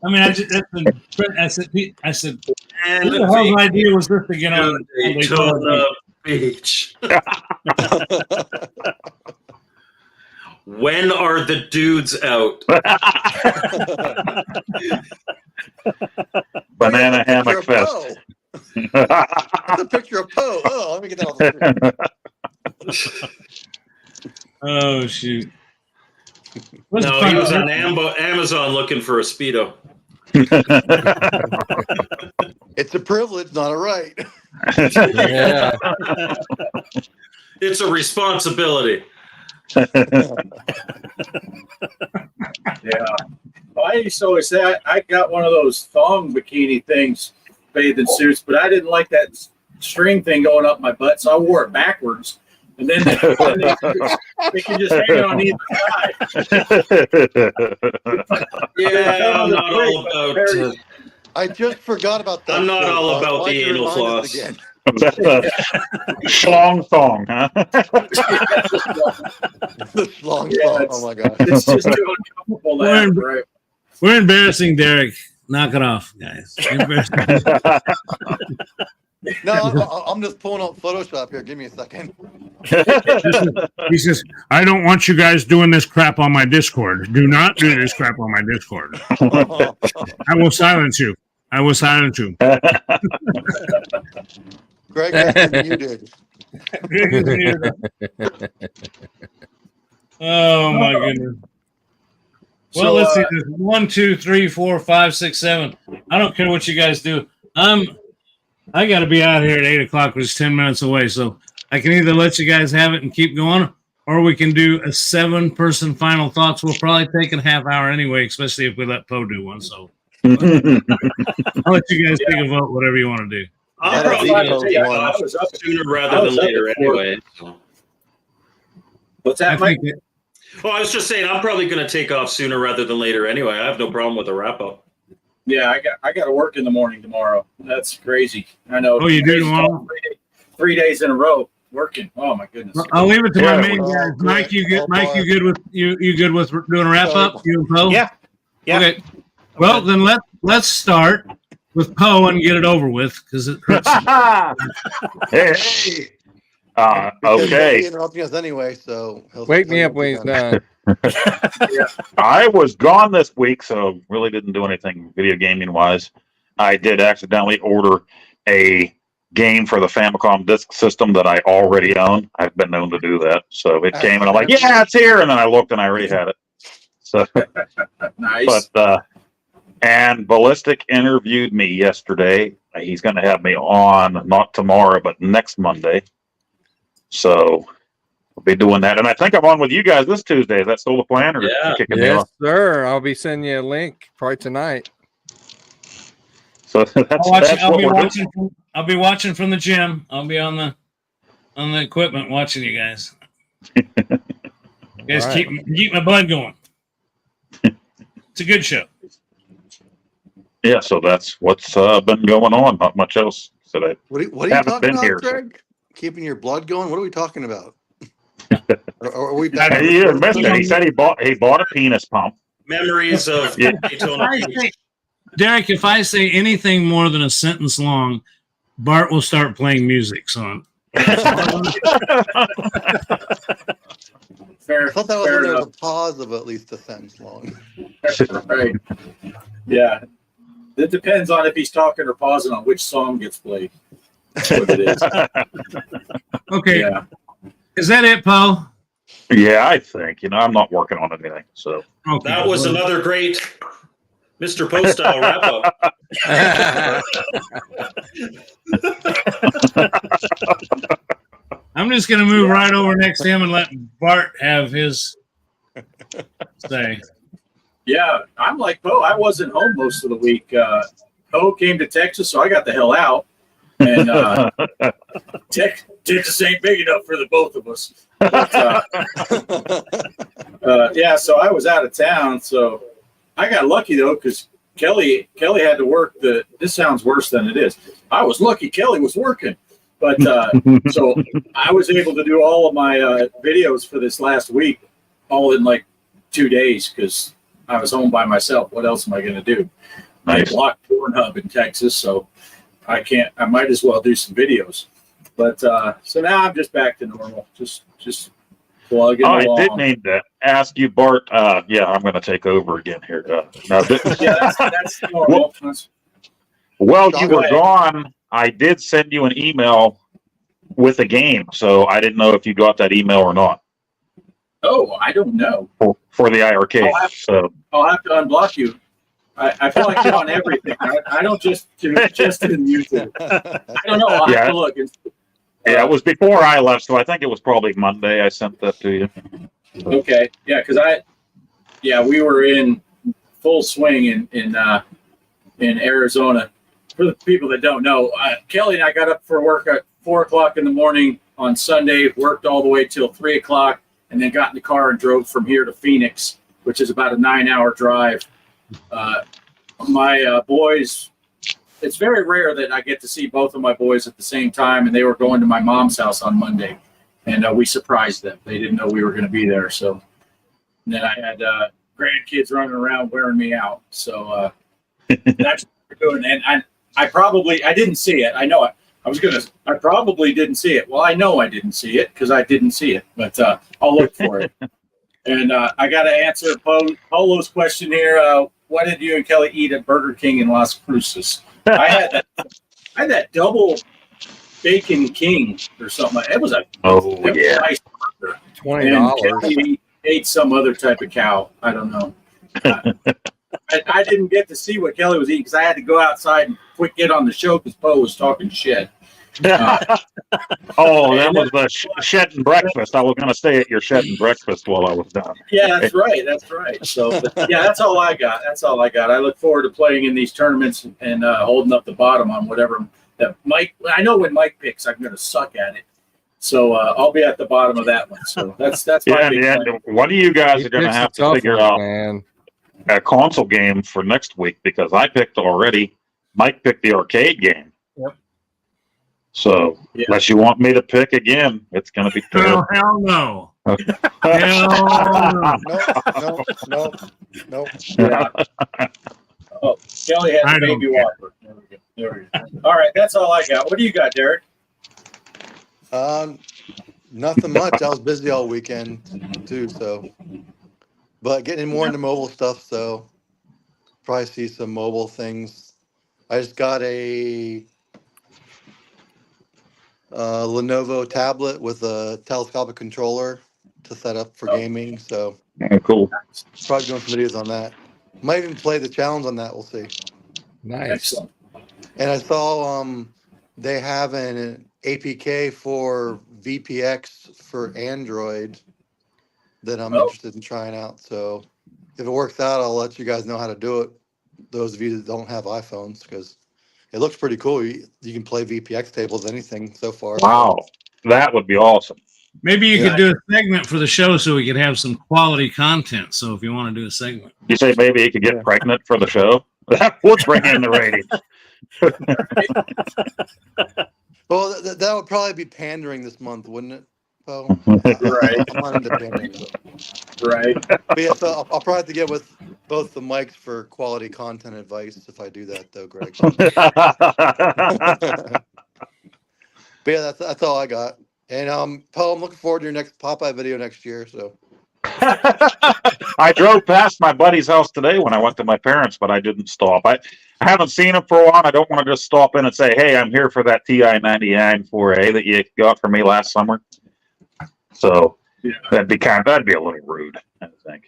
Speaker 1: I mean, I said,
Speaker 6: And
Speaker 1: who the hell's idea was this to get on
Speaker 6: Daytona Beach. When are the dudes out?
Speaker 3: Banana hammock fest.
Speaker 7: That's a picture of Poe. Oh, let me get that on the screen.
Speaker 1: Oh shoot! What's
Speaker 6: No,
Speaker 1: fun?
Speaker 6: he was on Amazon looking for a Speedo.
Speaker 7: It's a privilege, not a right.
Speaker 5: Yeah.
Speaker 6: It's a responsibility.
Speaker 2: Yeah. Well, I used to always say I got one of those thong bikini things, bathing suits, but I didn't like that string thing going up my butt, so I wore it backwards. And then they can just hang on either side.
Speaker 6: Yeah, I'm not all about.
Speaker 7: I just forgot about that.
Speaker 6: I'm not
Speaker 7: Phil.
Speaker 6: all about
Speaker 7: Why'd
Speaker 6: the
Speaker 7: you
Speaker 6: anal
Speaker 7: remind us
Speaker 6: floss.
Speaker 7: again?
Speaker 3: Schlong thong, huh?
Speaker 7: The long
Speaker 2: Yeah,
Speaker 7: song.
Speaker 2: it's-
Speaker 7: Oh my god.
Speaker 2: It's just too uncomfortable now, right?
Speaker 1: We're embarrassing Derek. Knock it off, guys. You're embarrassing.
Speaker 7: No, I'm just pulling up Photoshop here. Give me a second.
Speaker 1: He says, I don't want you guys doing this crap on my Discord. Do not do this crap on my Discord. I will silence you. I will silence you.
Speaker 7: Greg, that's what you did.
Speaker 1: Oh my goodness. Well,
Speaker 2: So,
Speaker 1: let's see. There's 1, 2, 3, 4, 5, 6, 7. I don't care what you guys do. I got to be out here at 8 o'clock, which is 10 minutes away. So I can either let you guys have it and keep going, or we can do a 7-person final thoughts. We'll probably take a half hour anyway, especially if we let Poe do one. So I'll let you guys take a vote, whatever you want to do.
Speaker 6: I'm
Speaker 7: Yeah,
Speaker 6: probably
Speaker 7: that's
Speaker 6: going to
Speaker 7: easy.
Speaker 6: take
Speaker 7: I
Speaker 6: off
Speaker 2: was up-
Speaker 6: sooner
Speaker 2: I
Speaker 6: rather
Speaker 2: was
Speaker 6: than
Speaker 2: up
Speaker 6: later
Speaker 2: at 4.
Speaker 6: anyway.
Speaker 2: What's that,
Speaker 1: I
Speaker 2: Mike?
Speaker 1: think
Speaker 6: Well, I was just saying I'm probably going to take off sooner rather than later anyway. I have no problem with a wrap up.
Speaker 2: Yeah, I got to work in the morning tomorrow. That's crazy. I know.
Speaker 1: Oh, you do
Speaker 2: Crazy
Speaker 1: tomorrow?
Speaker 2: talk, 3 days in a row working. Oh my goodness.
Speaker 1: I'll leave it to my
Speaker 3: Yeah,
Speaker 1: main
Speaker 7: well,
Speaker 1: guys. Mike, you good?
Speaker 7: I'll
Speaker 1: Mike, you good with you good with doing a wrap up? You and Poe?
Speaker 4: Yeah. Yeah.
Speaker 1: Okay. Well, then let's start with Poe and get it over with because it hurts.
Speaker 3: Hey.
Speaker 7: Because
Speaker 3: Okay.
Speaker 7: he's interrupting us anyway, so
Speaker 5: Wake me up when he's done.
Speaker 3: I was gone this week, so really didn't do anything video gaming wise. I did accidentally order a game for the Famicom disk system that I already own. I've been known to do that. So it came and I'm like, yeah, it's here. And then I looked and I already had it. So,
Speaker 2: Nice.
Speaker 3: but, and Ballistic interviewed me yesterday. He's going to have me on not tomorrow, but next Monday. So we'll be doing that. And I think I'm on with you guys this Tuesday. Is that still the plan? Or
Speaker 6: Yeah.
Speaker 3: kicking me
Speaker 5: Yes,
Speaker 3: off?
Speaker 5: sir. I'll be sending you a link probably tonight.
Speaker 3: So that's what we're doing.
Speaker 1: I'll be watching from the gym. I'll be on the equipment watching you guys. You guys
Speaker 5: All right.
Speaker 1: keep my blood going. It's a good show.
Speaker 3: Yeah, so that's what's been going on. Not much else today.
Speaker 7: What are you
Speaker 3: Haven't
Speaker 7: talking
Speaker 3: been
Speaker 7: about,
Speaker 3: here, so-
Speaker 7: Greg? Keeping your blood going? What are we talking about? Are we
Speaker 3: He admits it. He said he bought a penis pump.
Speaker 6: Memories of
Speaker 3: Yeah.
Speaker 6: Daytona Beach.
Speaker 1: Derek, if I say anything more than a sentence long, Bart will start playing music. So
Speaker 7: I
Speaker 2: Fair,
Speaker 7: thought that was
Speaker 2: fair
Speaker 7: when there was
Speaker 2: enough.
Speaker 7: a pause of at least a sentence long.
Speaker 2: Right. Yeah. It depends on if he's talking or pausing on which song gets played. That's what it is.
Speaker 1: okay,
Speaker 2: Yeah.
Speaker 1: is that it, Poe?
Speaker 3: Yeah, I think. I'm not working on anything. So
Speaker 1: Okay.
Speaker 6: That was another great Mr. Post style wrap up.
Speaker 1: I'm just gonna move right over next to him and let Bart have his say.
Speaker 2: Yeah. I'm like Poe. I wasn't home most of the week. Poe came to Texas, so I got the hell out. And Texas ain't big enough for the both of us. But, yeah, so I was out of town. So I got lucky though, because Kelly had to work. This sounds worse than it is. I was lucky Kelly was working, but so I was able to do all of my videos for this last week, all in like 2 days because I was home by myself. What else am I going to do?
Speaker 3: Nice.
Speaker 2: I blocked Pornhub in Texas, so I can't. I might as well do some videos. But so now I'm just back to normal. Just plugging
Speaker 3: I
Speaker 2: along.
Speaker 3: did need to ask you, Bart. Yeah, I'm going to take over again here. Now,
Speaker 2: Yeah, that's normal. That's-
Speaker 3: while you
Speaker 2: Go
Speaker 3: were
Speaker 2: ahead.
Speaker 3: gone, I did send you an email with a game. So I didn't know if you got that email or not
Speaker 2: oh, I don't know.
Speaker 3: for the IRK.
Speaker 2: I'll have-
Speaker 3: So
Speaker 2: I'll have to unblock you. I flex on everything. I don't just in music. I don't know. I'll have
Speaker 3: Yeah.
Speaker 2: to look.
Speaker 3: Yeah, it was before I left, so I think it was probably Monday I sent that to you.
Speaker 2: Okay. Yeah, because we were in full swing in Arizona. For the people that don't know, Kelly and I got up for work at 4:00 in the morning on Sunday, worked all the way till 3:00, and then got in the car and drove from here to Phoenix, which is about a 9-hour drive. My boys, it's very rare that I get to see both of my boys at the same time, and they were going to my mom's house on Monday, and we surprised them. They didn't know we were going to be there. So and then I had grandkids running around wearing me out. So that's what we're doing. And I didn't see it. I know it. I probably didn't see it. Well, I know I didn't see it because I didn't see it, but I'll look for it. And I got to answer Polo's question here. What did you and Kelly eat at Burger King in Las Cruces? I had that double bacon king or something. It was a nice burger.
Speaker 5: $20.
Speaker 2: And Kelly ate some other type of cow. I don't know. I didn't get to see what Kelly was eating because I had to go outside and quick get on the show because Poe was talking shit.
Speaker 3: That was the shed and breakfast. I was going to stay at your shed and breakfast while I was done.
Speaker 2: Yeah, that's right. That's right. So, that's all I got. I look forward to playing in these tournaments and holding up the bottom on whatever that Mike. I know when Mike picks, I'm going to suck at it. So I'll be at the bottom of that one. So that's my big plan.
Speaker 3: One of you guys are going to have to figure out a console game for next week because I picked already. Mike picked the arcade game.
Speaker 4: Yep.
Speaker 3: So unless you want me to pick again, it's going to be
Speaker 1: Oh, hell no.
Speaker 7: No.
Speaker 2: Yeah. Oh, Kelly has a baby walker. There we go. All right, that's all I got. What do you got, Derek?
Speaker 7: Nothing much. I was busy all weekend too, so. But getting more into mobile stuff, so probably see some mobile things. I just got a Lenovo tablet with a telescopic controller to set up for gaming. So
Speaker 3: cool.
Speaker 7: Probably doing some videos on that. Might even play the challenge on that. We'll see.
Speaker 5: Nice.
Speaker 2: Excellent.
Speaker 7: And I saw they have an APK for VPX for Android that I'm interested in trying out. So if it works out, I'll let you guys know how to do it. Those of you that don't have iPhones, because it looks pretty cool. You can play VPX tables, anything so far.
Speaker 3: Wow, that would be awesome.
Speaker 1: Maybe you could do a segment for the show so we could have some quality content. So if you want to do a segment,
Speaker 3: You say maybe he could get pregnant for the show? That would bring in the ratings.
Speaker 7: Well, that would probably be pandering this month, wouldn't it, Poe?
Speaker 2: Right. Right.
Speaker 7: But yeah, so I'll probably have to get with both the mics for quality content advice if I do that, though, Greg. But yeah, that's all I got. And Poe, I'm looking forward to your next Popeye video next year. So
Speaker 3: I drove past my buddy's house today when I went to my parents', but I didn't stop. I haven't seen him for a while. I don't want to just stop in and say, "Hey, I'm here for that TI-99 4A that you got for me last summer." So that'd be a little rude, I think.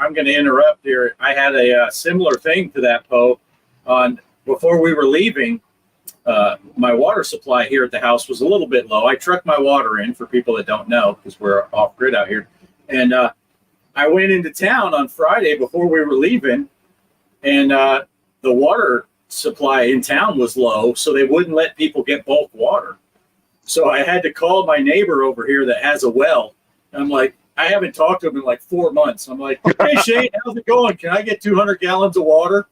Speaker 2: I'm gonna interrupt here. I had a similar thing to that, Poe. Before we were leaving, my water supply here at the house was a little bit low. I trucked my water in for people that don't know because we're off grid out here. And I went into town on Friday before we were leaving, and the water supply in town was low, so they wouldn't let people get bulk water. So I had to call my neighbor over here that has a well. I'm like, I haven't talked to him in like 4 months. I'm like, "Hey Shane, how's it going? Can I get 200 gallons of water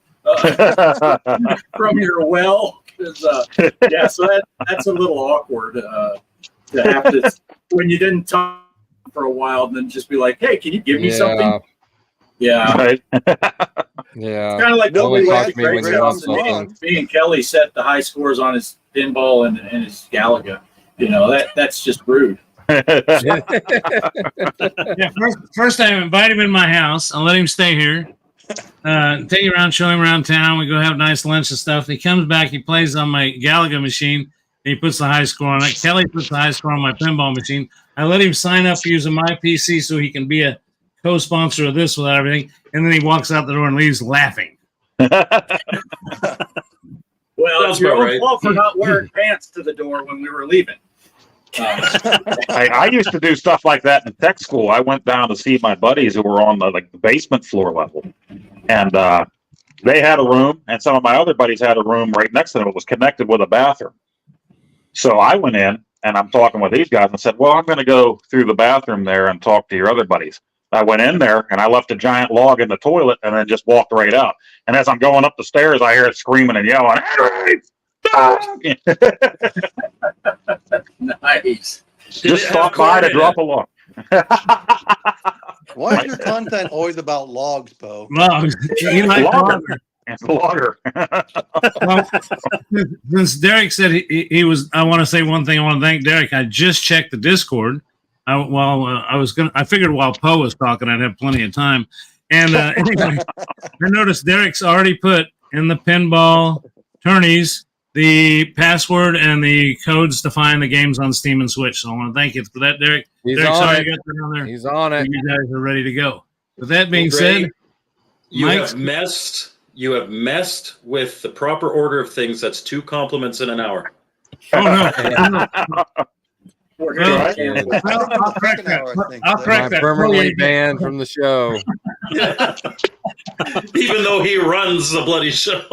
Speaker 2: from your well?" So that's a little awkward to have to when you didn't talk for a while, and then just be like, "Hey, can you give me something?" Yeah,
Speaker 3: Right.
Speaker 5: Yeah.
Speaker 2: kind of like
Speaker 5: Only
Speaker 2: nobody
Speaker 5: talk
Speaker 2: went
Speaker 5: to me when you want something.
Speaker 2: Me and Kelly set the high scores on his pinball and his Galaga. That's just rude.
Speaker 1: yeah. First I invite him in my house. I'll let him stay here. Take him around, show him around town. We go have nice lunch and stuff. He comes back. He plays on my Galaga machine, and he puts the high score on it. Kelly puts the high score on my pinball machine. I let him sign up using my PC so he can be a co-sponsor of this without everything. And then he walks out the door and leaves laughing.
Speaker 2: Well,
Speaker 6: Sounds
Speaker 2: it's your
Speaker 6: about
Speaker 2: own
Speaker 6: right.
Speaker 2: fault for not wearing pants to the door when we were leaving.
Speaker 3: I used to do stuff like that in tech school. I went down to see my buddies who were on the basement floor level, and they had a room, and some of my other buddies had a room right next to them. It was connected with a bathroom. So I went in and I'm talking with these guys and said, "Well, I'm going to go through the bathroom there and talk to your other buddies." I went in there and I left a giant log in the toilet and then just walked right out. And as I'm going up the stairs, I hear it screaming and yelling, "Henry, stop!"
Speaker 2: Nice.
Speaker 3: Just stop by to drop a log.
Speaker 7: Why is your content always about logs, Poe?
Speaker 1: Logs. He likes
Speaker 3: Logger.
Speaker 1: logs.
Speaker 3: It's logger.
Speaker 1: Well, since Derek said he was, I want to say one thing. I want to thank Derek. I just checked the Discord. I figured while Poe was talking, I'd have plenty of time. And anyway, I noticed Derek's already put in the pinball tourneys the password and the codes to find the games on Steam and Switch. So I want to thank you for that, Derek.
Speaker 5: He's
Speaker 1: Derek,
Speaker 5: on
Speaker 1: sorry
Speaker 5: it.
Speaker 1: you got that on there.
Speaker 5: He's on it.
Speaker 1: You guys are ready to go. With that being
Speaker 6: Well,
Speaker 1: said,
Speaker 6: Greg, you
Speaker 1: Mike's-
Speaker 6: have messed with the proper order of things. That's 2 compliments in an hour.
Speaker 1: oh no,
Speaker 2: We're
Speaker 1: Well,
Speaker 2: here.
Speaker 1: Well, I'll correct that. I'll correct
Speaker 5: I'm
Speaker 1: that.
Speaker 5: permanently banned from the show.
Speaker 6: Even though he runs the bloody show.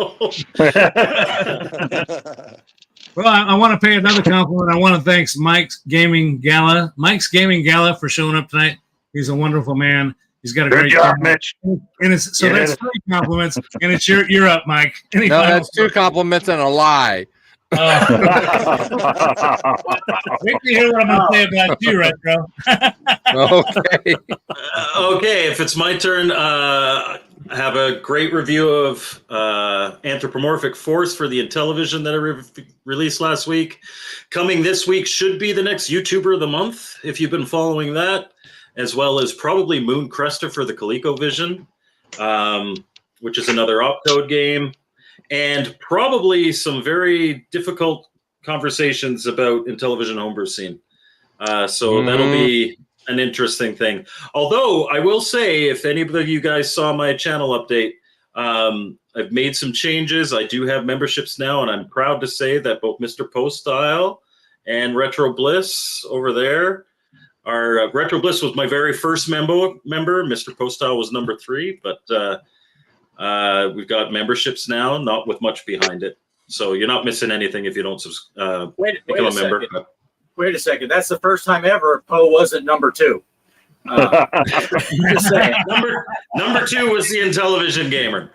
Speaker 1: Well, I want to pay another compliment. I want to thank Mike's Gaming Gala for showing up tonight. He's a wonderful man. He's got a
Speaker 3: Good
Speaker 1: great
Speaker 3: job,
Speaker 1: channel.
Speaker 3: Mitch.
Speaker 1: And it's so
Speaker 3: Yeah.
Speaker 1: that's 3 compliments, and it's you're up, Mike. Any
Speaker 5: No,
Speaker 1: final
Speaker 5: that's 2 compliments and a lie.
Speaker 1: Wait to hear what I'm going to say about you, Retro.
Speaker 5: Okay.
Speaker 6: Okay, if it's my turn, I have a great review of Anthropomorphic Force for the Intellivision that I released last week. Coming this week should be the next YouTuber of the month, if you've been following that, as well as probably Moon Cresta for the ColecoVision, which is another opcode game, and probably some very difficult conversations about Intellivision homebrew scene. So that'll be an interesting thing. Although I will say, if any of you guys saw my channel update, I've made some changes. I do have memberships now, and I'm proud to say that both Mr. Post Style and Retro Bliss over there are. Retro Bliss was my very first member. Mr. Post Style was number 3, but we've got memberships now, not with much behind it. So you're not missing anything if you don't
Speaker 2: Wait
Speaker 6: become
Speaker 2: a
Speaker 6: a member.
Speaker 2: second. Wait a second. That's the first time ever Poe wasn't number 2. Just saying.
Speaker 6: Number 2 was the Intellivision gamer.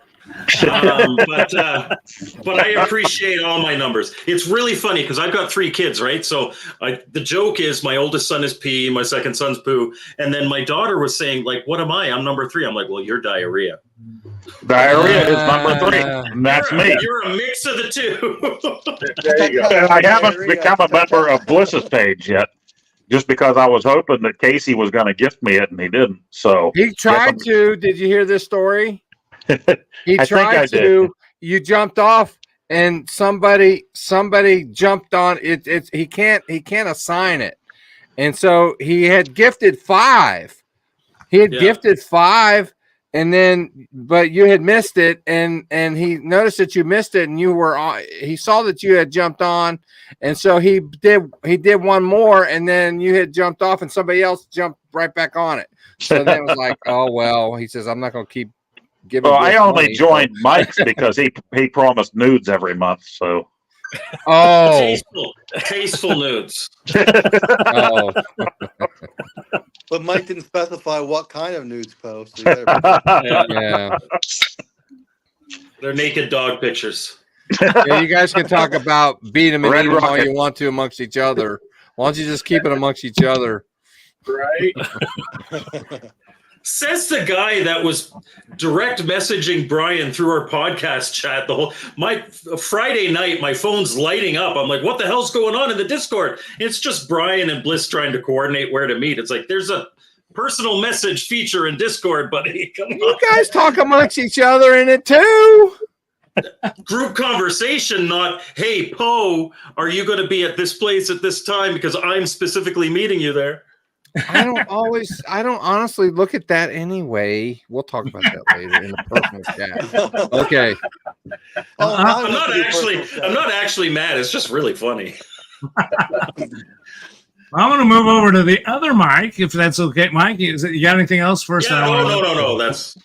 Speaker 6: But I appreciate all my numbers. It's really funny because I've got 3 kids, right? So the joke is my oldest son is P, my second son's Poo, and then my daughter was saying, like, "What am I? I'm number 3." I'm like, "Well, you're diarrhea."
Speaker 3: Diarrhea is number 3, and that's me.
Speaker 6: You're a mix of the 2.
Speaker 2: There you go.
Speaker 3: And I haven't become a member of Bliss's page yet, just because I was hoping that Casey was going to gift me it, and he didn't. So
Speaker 5: He tried to. Did you hear this story? He
Speaker 3: I think I
Speaker 5: tried
Speaker 3: did.
Speaker 5: to. You jumped off, and somebody jumped on it. He can't assign it, and so he had gifted 5. He had
Speaker 6: Yeah.
Speaker 5: gifted 5, and then but you had missed it, and he noticed that you missed it, and you were on. He saw that you had jumped on, and so he did one more, and then you had jumped off, and somebody else jumped right back on it. So then it was like, oh well. He says, I'm not going to keep giving.
Speaker 3: Well, I
Speaker 5: this
Speaker 3: only
Speaker 5: money.
Speaker 3: joined Mike's because he promised nudes every month. So
Speaker 5: Oh,
Speaker 6: Tasteful nudes.
Speaker 5: oh.
Speaker 7: But Mike didn't specify what kind of nudes post. So you better-
Speaker 5: Yeah.
Speaker 6: They're naked dog pictures.
Speaker 5: Yeah, you guys can talk about beat them and
Speaker 3: Red
Speaker 5: eat them all
Speaker 3: Rocket.
Speaker 5: you want to amongst each other. Why don't you just keep it amongst each other?
Speaker 2: Right?
Speaker 6: Says the guy that was direct messaging Brian through our podcast chat. My Friday night, my phone's lighting up. I'm like, what the hell's going on in the Discord? It's just Brian and Bliss trying to coordinate where to meet. It's like there's a personal message feature in Discord, buddy. Come
Speaker 5: You
Speaker 6: on.
Speaker 5: guys talk amongst each other in it too.
Speaker 6: Group conversation, not, hey, Poe, are you going to be at this place at this time because I'm specifically meeting you there?
Speaker 5: I don't honestly look at that anyway. We'll talk about that later in the personal chat. Okay.
Speaker 7: Oh,
Speaker 1: I'm
Speaker 7: now
Speaker 6: I'm
Speaker 7: we have
Speaker 6: not
Speaker 7: to do
Speaker 6: actually.
Speaker 7: personal
Speaker 6: I'm
Speaker 7: chat.
Speaker 6: not actually mad. It's just really funny.
Speaker 1: I'm going to move over to the other Mike, if that's okay. Mike, you got anything else first?
Speaker 6: Yeah. No. That's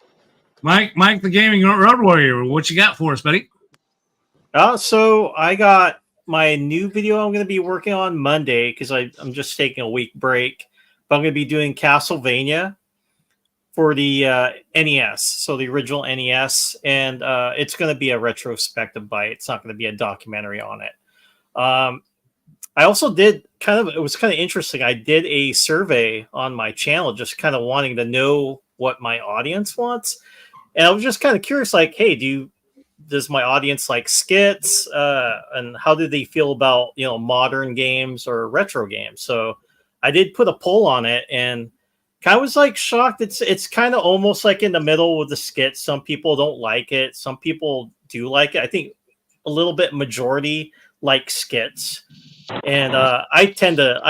Speaker 1: Mike, the gaming road warrior. What you got for us, buddy?
Speaker 4: So I got my new video I'm going to be working on Monday because I'm just taking a week break. But I'm going to be doing Castlevania for the NES, so the original NES, and it's going to be a retrospective bite. It's not going to be a documentary on it. I also did it was kind of interesting. I did a survey on my channel, just kind of wanting to know what my audience wants. And I was just kind of curious, like, hey, does my audience like skits? And how do they feel about, modern games or retro games? So I did put a poll on it, and I was like shocked. It's kind of almost like in the middle with the skits. Some people don't like it. Some people do like it. I think a little bit majority like skits. And I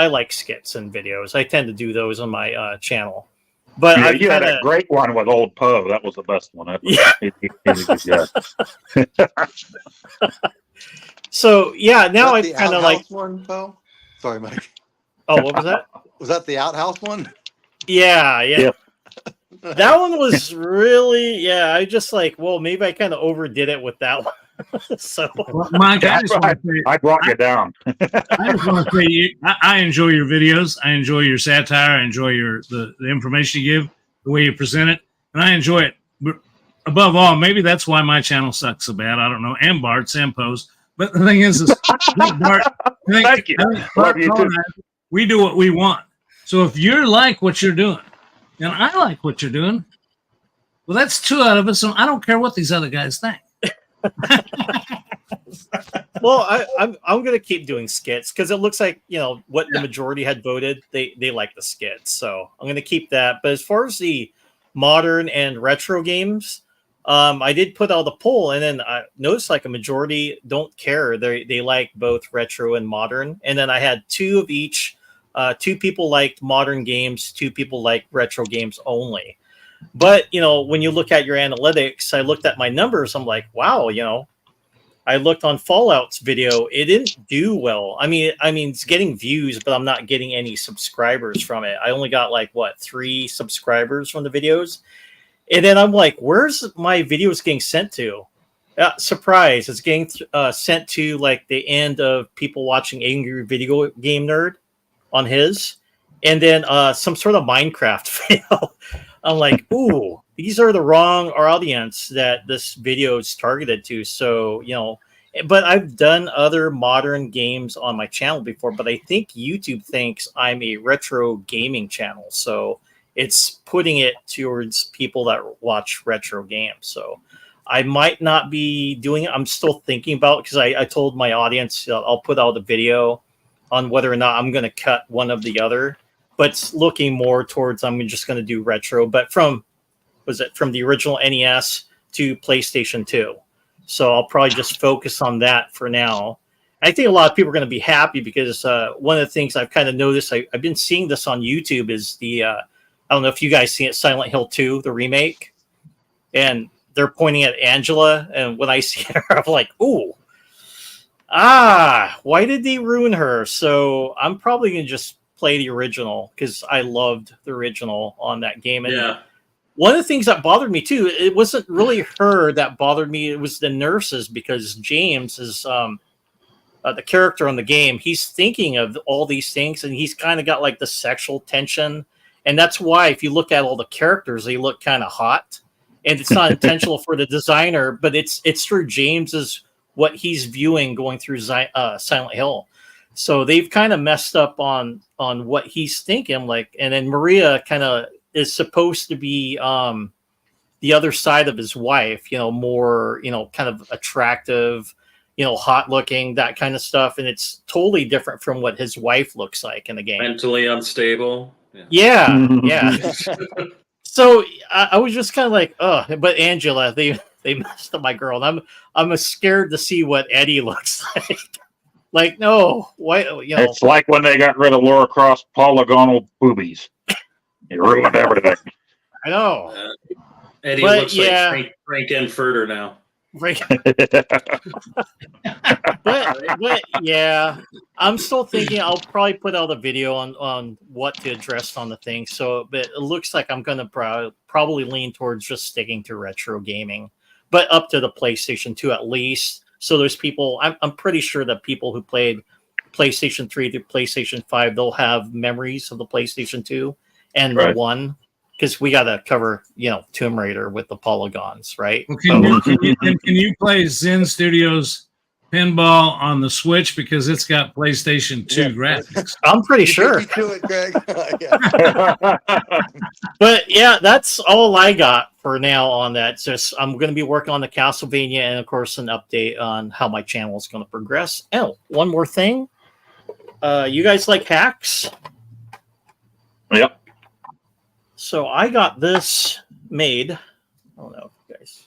Speaker 4: like skits and videos. I tend to do those on my channel. But
Speaker 3: Yeah,
Speaker 4: I
Speaker 3: you had
Speaker 4: kinda,
Speaker 3: a great one with Old Poe. That was the best one ever.
Speaker 4: Yeah. So yeah, now I
Speaker 7: Was that the
Speaker 4: kind of like.
Speaker 7: outhouse one, Bo? Sorry, Mike.
Speaker 4: Oh, what was that?
Speaker 7: Was that the outhouse one?
Speaker 4: Yeah.
Speaker 3: Yeah.
Speaker 4: That one was really, yeah. I just like, well, maybe I kind of overdid it with that one. So
Speaker 1: Well, Mike, I just want to say,
Speaker 3: I brought you down.
Speaker 1: I just want to say, I enjoy your videos. I enjoy your satire. I enjoy the information you give, the way you present it, and I enjoy it. But above all, maybe that's why my channel sucks so bad. I don't know. And Bart's and Poe's. But the thing is Bart,
Speaker 3: Thank you. Love you too.
Speaker 1: We do what we want. So if you're like what you're doing, and I like what you're doing, well, that's two out of us. So I don't care what these other guys think.
Speaker 4: well, I'm gonna keep doing skits because it looks like what the majority had voted. They like the skits, so I'm gonna keep that. But as far as the modern and retro games, I did put out a poll, and then I noticed like a majority don't care. They like both retro and modern, and then I had two of each. Two people liked modern games, two people liked retro games only. But when you look at your analytics, I looked at my numbers. I'm like, wow, I looked on Fallout's video. It didn't do well. I mean, it's getting views, but I'm not getting any subscribers from it. I only got 3 subscribers from the videos. And then I'm like, where's my videos getting sent to? Surprise. It's getting sent to the end of people watching Angry Video Game Nerd on his. And then some sort of Minecraft video. I'm like, ooh, these are the wrong audience that this video is targeted to. So, but I've done other modern games on my channel before, but I think YouTube thinks I'm a retro gaming channel. So it's putting it towards people that watch retro games. So I might not be doing it. I'm still thinking about it because I told my audience I'll put out a video on whether or not I'm going to cut one of the other. But it's looking more towards I'm just going to do retro, but from the original NES to PlayStation 2. So I'll probably just focus on that for now. I think a lot of people are going to be happy because one of the things I've kind of noticed, I've been seeing this on YouTube, is the, I don't know if you guys seen it, Silent Hill 2, the remake. And they're pointing at Angela. And when I see her, I'm like, ooh, why did they ruin her? So I'm probably going to just play the original because I loved the original on that game. And
Speaker 6: yeah.
Speaker 4: One of the things that bothered me too, it wasn't really her that bothered me. It was the nurses, because James is the character on the game. He's thinking of all these things, and he's kind of got the sexual tension. And that's why if you look at all the characters, they look kind of hot. And it's not intentional for the designer, but it's through James's what he's viewing going through Silent Hill. So they've kind of messed up on what he's thinking. And then Maria kind of is supposed to be the other side of his wife, more, kind of attractive, hot looking, that kind of stuff. And it's totally different from what his wife looks like in the game.
Speaker 6: Mentally unstable.
Speaker 4: Yeah. So I was just kind of like, but Angela, they messed up my girl. And I'm scared to see what Eddie looks like. Like, no, why? You know,
Speaker 3: It's like when they got rid of Laura Cross polygonal boobies. It ruined everything.
Speaker 4: I know.
Speaker 6: Eddie
Speaker 4: But,
Speaker 6: looks
Speaker 4: yeah.
Speaker 6: like Frank Enfurter now.
Speaker 4: Right. But yeah, I'm still thinking I'll probably put out a video on what to address on the thing. So, but it looks like I'm gonna probably lean towards just sticking to retro gaming, but up to the PlayStation 2 at least. So there's people. I'm pretty sure that people who played PlayStation 3 to PlayStation 5, they'll have memories of the PlayStation 2 and
Speaker 3: Right.
Speaker 4: the 1. Because we got to cover, Tomb Raider with the polygons, right?
Speaker 1: Well, can you play Zen Studios Pinball on the Switch because it's got PlayStation 2 graphics?
Speaker 4: I'm pretty
Speaker 7: You beat
Speaker 4: sure.
Speaker 7: me to it, Greg. Yeah.
Speaker 4: But yeah, that's all I got for now on that. Just I'm going to be working on the Castlevania and, of course, an update on how my channel is going to progress. Oh, one more thing. You guys like hacks?
Speaker 3: Yep.
Speaker 4: So I got this made. Oh no, guys.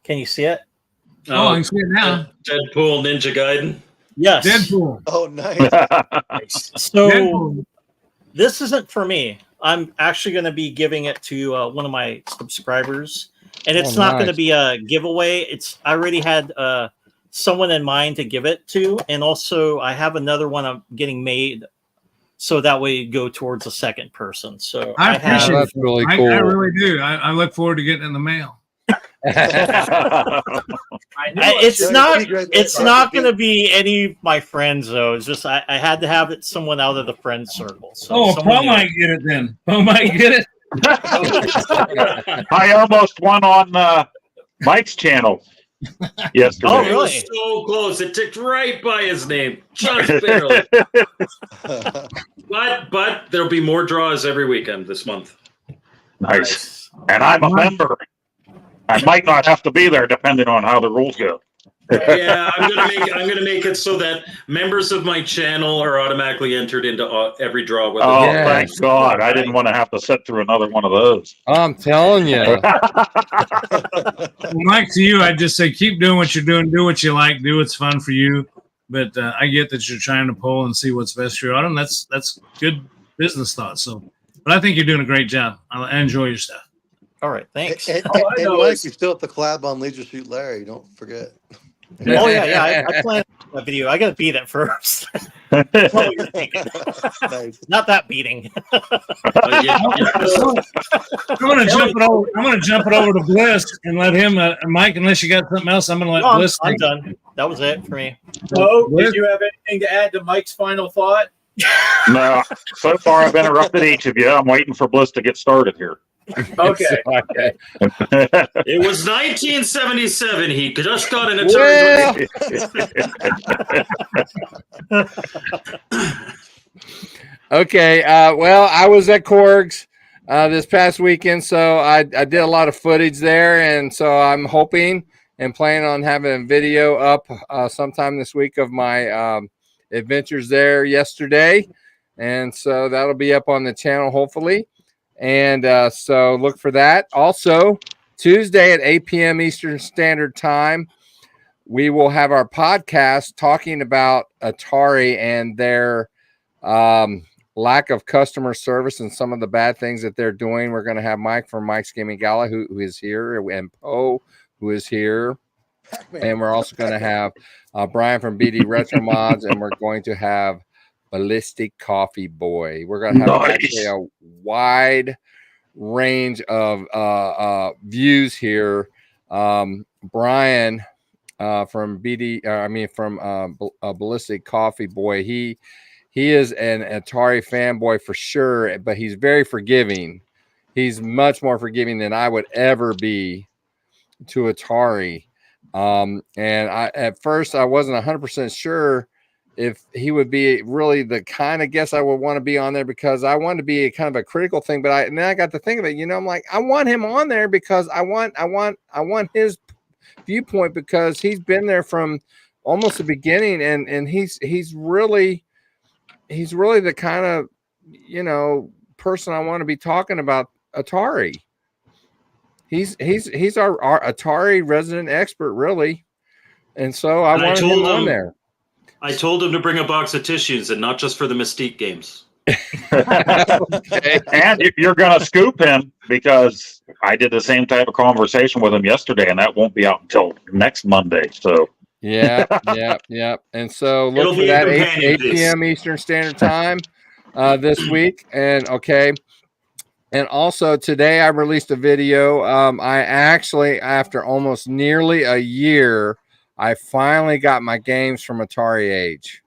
Speaker 4: Can you see it?
Speaker 1: Oh, I can see it now.
Speaker 6: Deadpool Ninja Gaiden.
Speaker 4: Yes.
Speaker 1: Deadpool.
Speaker 7: Oh, nice.
Speaker 4: So
Speaker 1: Deadpool.
Speaker 4: this isn't for me. I'm actually going to be giving it to one of my subscribers, and it's
Speaker 5: Oh,
Speaker 4: not going to
Speaker 5: nice.
Speaker 4: be a giveaway. I already had someone in mind to give it to, and also I have another one I'm getting made, so that way it go towards a second person. So
Speaker 1: I
Speaker 4: I
Speaker 5: Oh,
Speaker 1: appreciate
Speaker 4: have.
Speaker 5: that's really
Speaker 1: I
Speaker 5: cool.
Speaker 1: really do. I look forward to getting it in the mail.
Speaker 4: It's not.
Speaker 7: Greg,
Speaker 4: It's not going to be any of my friends though. It's just I had to have it someone out of the friend circle. So
Speaker 1: Oh,
Speaker 4: someone
Speaker 1: Paul
Speaker 4: new.
Speaker 1: might get it then. Paul might get it.
Speaker 3: I almost won on Mike's channel yesterday.
Speaker 4: Oh,
Speaker 6: It
Speaker 4: really?
Speaker 6: was so close. It ticked right by his name, just barely. But there'll be more draws every weekend this month.
Speaker 3: Nice. And I'm a member. I might not have to be there depending on how the rules go.
Speaker 6: Yeah, I'm gonna make it so that members of my channel are automatically entered into every draw. Whether
Speaker 3: Oh,
Speaker 5: Yeah.
Speaker 3: thank God. I didn't want to have to sit through another one of those.
Speaker 5: I'm telling you.
Speaker 1: Well, Mike, to you, I'd just say keep doing what you're doing. Do what you like. Do what's fun for you. But I get that you're trying to pull and see what's best for your audience. That's good business thoughts. So, but I think you're doing a great job. I enjoy your stuff.
Speaker 4: All right, thanks.
Speaker 7: And
Speaker 2: All I know
Speaker 7: Mike,
Speaker 2: is-
Speaker 7: we still at the collab on Leisure Suit Larry. Don't forget.
Speaker 4: Oh yeah. I planned that video. I got to beat it first.
Speaker 7: Nice.
Speaker 4: Not that beating.
Speaker 6: yeah.
Speaker 1: I'm gonna jump it over to Bliss and let him, Mike. Unless you got something else, I'm gonna let
Speaker 4: No,
Speaker 1: Bliss.
Speaker 4: I'm
Speaker 1: take it.
Speaker 4: done. That was it for me.
Speaker 2: Bo,
Speaker 1: Bliss?
Speaker 2: did you have anything to add to Mike's final thought?
Speaker 3: No, so far I've interrupted each of you. I'm waiting for Bliss to get started here.
Speaker 2: Okay.
Speaker 6: It was 1977. He just got an Atari.
Speaker 5: Well, okay. Well, I was at Korg's this past weekend, so I did a lot of footage there, and so I'm hoping and planning on having a video up sometime this week of my adventures there yesterday, and so that'll be up on the channel hopefully. And so look for that. Also, Tuesday at 8 p.m. Eastern Standard Time, we will have our podcast talking about Atari and their lack of customer service and some of the bad things that they're doing. We're going to have Mike from Mike's Gaming Gala, who is here, and Poe, who is here. And we're also going to have Brian from BD Retro Mods, and we're going to have Ballistic Coffee Boy. We're going to have actually a wide range of views here. Brian from BD, from Ballistic Coffee Boy, he is an Atari fanboy for sure, but he's very forgiving. He's much more forgiving than I would ever be to Atari. And at first I wasn't 100% sure if he would be really the kind of guest I would want to be on there, because I want to be a kind of a critical thing. But then I got to think of it, I'm like, I want him on there because I want his viewpoint, because he's been there from almost the beginning, and he's really the kind of person I want to be talking about Atari. He's our Atari resident expert, really. And so I
Speaker 6: And I
Speaker 5: wanted him
Speaker 6: told
Speaker 5: on
Speaker 6: him-
Speaker 5: there.
Speaker 6: I told him to bring a box of tissues and not just for the Mystique games.
Speaker 5: Okay.
Speaker 3: And you're going to scoop him because I did the same type of conversation with him yesterday, and that won't be out until next Monday. So
Speaker 5: Yeah. And so
Speaker 6: It'll
Speaker 5: look for
Speaker 6: be a
Speaker 5: that
Speaker 6: companion
Speaker 5: 8
Speaker 6: piece.
Speaker 5: p.m. Eastern Standard Time this week. And okay. And also today I released a video. I actually, after almost nearly a year, I finally got my games from Atari Age.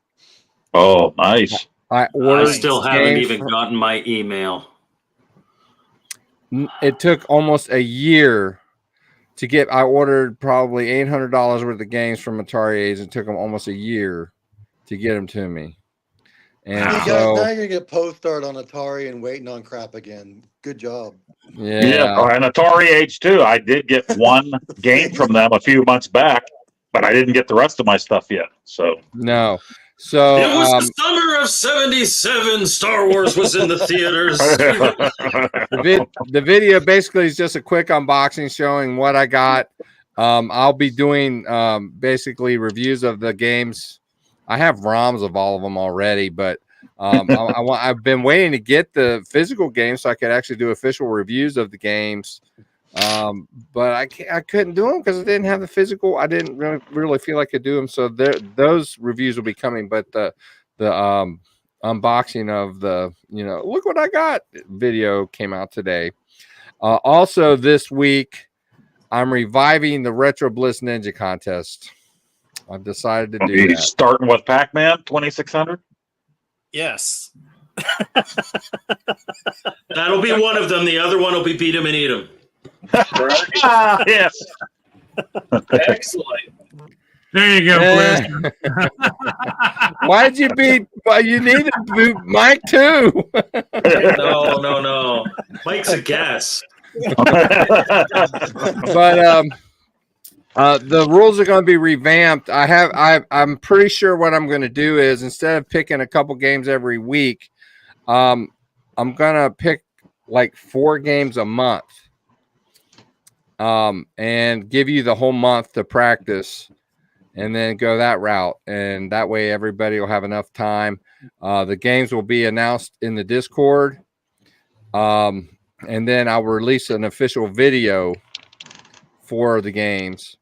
Speaker 3: oh, nice.
Speaker 5: I
Speaker 6: I
Speaker 5: ordered
Speaker 6: still haven't
Speaker 5: games
Speaker 6: even
Speaker 5: from-
Speaker 6: gotten my email.
Speaker 5: It took almost a year to get. I ordered probably $800 worth of games from Atari Age. It took them almost a year to get them to me. And
Speaker 7: Hey guys,
Speaker 5: so,
Speaker 7: now you're gonna get post art on Atari and waiting on crap again. Good job.
Speaker 5: yeah.
Speaker 3: Oh, and Atari Age 2, I did get one game from them a few months back, but I didn't get the rest of my stuff yet. So
Speaker 5: No. So
Speaker 6: It was the summer of '77. Star Wars was in the theaters.
Speaker 5: the video basically is just a quick unboxing showing what I got. I'll be doing basically reviews of the games. I have ROMs of all of them already, but I've been waiting to get the physical games so I could actually do official reviews of the games. But I couldn't do them because I didn't have the physical. I didn't really feel I could do them. So those reviews will be coming. But the unboxing of the look what I got video came out today. Also this week, I'm reviving the Retro Bliss Ninja contest. I've decided to do that.
Speaker 3: Starting with Pac-Man 2600.
Speaker 4: Yes.
Speaker 6: That'll be one of them. The other one will be Beat 'em and Eat 'em.
Speaker 3: Yes.
Speaker 2: Excellent.
Speaker 1: There you go,
Speaker 5: Yeah.
Speaker 1: Bliss.
Speaker 5: Why did you beat? You need to boot Mike too.
Speaker 6: No. Mike's a guest.
Speaker 5: But the rules are going to be revamped. I'm pretty sure what I'm going to do is instead of picking a couple games every week, I'm going to pick like 4 games a month, and give you the whole month to practice, and then go that route. And that way, everybody will have enough time. The games will be announced in the Discord, and then I'll release an official video for the games.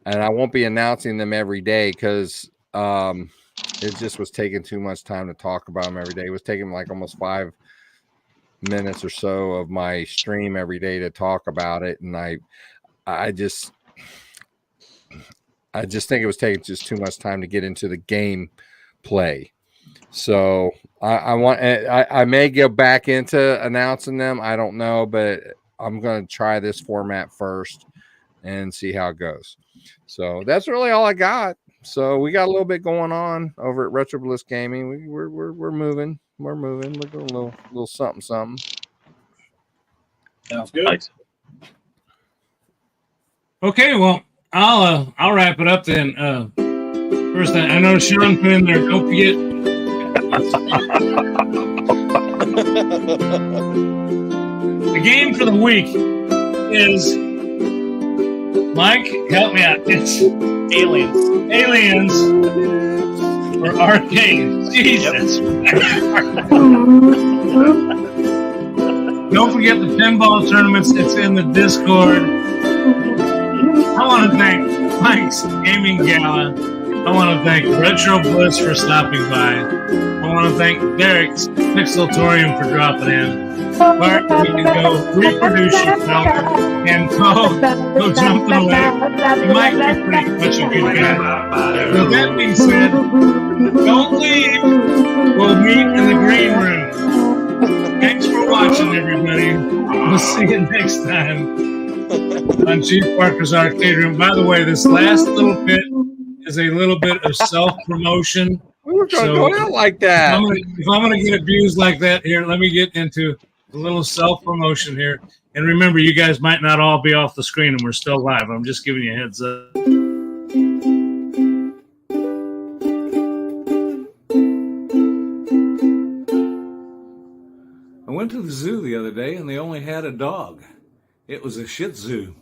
Speaker 5: And I won't be announcing them every day because it just was taking too much time to talk about them every day. It was taking like almost 5 minutes or so of my stream every day to talk about it. And I just think it was taking just too much time to get into the game play. So I may go back into announcing them. I don't know, but I'm going to try this format first and see how it goes. So that's really all I got. So we got a little bit going on over at Retro Bliss Gaming. We're moving. We're moving. We're doing a little something.
Speaker 2: Sounds good.
Speaker 3: Nice.
Speaker 1: Okay, well, I'll wrap it up then. First, I know Sean put in there. Don't forget. The game for the week is Mike. Help me out. It's Aliens for arcade. Jesus. Don't forget the pinball tournaments. It's in the Discord. I want to thank Mike's Gaming Gala. I want to thank Retro Bliss for stopping by. I want to thank Derek's Pixelatorium for dropping in. Bart, we can go reproduce yourself and go jumping away. You might be pretty much a good guy. So that being said, don't leave. We'll meet in the green room. Thanks for watching, everybody. We'll see you next time on Chief Parker's Arcade Room. By the way, this last little bit is a little bit of self-promotion.
Speaker 5: We were going to go out like that.
Speaker 1: If I'm going to get abused like that here, let me get into a little self-promotion here. And remember, you guys might not all be off the screen and we're still live. I'm just giving you a heads up.
Speaker 8: I went to the zoo the other day and they only had a dog. It was a Shih Tzu.